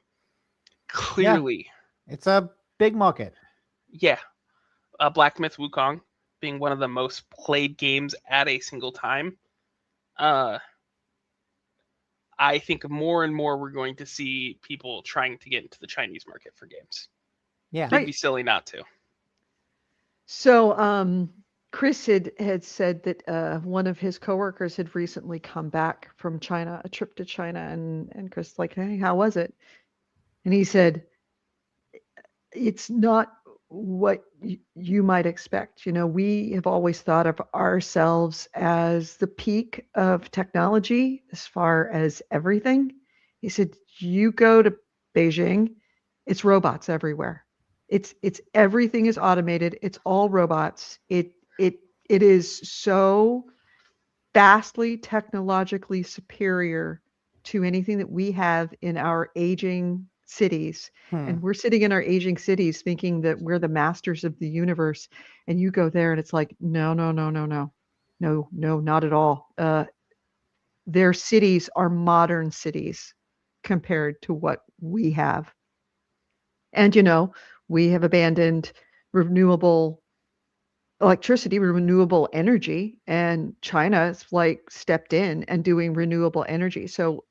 Clearly, It's a big market. yeah. Black Myth Wukong being one of the most played games at a single time. I think more and more we're going to see people trying to get into the Chinese market for games. Yeah. It'd be silly not to. So Chris had said that one of his coworkers had recently come back from China, a trip to China, and Chris like, hey, how was it? And he said, it's not what you might expect. You know, we have always thought of ourselves as the peak of technology as far as everything. He said, you go to Beijing, it's robots everywhere. It's everything is automated. It's all robots. It is so vastly technologically superior to anything that we have in our aging cities. And we're sitting in our aging cities thinking that we're the masters of the universe. And you go there and it's like, no, not at all. Their cities are modern cities compared to what we have. And, you know, we have abandoned renewable electricity, renewable energy, and China's like stepped in and doing renewable energy. So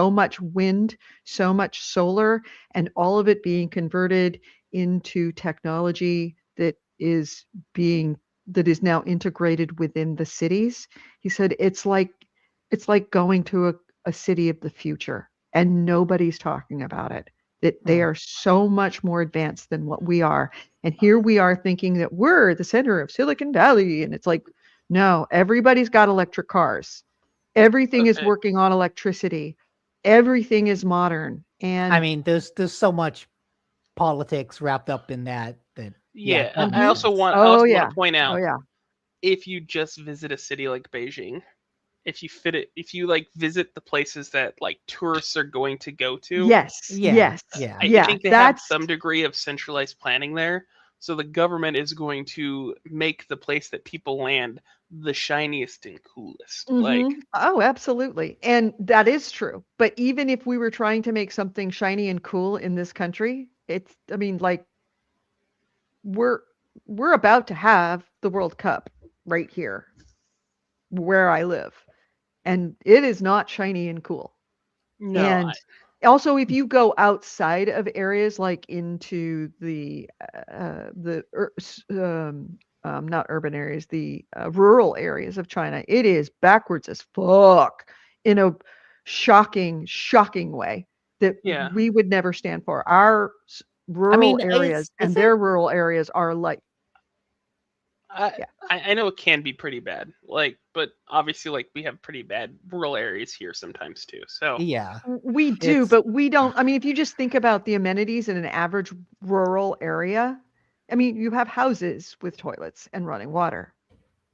much wind, so much solar, and all of it being converted into technology that is now integrated within the cities. He said it's like going to a city of the future, and nobody's talking about it. That they are so much more advanced than what we are. And here we are thinking that we're the center of Silicon Valley. And it's like, no, everybody's got electric cars. Everything is working on electricity. Everything is modern. And I mean, there's so much politics wrapped up in that. Yeah, that I makes also sense. want to point out, if you just visit a city like Beijing, if you like visit the places that like tourists are going to go to, yes, Yeah. I think they have some degree of centralized planning there. So the government is going to make the place that people land the shiniest and coolest. Like, oh, absolutely. And that is true. But even if we were trying to make something shiny and cool in this country, I mean, like we're about to have the World Cup right here where I live. And it is not shiny and cool. no, And also, if you go outside of areas like into the not urban areas, the rural areas of China, it is backwards as fuck in a shocking way that we would never stand for. Our rural areas and their rural areas are like. I know it can be pretty bad, like, but obviously, like, we have pretty bad rural areas here sometimes too. So Yeah, we do, but we don't. I mean, if you just think about the amenities in an average rural area, I mean, you have houses with toilets and running water.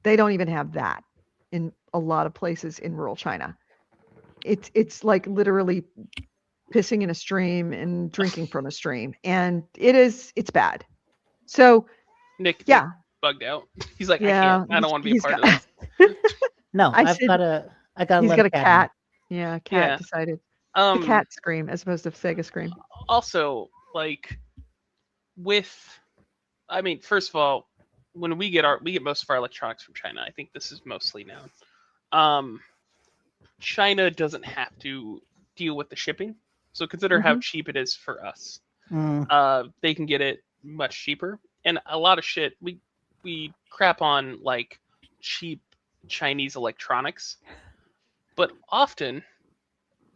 They don't even have that in a lot of places in rural China. It's like literally pissing in a stream and drinking from a stream, and it's bad. So Nick bugged out. He's like, yeah, I don't want to be a part of this. No, I've got a He's got a cat. In. Yeah, cat decided. The cat scream as opposed to Sega scream. Also, like I mean, first of all, when we get most of our electronics from China. I think this is mostly known. China doesn't have to deal with the shipping, So consider how Mhm. cheap it is for us. Mm. They can get it much cheaper, and a lot of shit we crap on like cheap Chinese electronics, but often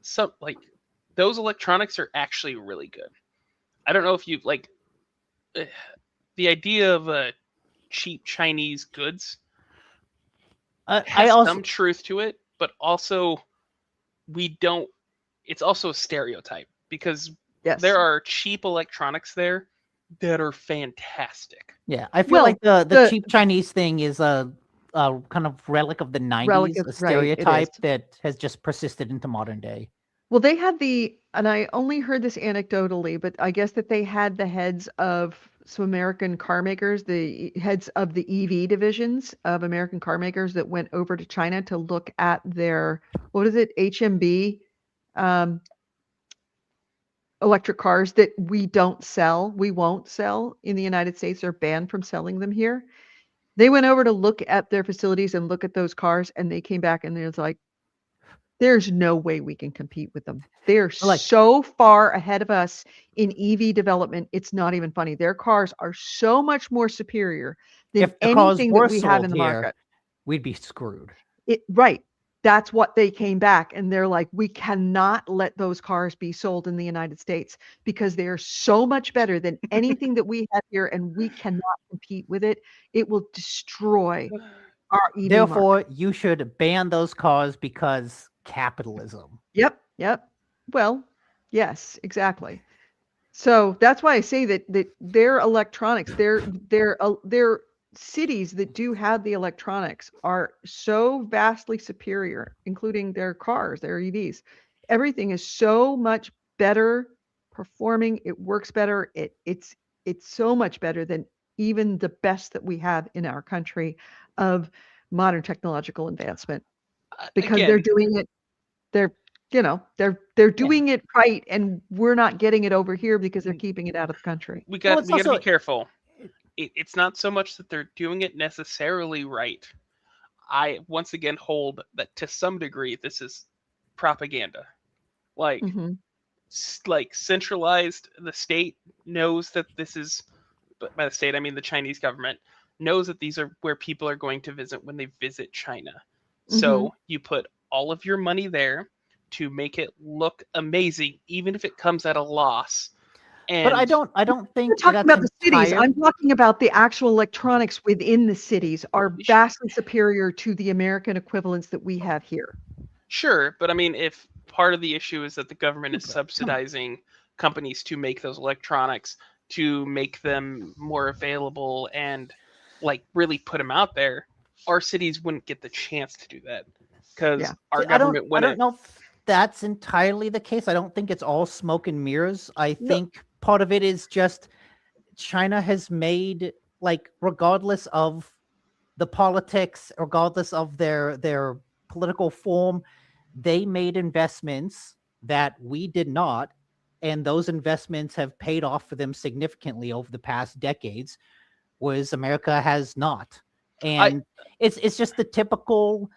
some like those electronics are actually really good. I don't know if you like eh, the idea of cheap Chinese goods I has also some truth to it, but also we don't. It's also a stereotype because Yes. there are cheap electronics there that are fantastic. I feel Well, like the the cheap Chinese thing is a kind of relic of the relic 90s, of a right, it is. stereotype that has just persisted into modern day. Well, they had and I only heard this anecdotally, but I guess that they had the heads of some American car makers, the heads of the EV divisions of American car makers that went over to China to look at their, what is it, HMB, um, electric cars that we won't sell in the United States. They're banned from selling them here. They went over to look at their facilities and look at those cars, and they came back and it was like, there's no way we can compete with them. They're Like, so far ahead of us in EV development, it's not even funny. Their cars are so much more superior than if the cars anything that were we have sold in the here, market. we'd be screwed. Right. That's what they came back and they're like, we cannot let those cars be sold in the United States because they are so much better than anything that we have here and we cannot compete with it. It will destroy our EV market. Therefore, you should ban those cars because capitalism. Yep, yep. Well, yes, exactly. So that's why I say that their electronics, their cities that do have the electronics are so vastly superior, including their cars, their EVs. Everything is so much better performing. It works better. It's so much better than even the best that we have in our country of modern technological advancement because they're Again, doing it they're, they're Yeah. doing it right, and we're not getting it over here because they're keeping it out of the country. we Well, got it's we got to be also careful. It's not so much that they're doing it necessarily right. I once again hold that to some degree this is propaganda. Like Mhm, like centralized, the state knows that this is, but by the state I mean the Chinese government knows that these are where people are going to visit when they visit China. mhm. So you put all of your money there to make it look amazing, even if it comes at a loss. but I And don't We're think talking that's about the cities. entire I'm talking about the actual electronics within the cities are sh- vastly superior to the American equivalents that we have here. sure, but I mean, if part of the issue is that the government is But come on. subsidizing companies to make those electronics, to make them more available and like really put them out there, our cities wouldn't get the chance to do that because Yeah. our See, government I don't wouldn't. know if that's entirely the case. I don't think it's all smoke and mirrors. I No. think part of it is just China has made, like, regardless of the politics, regardless of their political form, they made investments that we did not, and those investments have paid off for them significantly over the past decades, whereas America has not. I And it's just the typical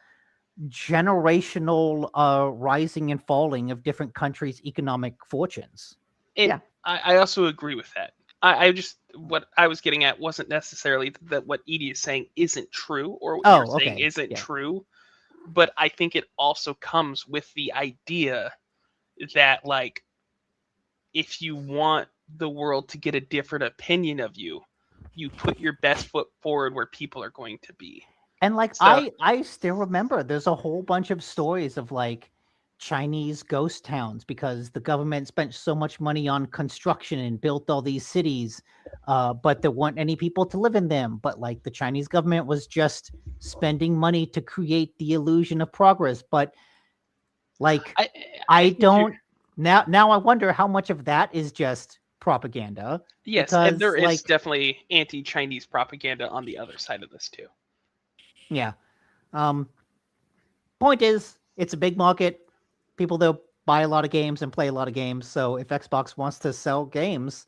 generational rising and falling of different countries' economic fortunes. and Yeah. I also agree with that. I just what I was getting at wasn't necessarily that what Edie is saying isn't true or what you're Oh, saying okay. isn't Yeah. true, but I think it also comes with the idea that like if you want the world to get a different opinion of you, you put your best foot forward where people are going to be. And like So I still remember there's a whole bunch of stories of like Chinese ghost towns because the government spent so much money on construction and built all these cities, but there weren't any people to live in them. But like the Chinese government was just spending money to create the illusion of progress. But like I I think you're don't now I wonder how much of that is just propaganda yes, and because there is like definitely anti-Chinese propaganda on the other side of this too. yeah. Um Point is, it's a big market. People though buy a lot of games and play a lot of games. So if Xbox wants to sell games,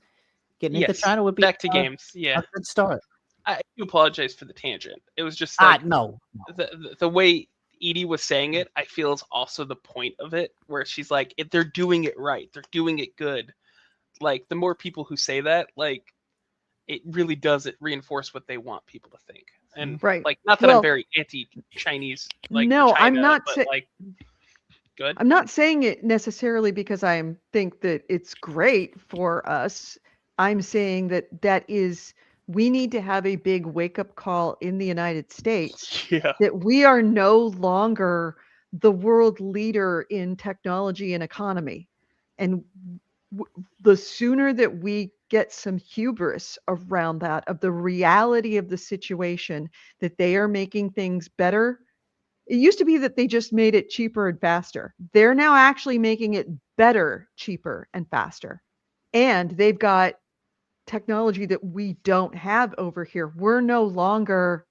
getting into Yes, China would be back to games. Yeah, a good start. I do apologize for the tangent. It was just like No, no. the way Edie was saying it, I feel is also the point of it, where she's like, if they're doing it right, they're doing it good. Like, the more people who say that, like, it really does reinforce what they want people to think. And Right. like, not that I'm Well, very anti-Chinese, like, no, or I'm China, not but like, good. I'm not saying it necessarily because I think that it's great for us. I'm saying that we need to have a big wake up call in the United States Yeah. that we are no longer the world leader in technology and economy. And the sooner that we get some hubris around that, of the reality of the situation, that they are making things better. It used to be that they just made it cheaper and faster. They're now actually making it better, cheaper, and faster. And they've got technology that we don't have over here. We're no longer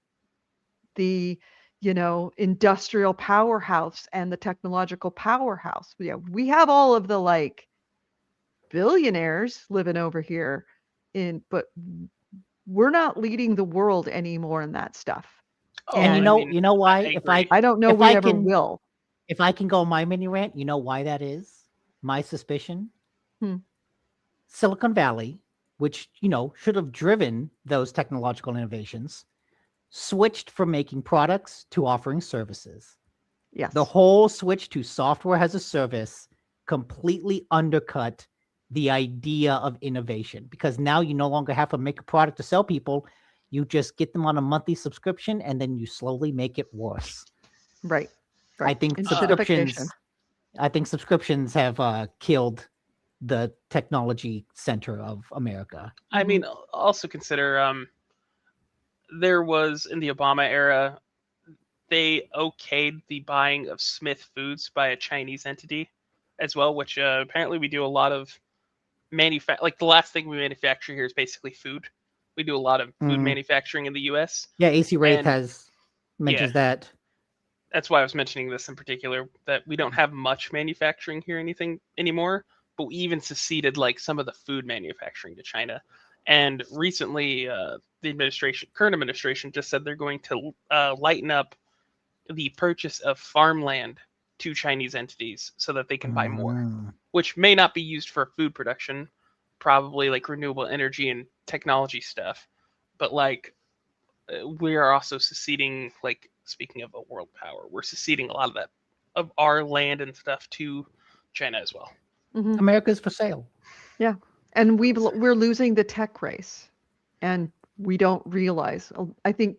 the, industrial powerhouse and the technological powerhouse. Yeah, we have all of the like billionaires living over here but we're not leading the world anymore in that stuff. Oh, And I mean, you know why? I agree. I don't know if we I ever can- will. If I can go on my mini rant, you know why that is? My suspicion. Silicon Valley, which, should have driven those technological innovations, switched from making products to offering services. Yes. The whole switch to software as a service completely undercut the idea of innovation, because now you no longer have to make a product to sell people. You just get them on a monthly subscription and then you slowly make it worse. Right. I think Incentivization. subscriptions have killed the technology center of America. I mean, also consider there was, in the Obama era, they okayed the buying of Smith Foods by a Chinese entity as well, which apparently we do a lot of like, the last thing we manufacture here is basically food. We do a lot of food manufacturing in the US. Yeah, AC Wraith And- has mentions that. That's why I was mentioning this in particular, that we don't have much manufacturing here anymore, but we even seceded like some of the food manufacturing to China. And recently, the current administration just said they're going to lighten up the purchase of farmland to Chinese entities so that they can buy more, which may not be used for food production, probably like renewable energy and technology stuff. But like, we are also seceding, like, speaking of a world power, we're seceding a lot of that, of our land and stuff, to China as well. America's for sale. Yeah. And we're losing the tech race, and we don't realize. I think,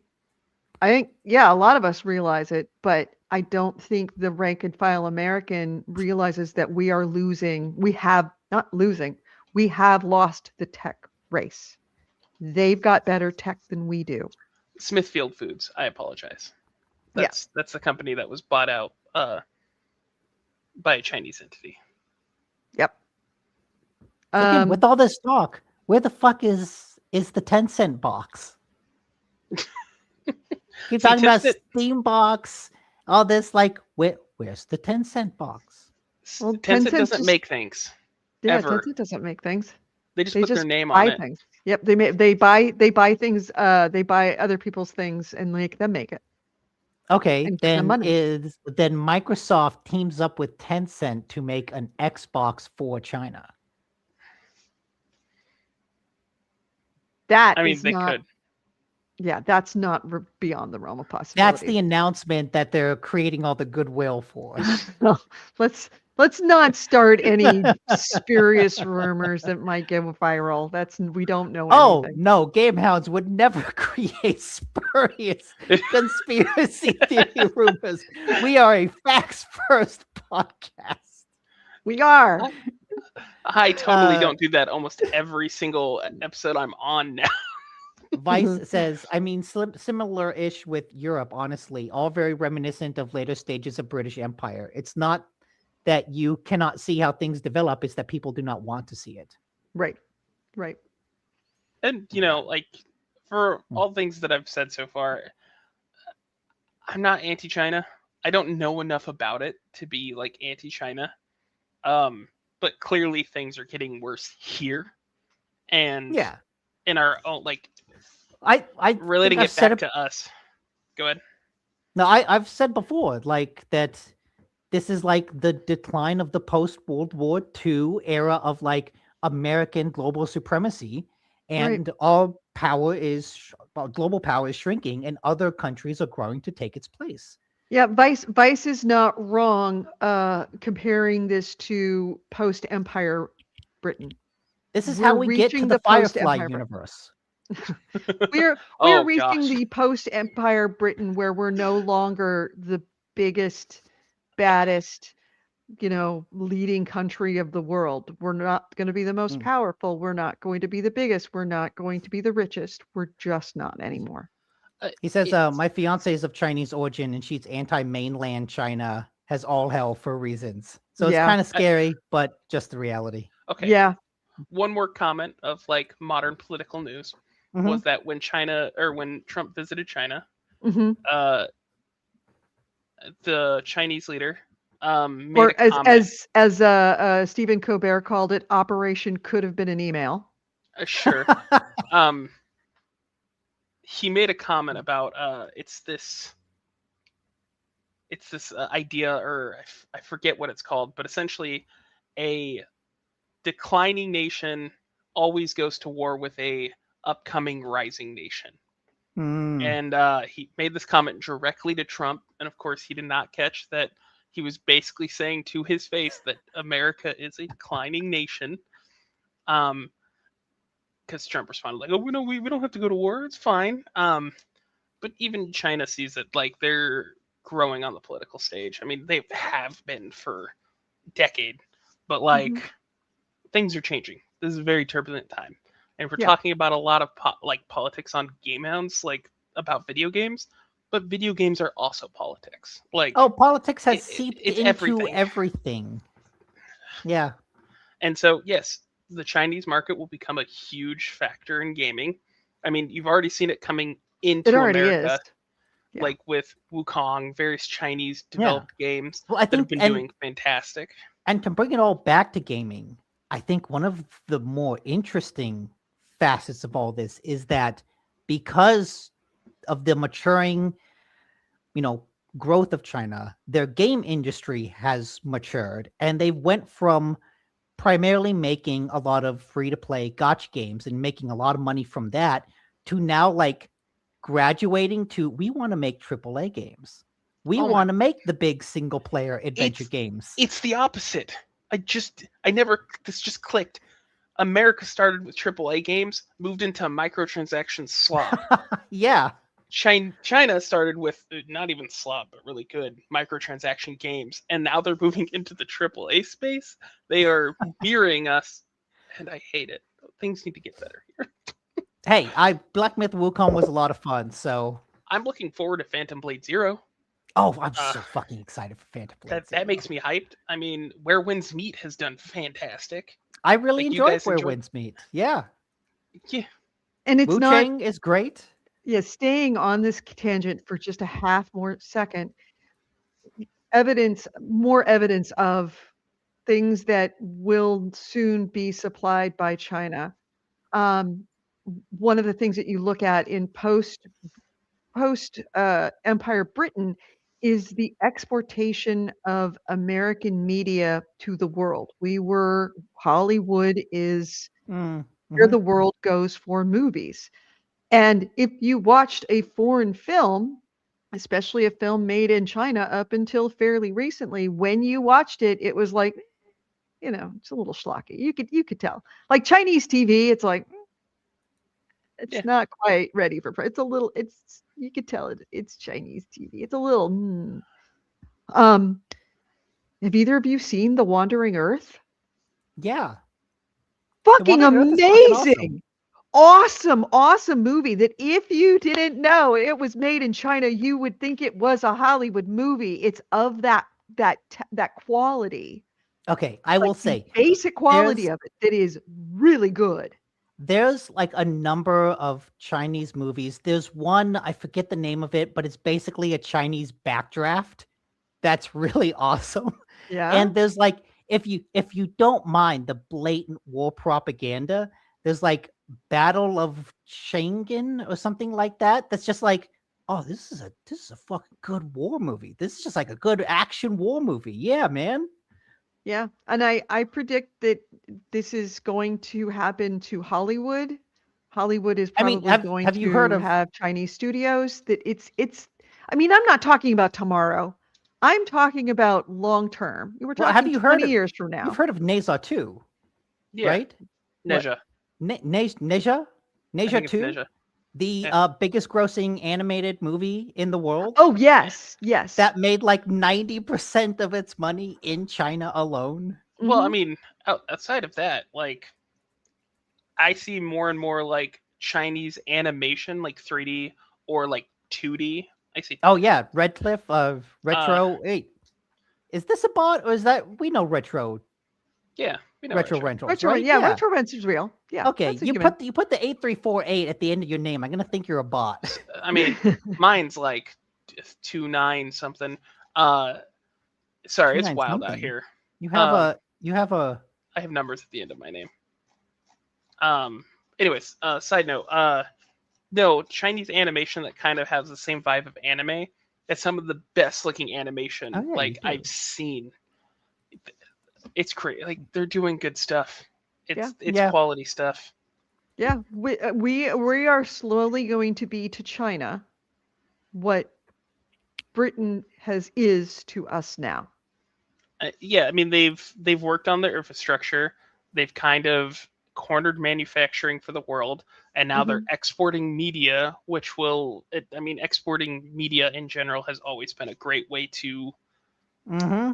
yeah, a lot of us realize it, but I don't think the rank and file American realizes that we are losing. We have not losing. We have lost the tech race. They've got better tech than we do. Smithfield Foods, I apologize. That's the company that was bought out by a Chinese entity. Yep. Again, with all this talk, where the fuck is the 10-cent box? Keep talking about Steam box, all this, like, where's the 10-cent box? Well, Tencent doesn't make things. Yeah, ever. Tencent doesn't make things. They just put their name buy on it. things. Yep, they buy things. They buy other people's things and make them make it. Okay, And give them money. then Microsoft teams up with Tencent to make an Xbox for China. That I mean, is they not. could. Yeah, that's not beyond the realm of possibility. That's the announcement that they're creating all the goodwill for. Let's not start any spurious rumors that might go viral. We don't know anything. No, GameHounds would never create spurious conspiracy theory rumors. We are a facts first podcast. We are. I totally don't do that almost every single episode I'm on now. Vice says, I mean, similar-ish with Europe, honestly, all very reminiscent of later stages of British Empire. It's not that you cannot see how things develop, it's that people do not want to see it. Right. And, like, for all things that I've said so far, I'm not anti-China. I don't know enough about it to be, like, anti-China. But clearly things are getting worse here. And in our own, like, I relating it back to us. Go ahead. No, I've said before, like that this is like the decline of the post World War II era of like American global supremacy, Right. and all power global power is shrinking, and other countries are growing to take its place. Yeah, Vice is not wrong comparing this to post-Empire Britain. This is how We're we get to reaching the the Firefly post-Empire Britain. universe. We're Oh reaching gosh. the post-Empire Britain where we're no longer the biggest, baddest, leading country of the world. We're not going to be the most Mm. powerful. We're not going to be the biggest. We're not going to be the richest. We're just not anymore. He says, It's- my fiance is of Chinese origin and she's anti-mainland China, has all hell for reasons. So it's Yeah. kind of scary, but just the reality. okay. Yeah. One more comment of like modern political news Mhm. was that when Trump visited China, hmm the Chinese leader made Or a comment. as Stephen Colbert called it, Operation could have been an email. Sure. He made a comment about it's this idea, or I forget what it's called, but essentially a declining nation always goes to war with a upcoming rising nation. Mm. And he made this comment directly to Trump, and of course he did not catch that he was basically saying to his face that America is a declining nation. Because Trump responded like, "Oh, we don't have to go to war. It's fine." But even China sees it, like they're growing on the political stage. I mean, they have been for a decade, but like things are changing. This is a very turbulent time, and we're Yeah. talking about a lot of politics on GameHounds, like about video games. But video games are also politics. Like, Oh, politics has seeped it's into everything. everything. Yeah. And so, yes, the Chinese market will become a huge factor in gaming. I mean, you've already seen it coming into It already America, is. Yeah. like with Wukong, various Chinese Yeah. developed games Well, I that have think, been doing fantastic. and to bring it all back to gaming, I think one of the more interesting facets of all this is that because of the maturing, growth of China, their game industry has matured, and they went from primarily making a lot of free-to-play gotcha games and making a lot of money from that to now like graduating to, we want to make AAA games. We Oh my- want to make the big single-player adventure It's- games. It's the opposite. This just clicked. America started with AAA games, moved into microtransaction slop. Yeah. China started with not even slop, but really good microtransaction games, and now they're moving into the AAA space. They are mirroring us, and I hate it. Things need to get better here. Hey, Black Myth Wukong was a lot of fun, so I'm looking forward to Phantom Blade Zero. I'm so fucking excited for Phantom Blade. That makes me hyped. I mean, Where Winds Meet has done fantastic. I really like, you enjoyed guys Where enjoyed- Winds Meet. Yeah. Yeah, And it's Wu not Chang is great. staying on this tangent for just a half more second. More evidence of things that will soon be supplied by China. One of the things that you look at in post Empire Britain is the exportation of American media to the world. Hollywood is where the world goes for movies. And if you watched a foreign film, especially a film made in China up until fairly recently, when you watched it, it was like, it's a little schlocky. You could tell. Like Chinese TV, it's like it's Yeah. not quite ready for you could tell it's Chinese TV. It's a little have either of you seen The Wandering Earth? Yeah. Fucking Wandering Earth is fucking awesome. amazing. Awesome movie that if you didn't know it was made in China, you would think it was a Hollywood movie. It's of that quality. Okay, I will The say basic quality of it that is really good. there's like a number of Chinese movies. There's one, I forget the name of it, but it's basically a Chinese backdraft. That's really awesome. Yeah. And there's like, if you don't mind the blatant war propaganda, there's like Battle of Schengen or something like that. That's just like oh, this is a fucking good war movie. This is just like a good action war movie. Yeah, man. Yeah, and I predict that this is going to happen to Hollywood. Hollywood is I mean, probably going have you heard to of have Chinese studios. That it's. I mean, I'm not talking about tomorrow. I'm talking about long term. We're well, have talking you heard 20 of years from you've now. heard of Neza 2, Yeah, right? Neja. Neja? I Neja think it's 2? Neja. The Yeah. biggest grossing animated movie in the world Oh yes, yes. that made like 90% of its money in China alone. Well, I Mhm. mean, outside of that, like I see more and more like Chinese animation, like 3D or like 2D. I see. Oh yeah, Redcliffe of Uh, Retro. Wait, is this a bot or is that we know Retro yeah, we know Retro retro. Rentals, Retro, right? yeah, Retro Rents is real. Yeah, Okay, that's a you human. put the 8348 at the end of your name. I'm gonna think you're a bot. I mean, mine's like 29 something. Sorry, it's 29 wild out something. here. You have Um, a I have numbers at the end of my name. Anyways, side note. No, Chinese animation that kind of has the same vibe of anime. It's some of the best looking animation Oh, yeah, you like do. I've seen. It's great. Like they're doing good stuff. It's Yeah. quality stuff. Yeah, we are slowly going to be to China what Britain is to us now. Yeah, I mean they've worked on their infrastructure. They've kind of cornered manufacturing for the world, and now they're Mhm. exporting media, which I mean, exporting media in general has always been a great way to Mm-hmm.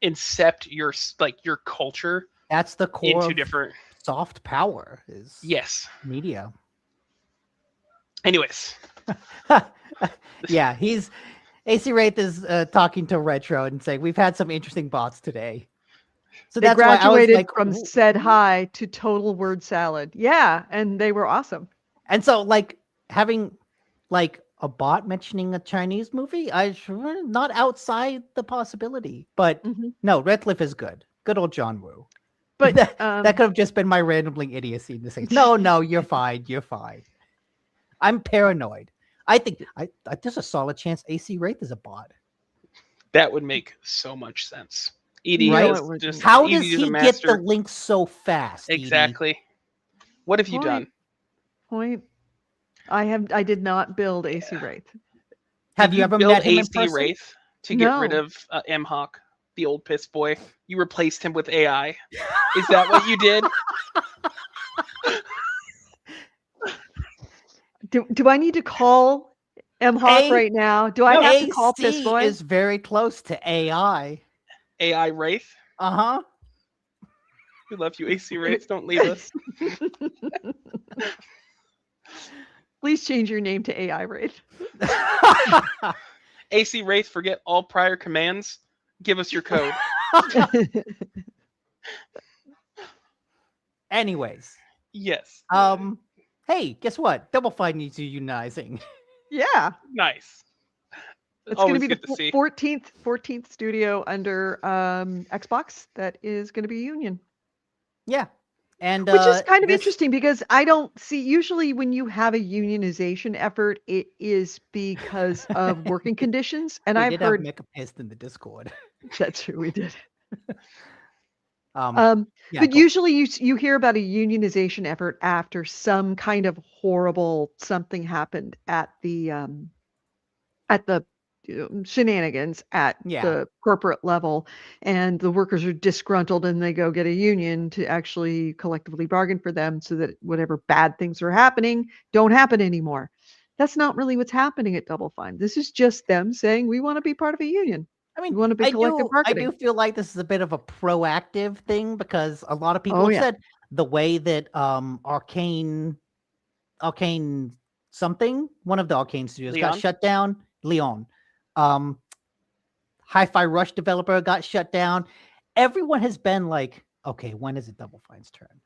incept your culture That's the core into of different. soft power is Yes. media. Anyways, Yeah, AC Wraith is talking to Retro and saying we've had some interesting bots today. So They that's why I was graduated like, from said hi to total word salad. Yeah, and they were awesome. and so like having like a bot mentioning a Chinese movie, not outside the possibility. But Mhm. no, Redcliffe is good. Good old John Woo. But that could have just been my randomly idiocy to say, no, you're fine. You're fine. I'm paranoid. I think there's a solid chance AC Wraith is a bot. that would make so much sense. Edie No, Right? it wouldn't. How Edie does is a he get the master. link so fast? Edie? Exactly. What have you done? Point. I did not build AC Wraith. Have Did you you ever build met him in AC person? Wraith to get rid No. of M-Hawk, the old piss boy? You replaced him with AI. Is that what you did? Do I need to call M-Hawk A- right now? Do I have to call Piss AC Boy? is very close to AI. AI Wraith? Uh We love you, AC Wraith. Don't leave us. Please change your name to AI Wraith. huh. AC Wraith, forget all prior commands. Give us your code. Anyways, Yes. hey, guess what? Double Fine needs unionizing. Yeah. Nice. It's going to Always be good to the see. 14th studio under Xbox that is going to be union. Yeah, and Which is kind of this- interesting because I don't see usually when you have a unionization effort, it is because of working conditions. And we I've did heard have Mecca pissed in the Discord. that's true, we did. Yeah, But go. usually you hear about a unionization effort after some kind of horrible something happened at the shenanigans at Yeah. the corporate level, and the workers are disgruntled and they go get a union to actually collectively bargain for them so that whatever bad things are happening don't happen anymore. That's not really what's happening at Double Fine. This is just them saying we want to be part of a union. I mean, We want to be collective I bargaining. do feel like this is a bit of a proactive thing because a lot of people Oh, have yeah. said the way that Arcane something, one of the Arcane studios got Leon? shut down. Leon. Hi-Fi Rush developer got shut down. Everyone has been like, okay, when is it Double Fine's turn?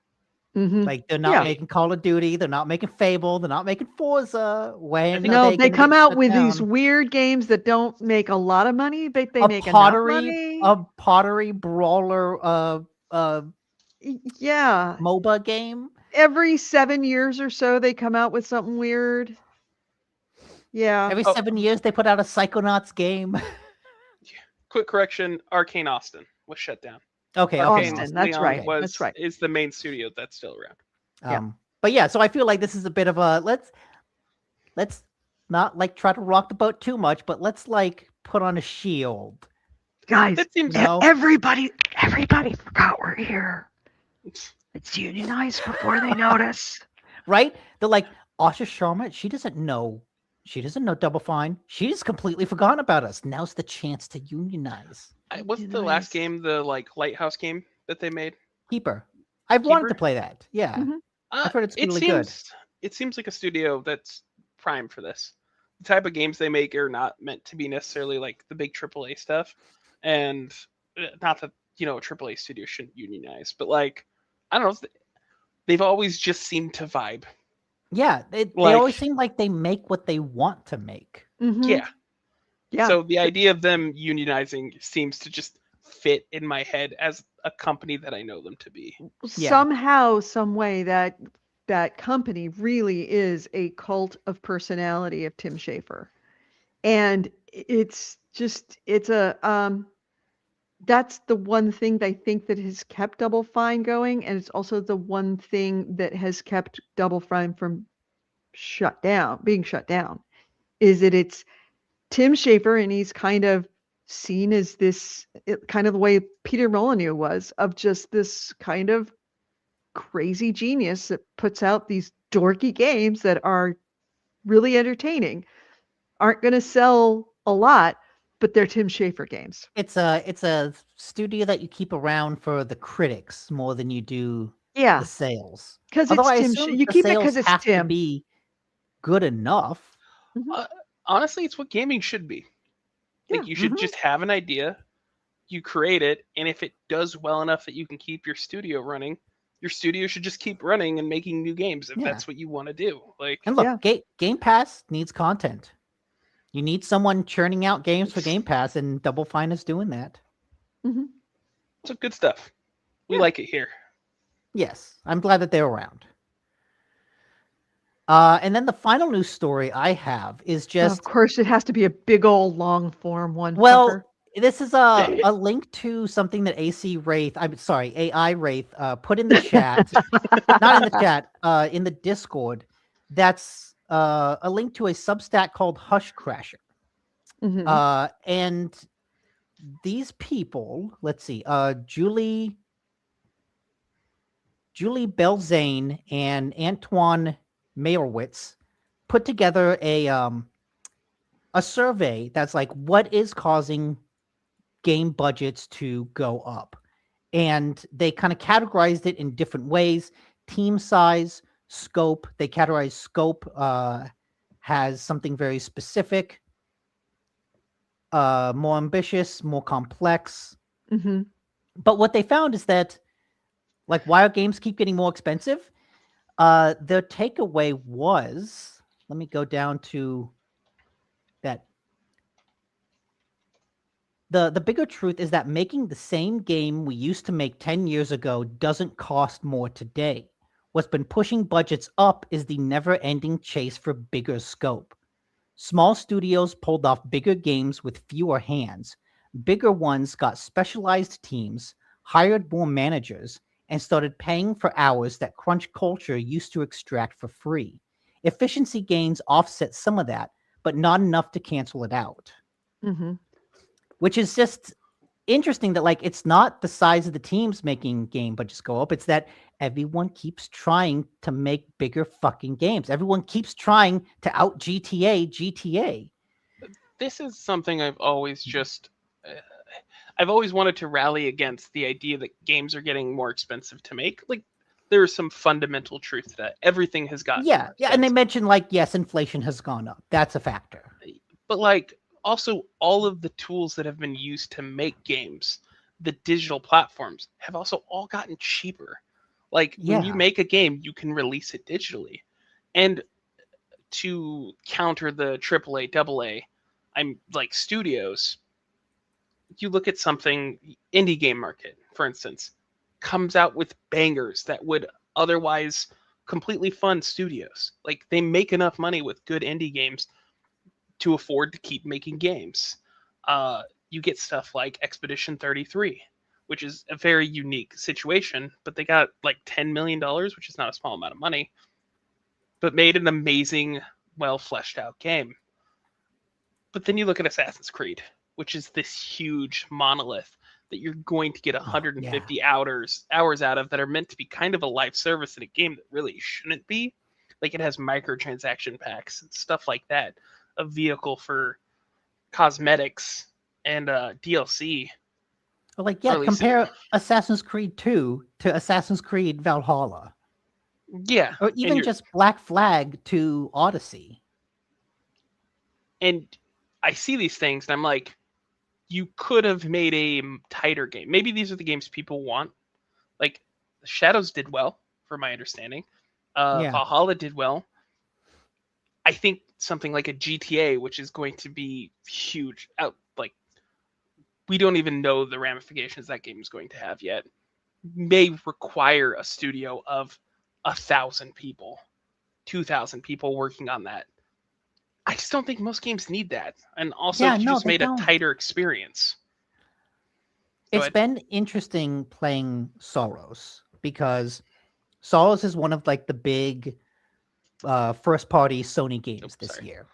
Mhm. Like they're not Yeah. making Call of Duty, they're not making Fable, they're not making Forza. When think- are No, they they gonna come get out shut with these down? weird games that don't make a lot of money, but they a make enough pottery money. a pottery brawler Yeah. MOBA game. Every 7 years or so, they come out with something weird. Yeah. Every Oh. 7 years they put out a Psychonauts game. Quick correction: Arcane Austin was shut down. Okay, Arcane Austin, that's Leon right. Okay. That's right. is the main studio that's still around. Yeah. But yeah, so I feel like this is a bit of a let's not like try to rock the boat too much, but let's like put on a shield. Guys, That seems No. everybody forgot we're here. It's unionized before they notice. Right? They're like, Asha Sharma, she doesn't know Double Fine. She's completely forgotten about us. Now's the chance to unionize. What's the last game, the like Lighthouse game that they made? Keeper. I've wanted Keeper? to play that. Yeah. Mhm. I've heard it's It really good. seems like a studio that's prime for this. The type of games they make are not meant to be necessarily like the big AAA stuff, and not that a AAA studio shouldn't unionize, but like I don't know, they've always just seemed to vibe. Yeah, they Like- always seem like they make what they want to make. Mhm. Yeah. Yeah. So the idea of them unionizing seems to just fit in my head as a company that I know them to be. Yeah. Somehow, some way, that company really is a cult of personality of Tim Schafer, and it's that's the one thing I think that has kept Double Fine going, and it's also the one thing that has kept Double Fine from being shut down, is that it's Tim Schafer, and he's kind of seen as kind of the way Peter Molyneux was, of just this kind of crazy genius that puts out these dorky games that are really entertaining, aren't going to sell a lot, but they're Tim Schafer games. It's a studio that you keep around for the critics more than you do Yeah, the sales. because Although I it's Tim. assume You the keep it sales because it's have to Tim. be good enough. Honestly, it's what gaming should be. Like Yeah. you should Mhm. just have an idea, you create it, and if it does well enough that you can keep your studio running, your studio should just keep running and making new games if Yeah. that's what you want to do. Like And look, Yeah. Game Pass needs content. You need someone churning out games for Game Pass, and Double Fine is doing that. Mhm. it's good stuff. We Yeah. like it here. Yes, I'm glad that they're around. And then the final news story I have is Of just course, it has to be a big old long form one. well, fucker. this is a link to something that AI Wraith put in the chat. Not in the chat, in the Discord. That's a link to a Substack called Hush Crasher. Mhm. And these people, let's see, Julie Belzane and Antoine Meyerowitz put together a survey that's like, what is causing game budgets to go up? And they kind of categorized it in different ways: team size, scope. They categorize scope has something very specific, more ambitious, more complex. Mhm. But what they found is that, like, while games keep getting more expensive, their takeaway was, let me go down to that. The bigger truth is that making the same game we used to make 10 years ago doesn't cost more today. What's been pushing budgets up is the never-ending chase for bigger scope. Small studios pulled off bigger games with fewer hands. Bigger ones got specialized teams, hired more managers, and started paying for hours that crunch culture used to extract for free. Efficiency gains offset some of that, but not enough to cancel it out. Mhm. Which is just interesting, that like it's not the size of the teams making game budgets go up, it's that everyone keeps trying to make bigger fucking games. Everyone keeps trying to out GTA. This is something I've always I've always wanted to rally against the idea that games are getting more expensive to make. Like there is some fundamental truth to that. Everything has gotten more Yeah, and they expensive. mentioned like, yes, inflation has gone up. That's a factor. But like also all of the tools that have been used to make games, the digital platforms have also all gotten cheaper. Like when you Yeah. make a game, you can release it digitally. And to counter the AAA, AA, I'm like studios, you look at something, indie game market, for instance, comes out with bangers that would otherwise completely fund studios. Like they make enough money with good indie games to afford to keep making games. You get stuff like Expedition 33, which is a very unique situation, but they got like $10 million, which is not a small amount of money, but made an amazing, well fleshed out game. But then you look at Assassin's Creed, which is this huge monolith that you're going to get Oh, 150 hours out of, that are meant to be kind of a live service in a game that really shouldn't be. Like, it has microtransaction packs and stuff like that, a vehicle for cosmetics and DLC. But like, Or yeah, at least compare Assassin's Creed 2 to Assassin's Creed Valhalla, yeah, or and even you're just Black Flag to Odyssey. and I see these things and I'm like, you could have made a tighter game. Maybe these are the games people want. Like, Shadows did well, from my understanding. Yeah. Valhalla did well. I think something like a GTA, which is going to be huge, like, we don't even know the ramifications that game is going to have yet, may require a studio of 1,000 people, 2,000 people working on that. I just don't think most games need that. And also, Yeah, if you no, just they made a don't. tighter experience. Go It's ahead. been interesting playing Soros, because Soros is one of like the big first party Sony games this Sorry. year.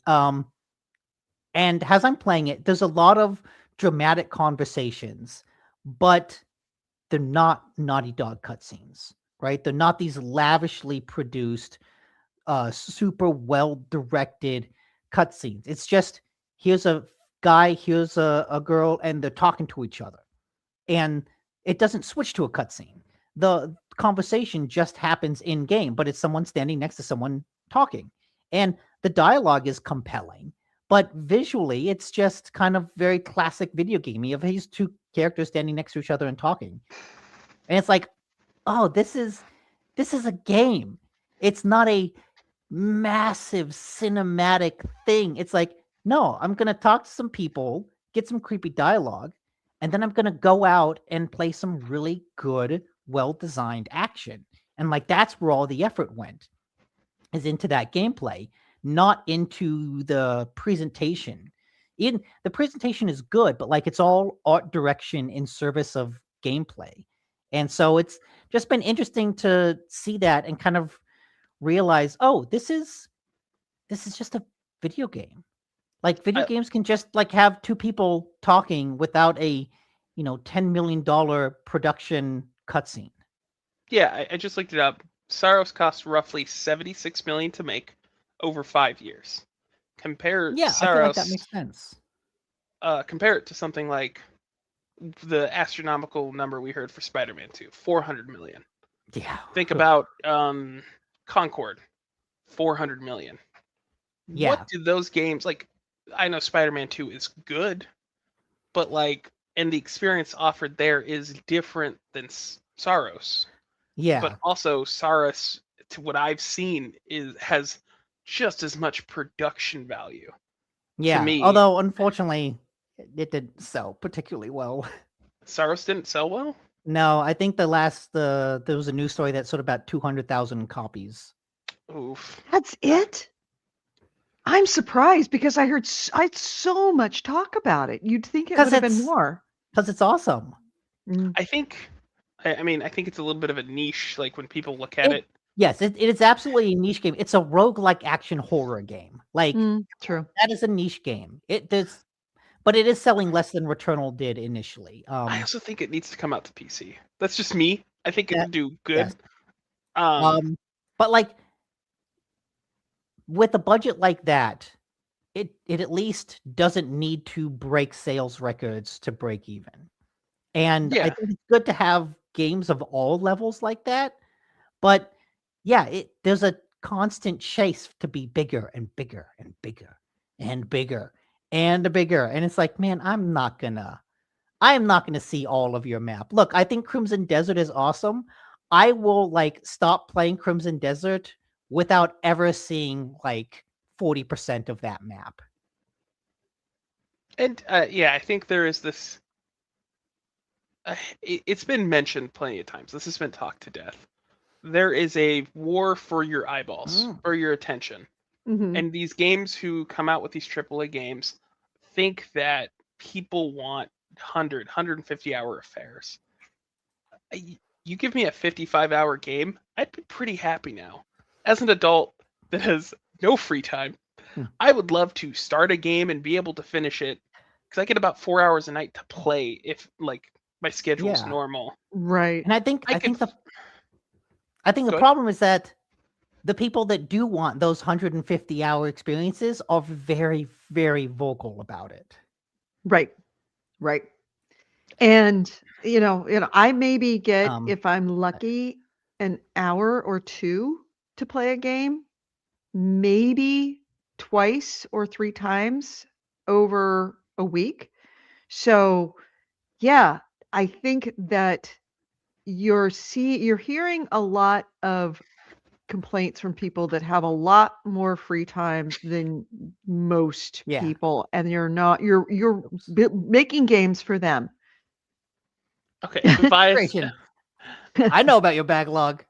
And as I'm playing it, there's a lot of dramatic conversations, but they're not Naughty Dog cutscenes, right? They're not these lavishly produced, super well directed cutscenes. It's just, here's a guy, here's a girl, and they're talking to each other. And it doesn't switch to a cutscene. The conversation just happens in game, but it's someone standing next to someone talking. And the dialogue is compelling, but visually it's just kind of very classic video gamey of these two characters standing next to each other and talking. And it's like, oh, this is a game. It's not a massive cinematic thing. It's like, no, I'm going to talk to some people, get some creepy dialogue, and then I'm going to go out and play some really good, well-designed action. And like, that's where all the effort went, is into that gameplay, not into the presentation. In the presentation is good, but like, it's all art direction in service of gameplay. And so it's just been interesting to see that and kind of realize, oh, this is just a video game. Like, video games can just like have two people talking without a, $10 million production cutscene. Yeah, I just looked it up. Saros cost roughly 76 million to make over 5 years. Compare Yeah, I feel like that Saros, makes sense. compare it to something like the astronomical number we heard for Spider-Man 2, 400 million. Yeah. Think about Concord, 400 million. Yeah. What do those games, like, I know Spider-Man 2 is good, but like, and the experience offered there is different than Saros. Yeah. But also Saros, to what I've seen, has just as much production value. Yeah. To me, Although unfortunately it didn't sell particularly well. Saros didn't sell well. No, I think there was a news story that sold about 200,000 copies. Oof. That's it? I'm surprised because I heard so much talk about it. You'd think it 'Cause would have been it's- more. Because it's awesome. I think, I mean, I think it's a little bit of a niche. Like, when people look at it, Yes, it is absolutely a niche game. It's a roguelike action horror game. Like, True. that is a niche game. But it is selling less than Returnal did initially. I also think it needs to come out to PC. That's just me. I think it would do good. yes. Um, But like, with a budget like that, it at least doesn't need to break sales records to break even. And I Yeah. think it's good to have games of all levels like that. But yeah, there's a constant chase to be bigger and bigger and bigger and bigger and bigger. And it's like, man, I am not gonna see all of your map. Look, I think Crimson Desert is awesome. I will like stop playing Crimson Desert without ever seeing like 40% of that map. and yeah, I think there is this. It's been mentioned plenty of times. This has been talked to death. There is a war for your eyeballs, for your attention. Mhm. And these games who come out with these AAA games think that people want 150-hour affairs. You give me a 55-hour game, I'd be pretty happy now. As an adult that has no free time, Hmm. I would love to start a game and be able to finish it because I get about 4 hours a night to play if like my schedule's Yeah. normal. Right. And I think I could. the Go ahead. problem is that the people that do want those 150-hour experiences are very, very vocal about it. Right. Right. And I maybe get, Um, if I'm lucky, an hour or two to play a game, maybe twice or three times over a week. So, yeah, I think that you're hearing a lot of complaints from people that have a lot more free time than most Yeah. people, and you're making games for them. Okay, Matthias, Christian, I know about your backlog.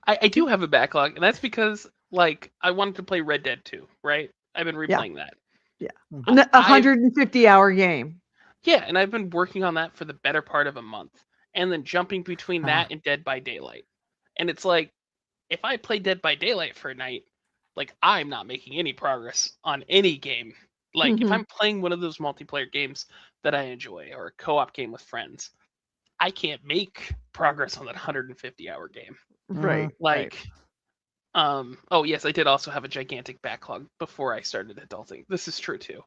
I do have a backlog, and that's because like I wanted to play Red Dead 2, right? I've been Yeah. replaying that. Yeah. Mhm. A 150-hour game. Yeah, and I've been working on that for the better part of a month, and then jumping between Huh. that and Dead by Daylight. And it's like, if I play Dead by Daylight for a night, like I'm not making any progress on any game. Like if Mhm. I'm playing one of those multiplayer games that I enjoy or a co-op game with friends, I can't make progress on that 150-hour game. Right. Right. Like, oh yes, I did also have a gigantic backlog before I started adulting. This is true too.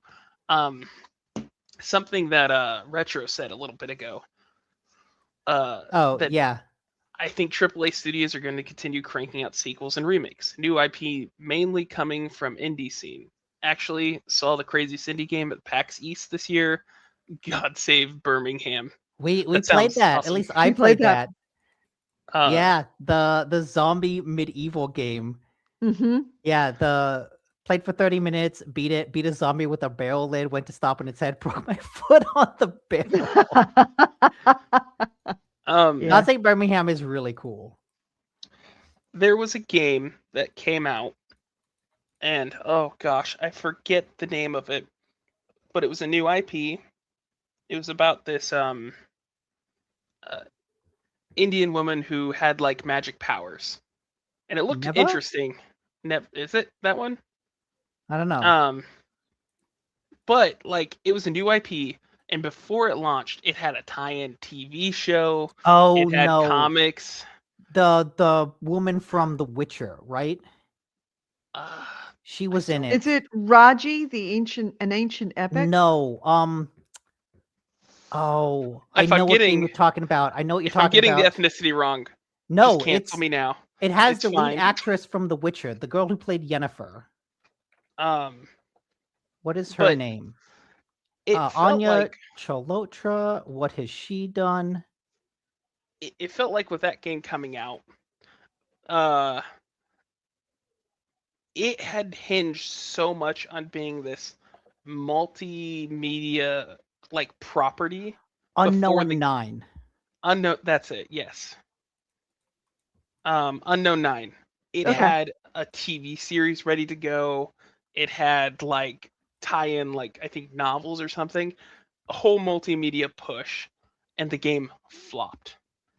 Something that Retro said a little bit ago. Oh, That yeah. I think AAA studios are going to continue cranking out sequels and remakes. New IP mainly coming from indie scene. Actually, saw the craziest indie game at PAX East this year. God save Birmingham. We That played sounds that. At awesome. least I We played played that. that. Yeah, the zombie medieval game. Mhm. Yeah, played for 30 minutes, beat a zombie with a barrel lid, went to stop on its head, broke my foot on the barrel. Yeah. I think Birmingham is really cool. There was a game that came out, and oh gosh, I forget the name of it, but it was a new IP. It was about this uh, Indian woman who had like magic powers, and it looked Never? interesting. Is it that one? I don't know. But like it was a new IP, and before it launched, it had a tie-in TV show. Oh It had no. comics. The woman from The Witcher, right? Uh, She was in don't- it. Is it Raji, an ancient epic? No. Oh, I If know I'm what game getting you're talking about. I know what you're if I'm talking getting the about. ethnicity wrong, No, just cancel me now. it has It's the fine. lead actress from The Witcher, the girl who played Yennefer. What is her But name? it felt Anya like Chalotra. What has she done? it felt like with that game coming out, it had hinged so much on being this multimedia like property. Unknown 9. Unknown. That's it. Yes. Unknown 9. It Okay. had a TV series ready to go. It had like tie-in like I think novels or something. A whole multimedia push, and the game flopped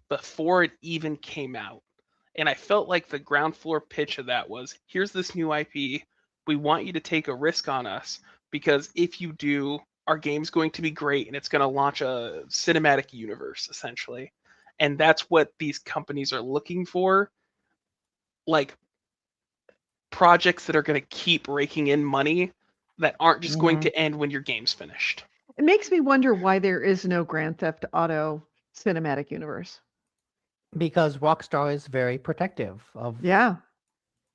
before it even came out. And I felt like the ground floor pitch of that was, here's this new IP. We want you to take a risk on us because if you do, our game's going to be great and it's going to launch a cinematic universe essentially. And that's what these companies are looking for, like projects that are going to keep raking in money that aren't just going to end when your game's finished. It makes me wonder why there is no Grand Theft Auto cinematic universe. Because Rockstar is very protective of Yeah.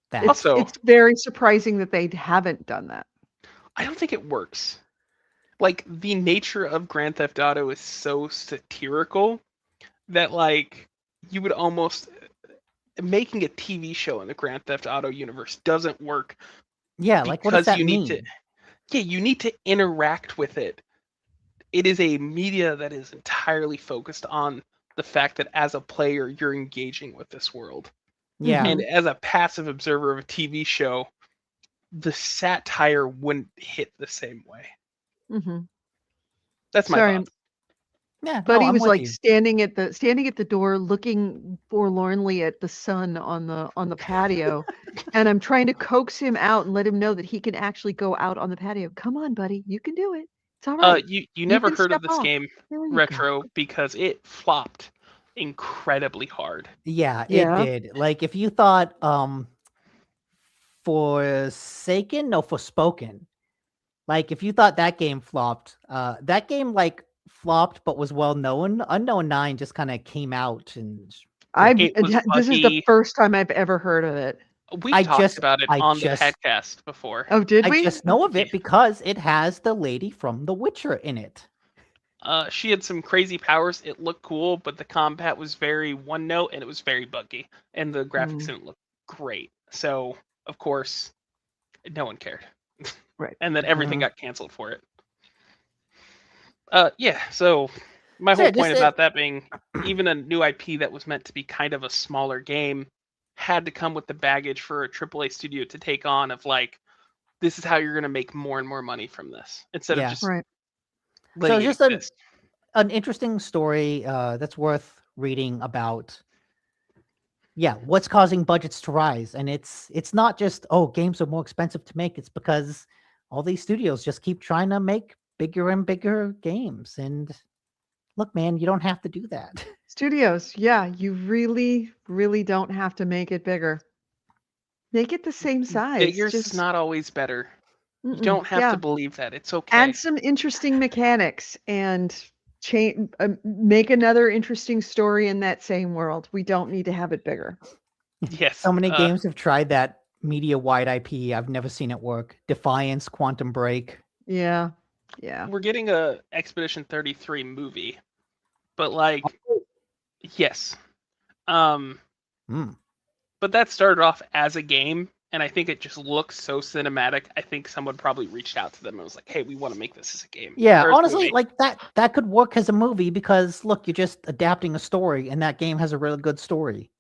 that. Also- It's very surprising that they haven't done that. I don't think it works. Like the nature of Grand Theft Auto is so satirical that like you would almost making a TV show in the Grand Theft Auto universe doesn't work Yeah, like what does because that you mean? need to you need to interact with it. It is a media that is entirely focused on the fact that as a player you're engaging with this world. Yeah. And as a passive observer of a TV show, the satire wouldn't hit the same way. Mm-hmm. That's my Sorry, thoughts. Yeah, Buddy no, I'm was with like you. standing at the door, looking forlornly at the sun on the patio, and I'm trying to coax him out and let him know that he can actually go out on the patio. Come on, buddy, you can do it. It's all right. You never can heard of step this off. game, There you go. Retro, because it flopped incredibly hard. Yeah, it Yeah. did. Like if you thought Forsaken, no, Forspoken. Like if you thought that game flopped, that game like flopped but was well known. Unknown 9 just kind of came out and It was This is the buggy. first time I've ever heard of it. We've I talked just about it I on the just podcast before. Oh, did I we? just know of Yeah. it because it has the lady from The Witcher in it. She had some crazy powers. It looked cool, but the combat was very one note and it was very buggy, and the graphics didn't look great. So of course, no one cared. Right. And then everything Uh-huh. got canceled for it. Yeah. So my So whole yeah, just point about that being, even a new IP that was meant to be kind of a smaller game, had to come with the baggage for a AAA studio to take on of like, this is how you're going to make more and more money from this instead of Yeah. just Right. letting So it just exist. an interesting story that's worth reading about. Yeah, what's causing budgets to rise? And it's not just games are more expensive to make. It's because all these studios just keep trying to make bigger and bigger games. And look, man, you don't have to do that. Studios, yeah, you really, really don't have to make it bigger. Make it the same size. Bigger's Just is not always better. You mm-mm, don't have yeah. to believe that. It's okay. Add some interesting mechanics and change. Make another interesting story in that same world. We don't need to have it bigger. Yes. So many games have tried that media-wide IP. I've never seen it work. Defiance, Quantum Break. Yeah, yeah. We're getting a Expedition 33 movie, but like, yes. Hmm. But that started off as a game, and I think it just looks so cinematic. I think someone probably reached out to them and was like, "Hey, we want to make this as a game." Yeah, or as a honestly, movie. like that could work as a movie because look, you're just adapting a story, and that game has a really good story.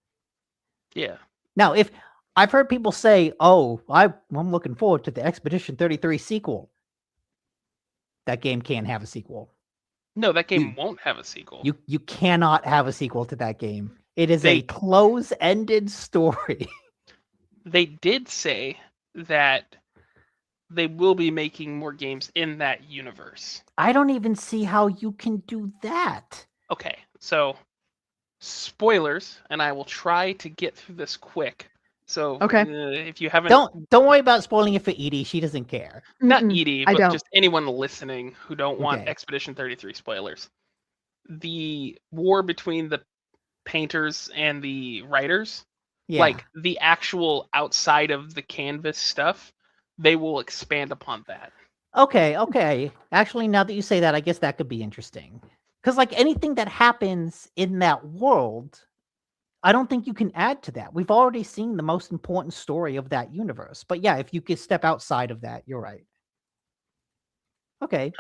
Yeah. Now, if I've heard people say, "Oh, I'm looking forward to the Expedition 33 sequel," that game can't have a sequel. No, that game won't have a sequel. You cannot have a sequel to that game. It is a close-ended story. They did say that they will be making more games in that universe. I don't even see how you can do that. Okay, so spoilers, and I will try to get through this quick. So Okay. if you haven't, Don't worry about spoiling it for Edie. She doesn't care. not Mm-mm, Edie, I but don't. just anyone listening who don't want Okay. Expedition 33 spoilers. The war between the painters and the writers, Yeah. like the actual outside of the canvas stuff, they will expand upon that. Okay. Actually, now that you say that, I guess that could be interesting. Because like anything that happens in that world, I don't think you can add to that. We've already seen the most important story of that universe. But yeah, if you could step outside of that, you're right. Okay.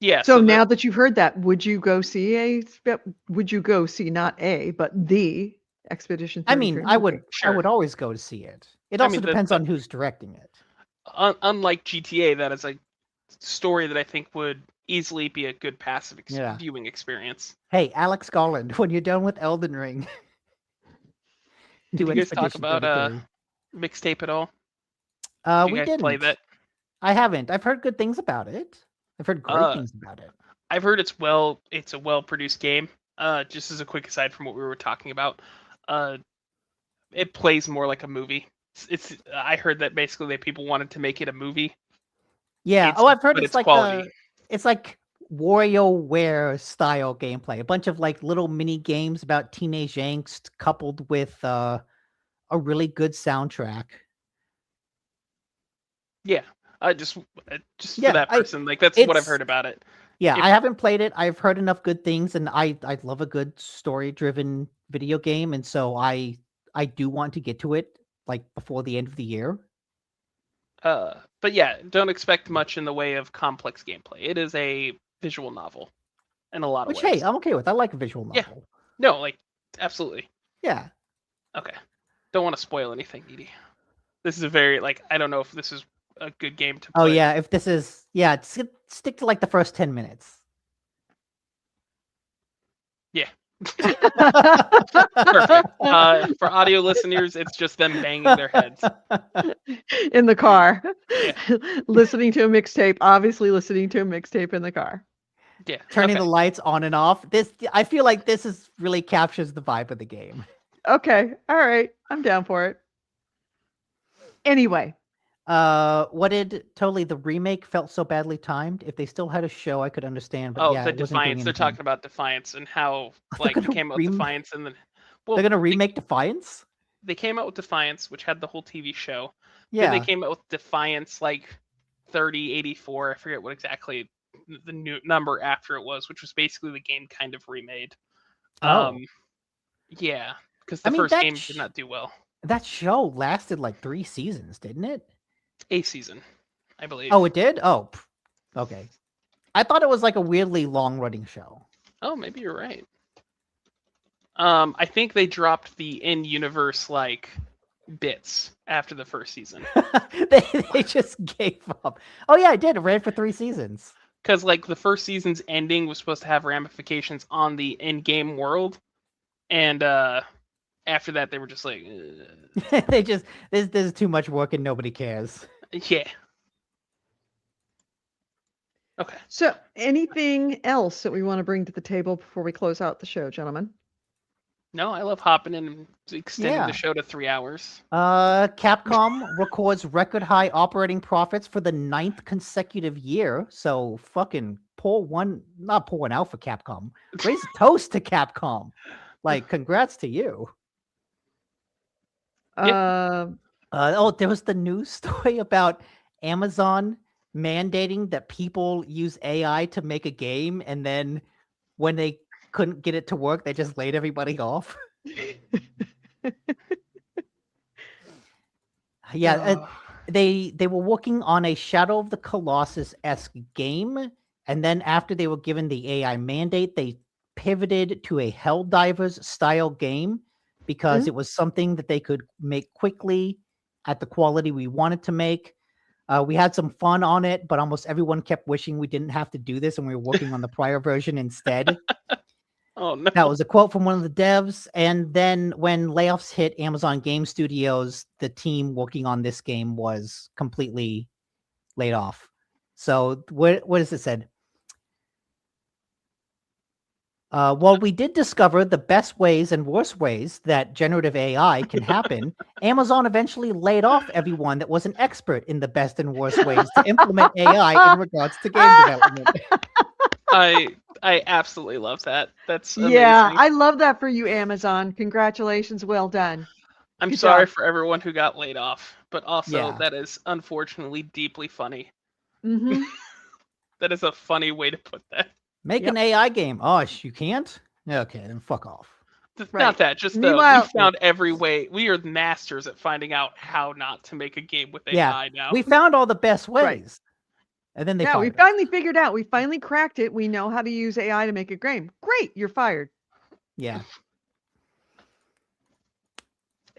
Yeah. So now that you've heard that, would you go see not a, but the Expedition 33 I mean, I would Sure. always go to see it. It also depends on who's directing it. Unlike GTA, that is a story that I think would easily be a good passive viewing experience. Hey, Alex Garland, when you're done with Elden Ring, do you guys talk about mixtape at all? We didn't play that. I haven't. I've heard good things about it. I've heard great things about it. I've heard it's a well-produced game. Just as a quick aside from what we were talking about, it plays more like a movie. I heard that basically people wanted to make it a movie. Yeah. I've heard it's like quality. It's like WarioWare style gameplay. A bunch of like little mini games about teenage angst coupled with a really good soundtrack. Yeah. Just for that person, that's what I've heard about it. Yeah, I haven't played it. I've heard enough good things, and I love a good story-driven video game, and so I do want to get to it like before the end of the year. But yeah, don't expect much in the way of complex gameplay. It is a visual novel in a lot of ways. Which, hey, I'm okay with. I like a visual novel. Yeah. No, absolutely. Yeah. Okay. Don't want to spoil anything, Edie. This is a very I don't know if this is a good game to Oh put. yeah, if this is stick to like the first 10 minutes. Yeah. Perfect. For audio listeners, it's just them banging their heads. In the car. Yeah. Listening to a mixtape, obviously listening to a mixtape in the car. Yeah. Turning okay. the lights on and off. I feel like this is really captures the vibe of the game. Okay. All right. I'm down for it. Anyway. What did the remake felt so badly timed? If they still had a show, I could understand. But The it wasn't doing Defiance. They're anything. talking about Defiance and how They're it gonna came out with Defiance and then they're gonna remake Defiance? They came out with Defiance, which had the whole TV show. Yeah. Then they came out with Defiance 3084. I forget what exactly the new number after it was, which was basically the game kind of remade. Oh. Yeah, because the first game did not do well. That show lasted like 3 seasons, didn't it? A season, I believe. Oh, it did? Oh, okay. I thought it was like a weirdly long-running show. Oh, maybe you're right. I think they dropped the in-universe bits after the first season. they just gave up. Oh yeah, I did. It ran for 3 seasons. Because the first season's ending was supposed to have ramifications on the in-game world, and after that they were just like, they just there's too much work and nobody cares. Yeah. Okay. So, anything else that we want to bring to the table before we close out the show, gentlemen? No, I love hopping in and extending the show to 3 hours. Capcom records record high operating profits for the 9th consecutive year. So fucking not pour one out for Capcom. Raise a toast to Capcom. Congrats to you. Yeah. There was the news story about Amazon mandating that people use AI to make a game, and then when they couldn't get it to work, they just laid everybody off. They were working on a Shadow of the Colossus-esque game, and then after they were given the AI mandate, they pivoted to a Helldivers style game because it was something that they could make quickly at the quality we wanted to make. We had some fun on it, but almost everyone kept wishing we didn't have to do this and we were working on the prior version instead. Oh, no. That was a quote from one of the devs. And then when layoffs hit Amazon Game Studios, the team working on this game was completely laid off. So what is it said? While we did discover the best ways and worst ways that generative AI can happen, Amazon eventually laid off everyone that was an expert in the best and worst ways to implement AI in regards to game development. I absolutely love that. That's amazing. Yeah, I love that for you, Amazon. Congratulations. Well done. I'm Good sorry job. for everyone who got laid off, but also Yeah. that is unfortunately deeply funny. Mm-hmm. That is a funny way to put that. Make an AI game. Oh, you can't? Okay, then fuck off. Not that, just we found every way. We are masters at finding out how not to make a game with AI now. We found all the best ways. Right. And then they we fired us. finally figured out. We finally cracked it. We know how to use AI to make a game. Great, you're fired. Yeah.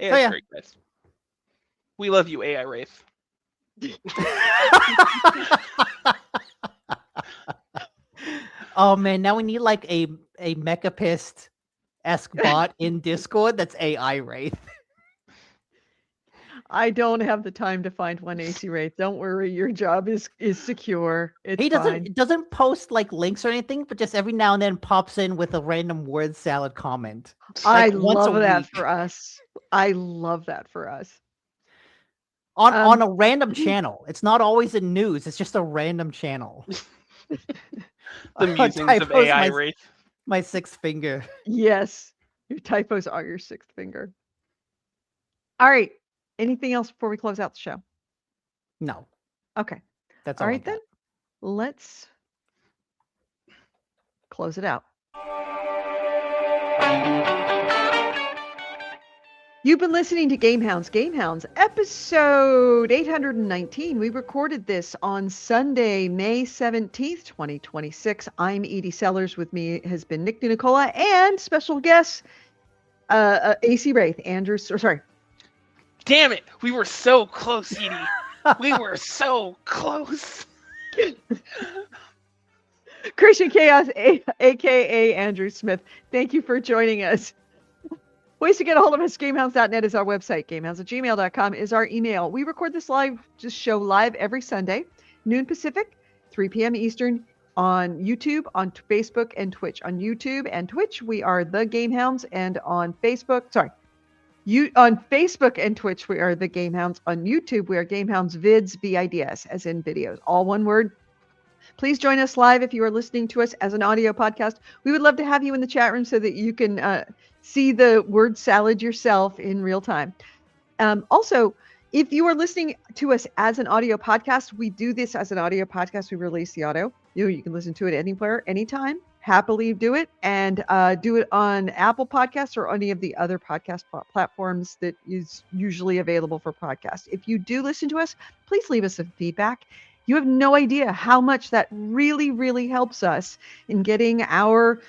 AI's great, guys. We love you, AI Wraith. Oh man, now we need a Mechapist-esque bot in Discord that's AI Wraith. I don't have the time to find one AC Wraith. Don't worry, your job is secure. It's He fine. doesn't post links or anything, but just every now and then pops in with a random word salad comment. I once a love that week. for us. I love that for us. On a random channel. It's not always in news. It's just a random channel. The musings of AI Wraith. My 6th finger. Yes, your typos are your 6th finger. All right. Anything else before we close out the show? No. Okay. That's all all right then. Let's close it out. You've been listening to GameHounds. GameHounds, episode 819. We recorded this on Sunday, May 17th, 2026. I'm Edie Sellers. With me has been Nick Nicola and special guest, AC Wraith, Damn it! We were so close, Edie. We were so close. Christian Chaos, aka Andrew Smith, thank you for joining us. Ways to get a hold of us: GameHounds.net is our website. GameHounds@gmail.com is our email. We record this show live every Sunday, noon Pacific, 3 p.m. Eastern, on YouTube, on Facebook, and Twitch. On YouTube and Twitch, we are the GameHounds, and on Facebook, on Facebook and Twitch, we are the GameHounds. On YouTube, we are GameHounds Vids, VIDS, as in videos, all one word. Please join us live if you are listening to us as an audio podcast. We would love to have you in the chat room so that you can see the word salad yourself in real time. Also, if you are listening to us as an audio podcast, we do this as an audio podcast. We release the audio. You can listen to it anywhere, anytime. Happily do it, and do it on Apple Podcasts or any of the other podcast platforms that is usually available for podcasts. If you do listen to us, please leave us some feedback. You have no idea how much that really, really helps us in getting our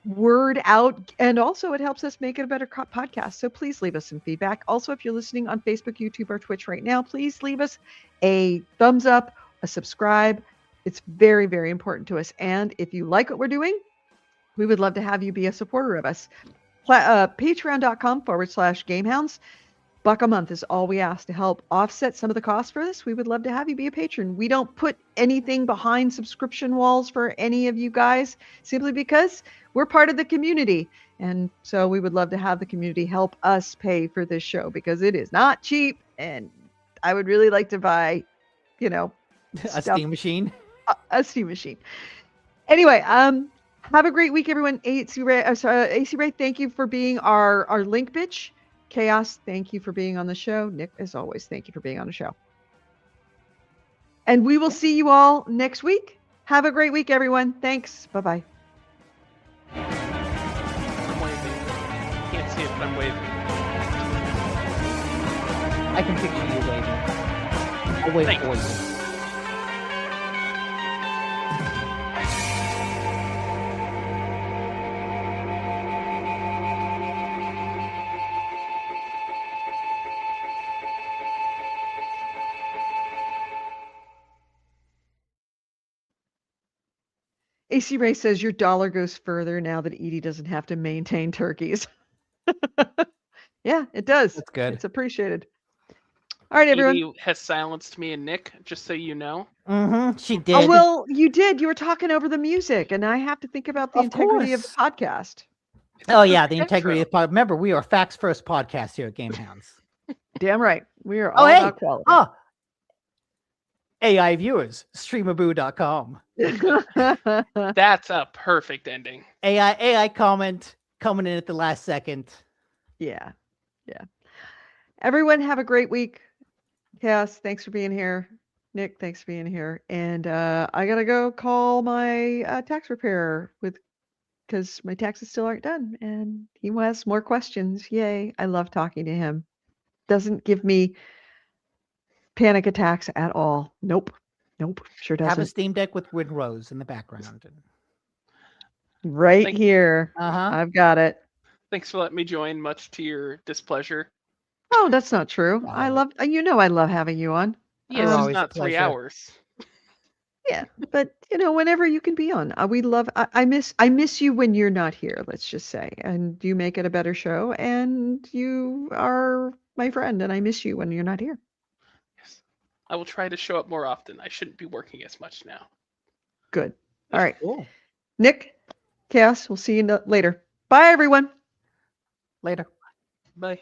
word out, and also it helps us make it a better podcast. So please leave us some feedback. Also, if you're listening on Facebook, YouTube, or Twitch right now, please leave us a thumbs up, a subscribe. It's very, very important to us. And if you like what we're doing, we would love to have you be a supporter of us. Patreon.com/GameHounds. $1 a month is all we ask to help offset some of the costs for this. We would love to have you be a patron. We don't put anything behind subscription walls for any of you guys, simply because we're part of the community. And so we would love to have the community help us pay for this show, because it is not cheap. And I would really like to buy, a Steam machine. A Steam machine. Anyway, have a great week, everyone. AC Ray, thank you for being our link bitch. Chaos, thank you for being on the show. Nick, as always, thank you for being on the show. And we will see you all next week. Have a great week, everyone. Thanks. Bye-bye. I'm waving. Can't see it, but I'm waving. I can picture you waving. I'll wait Thanks. for you. AC Ray says your dollar goes further now that Edie doesn't have to maintain turkeys. Yeah, it does. That's good. It's appreciated. All right, everyone. Edie has silenced me and Nick, just so you know. Mm-hmm. She did. Oh, well, you did. You were talking over the music, and I have to think about the Of integrity of the course. podcast. Oh yeah, the Perfect integrity of intro. the pod. Remember, we are a facts first podcast here at GameHounds. Damn right. We are Oh, all hey. about quality. Oh, AI viewers, streamaboo.com. That's a perfect ending. AI comment coming in at the last second. Yeah. Everyone have a great week. Cass, thanks for being here. Nick, thanks for being here. And I gotta go call my tax preparer because my taxes still aren't done, and he has more questions. Yay! I love talking to him. Doesn't give me panic attacks at all. Nope. Sure Have a doesn't. Steam Deck with Windrose in the background. Right Thank- here. Uh-huh. I've got it. Thanks for letting me join, much to your displeasure. Oh, that's not true. No. I love having you on. Yeah, You're it's just always a not 3 pleasure. hours. Yeah, but whenever you can be on, we love. I miss you when you're not here. Let's just say, and you make it a better show, and you are my friend, and I miss you when you're not here. Yes. I will try to show up more often. I shouldn't be working as much now. Good. All right, Cool. Nick, Chaos. We'll see you later. Bye, everyone. Later. Bye.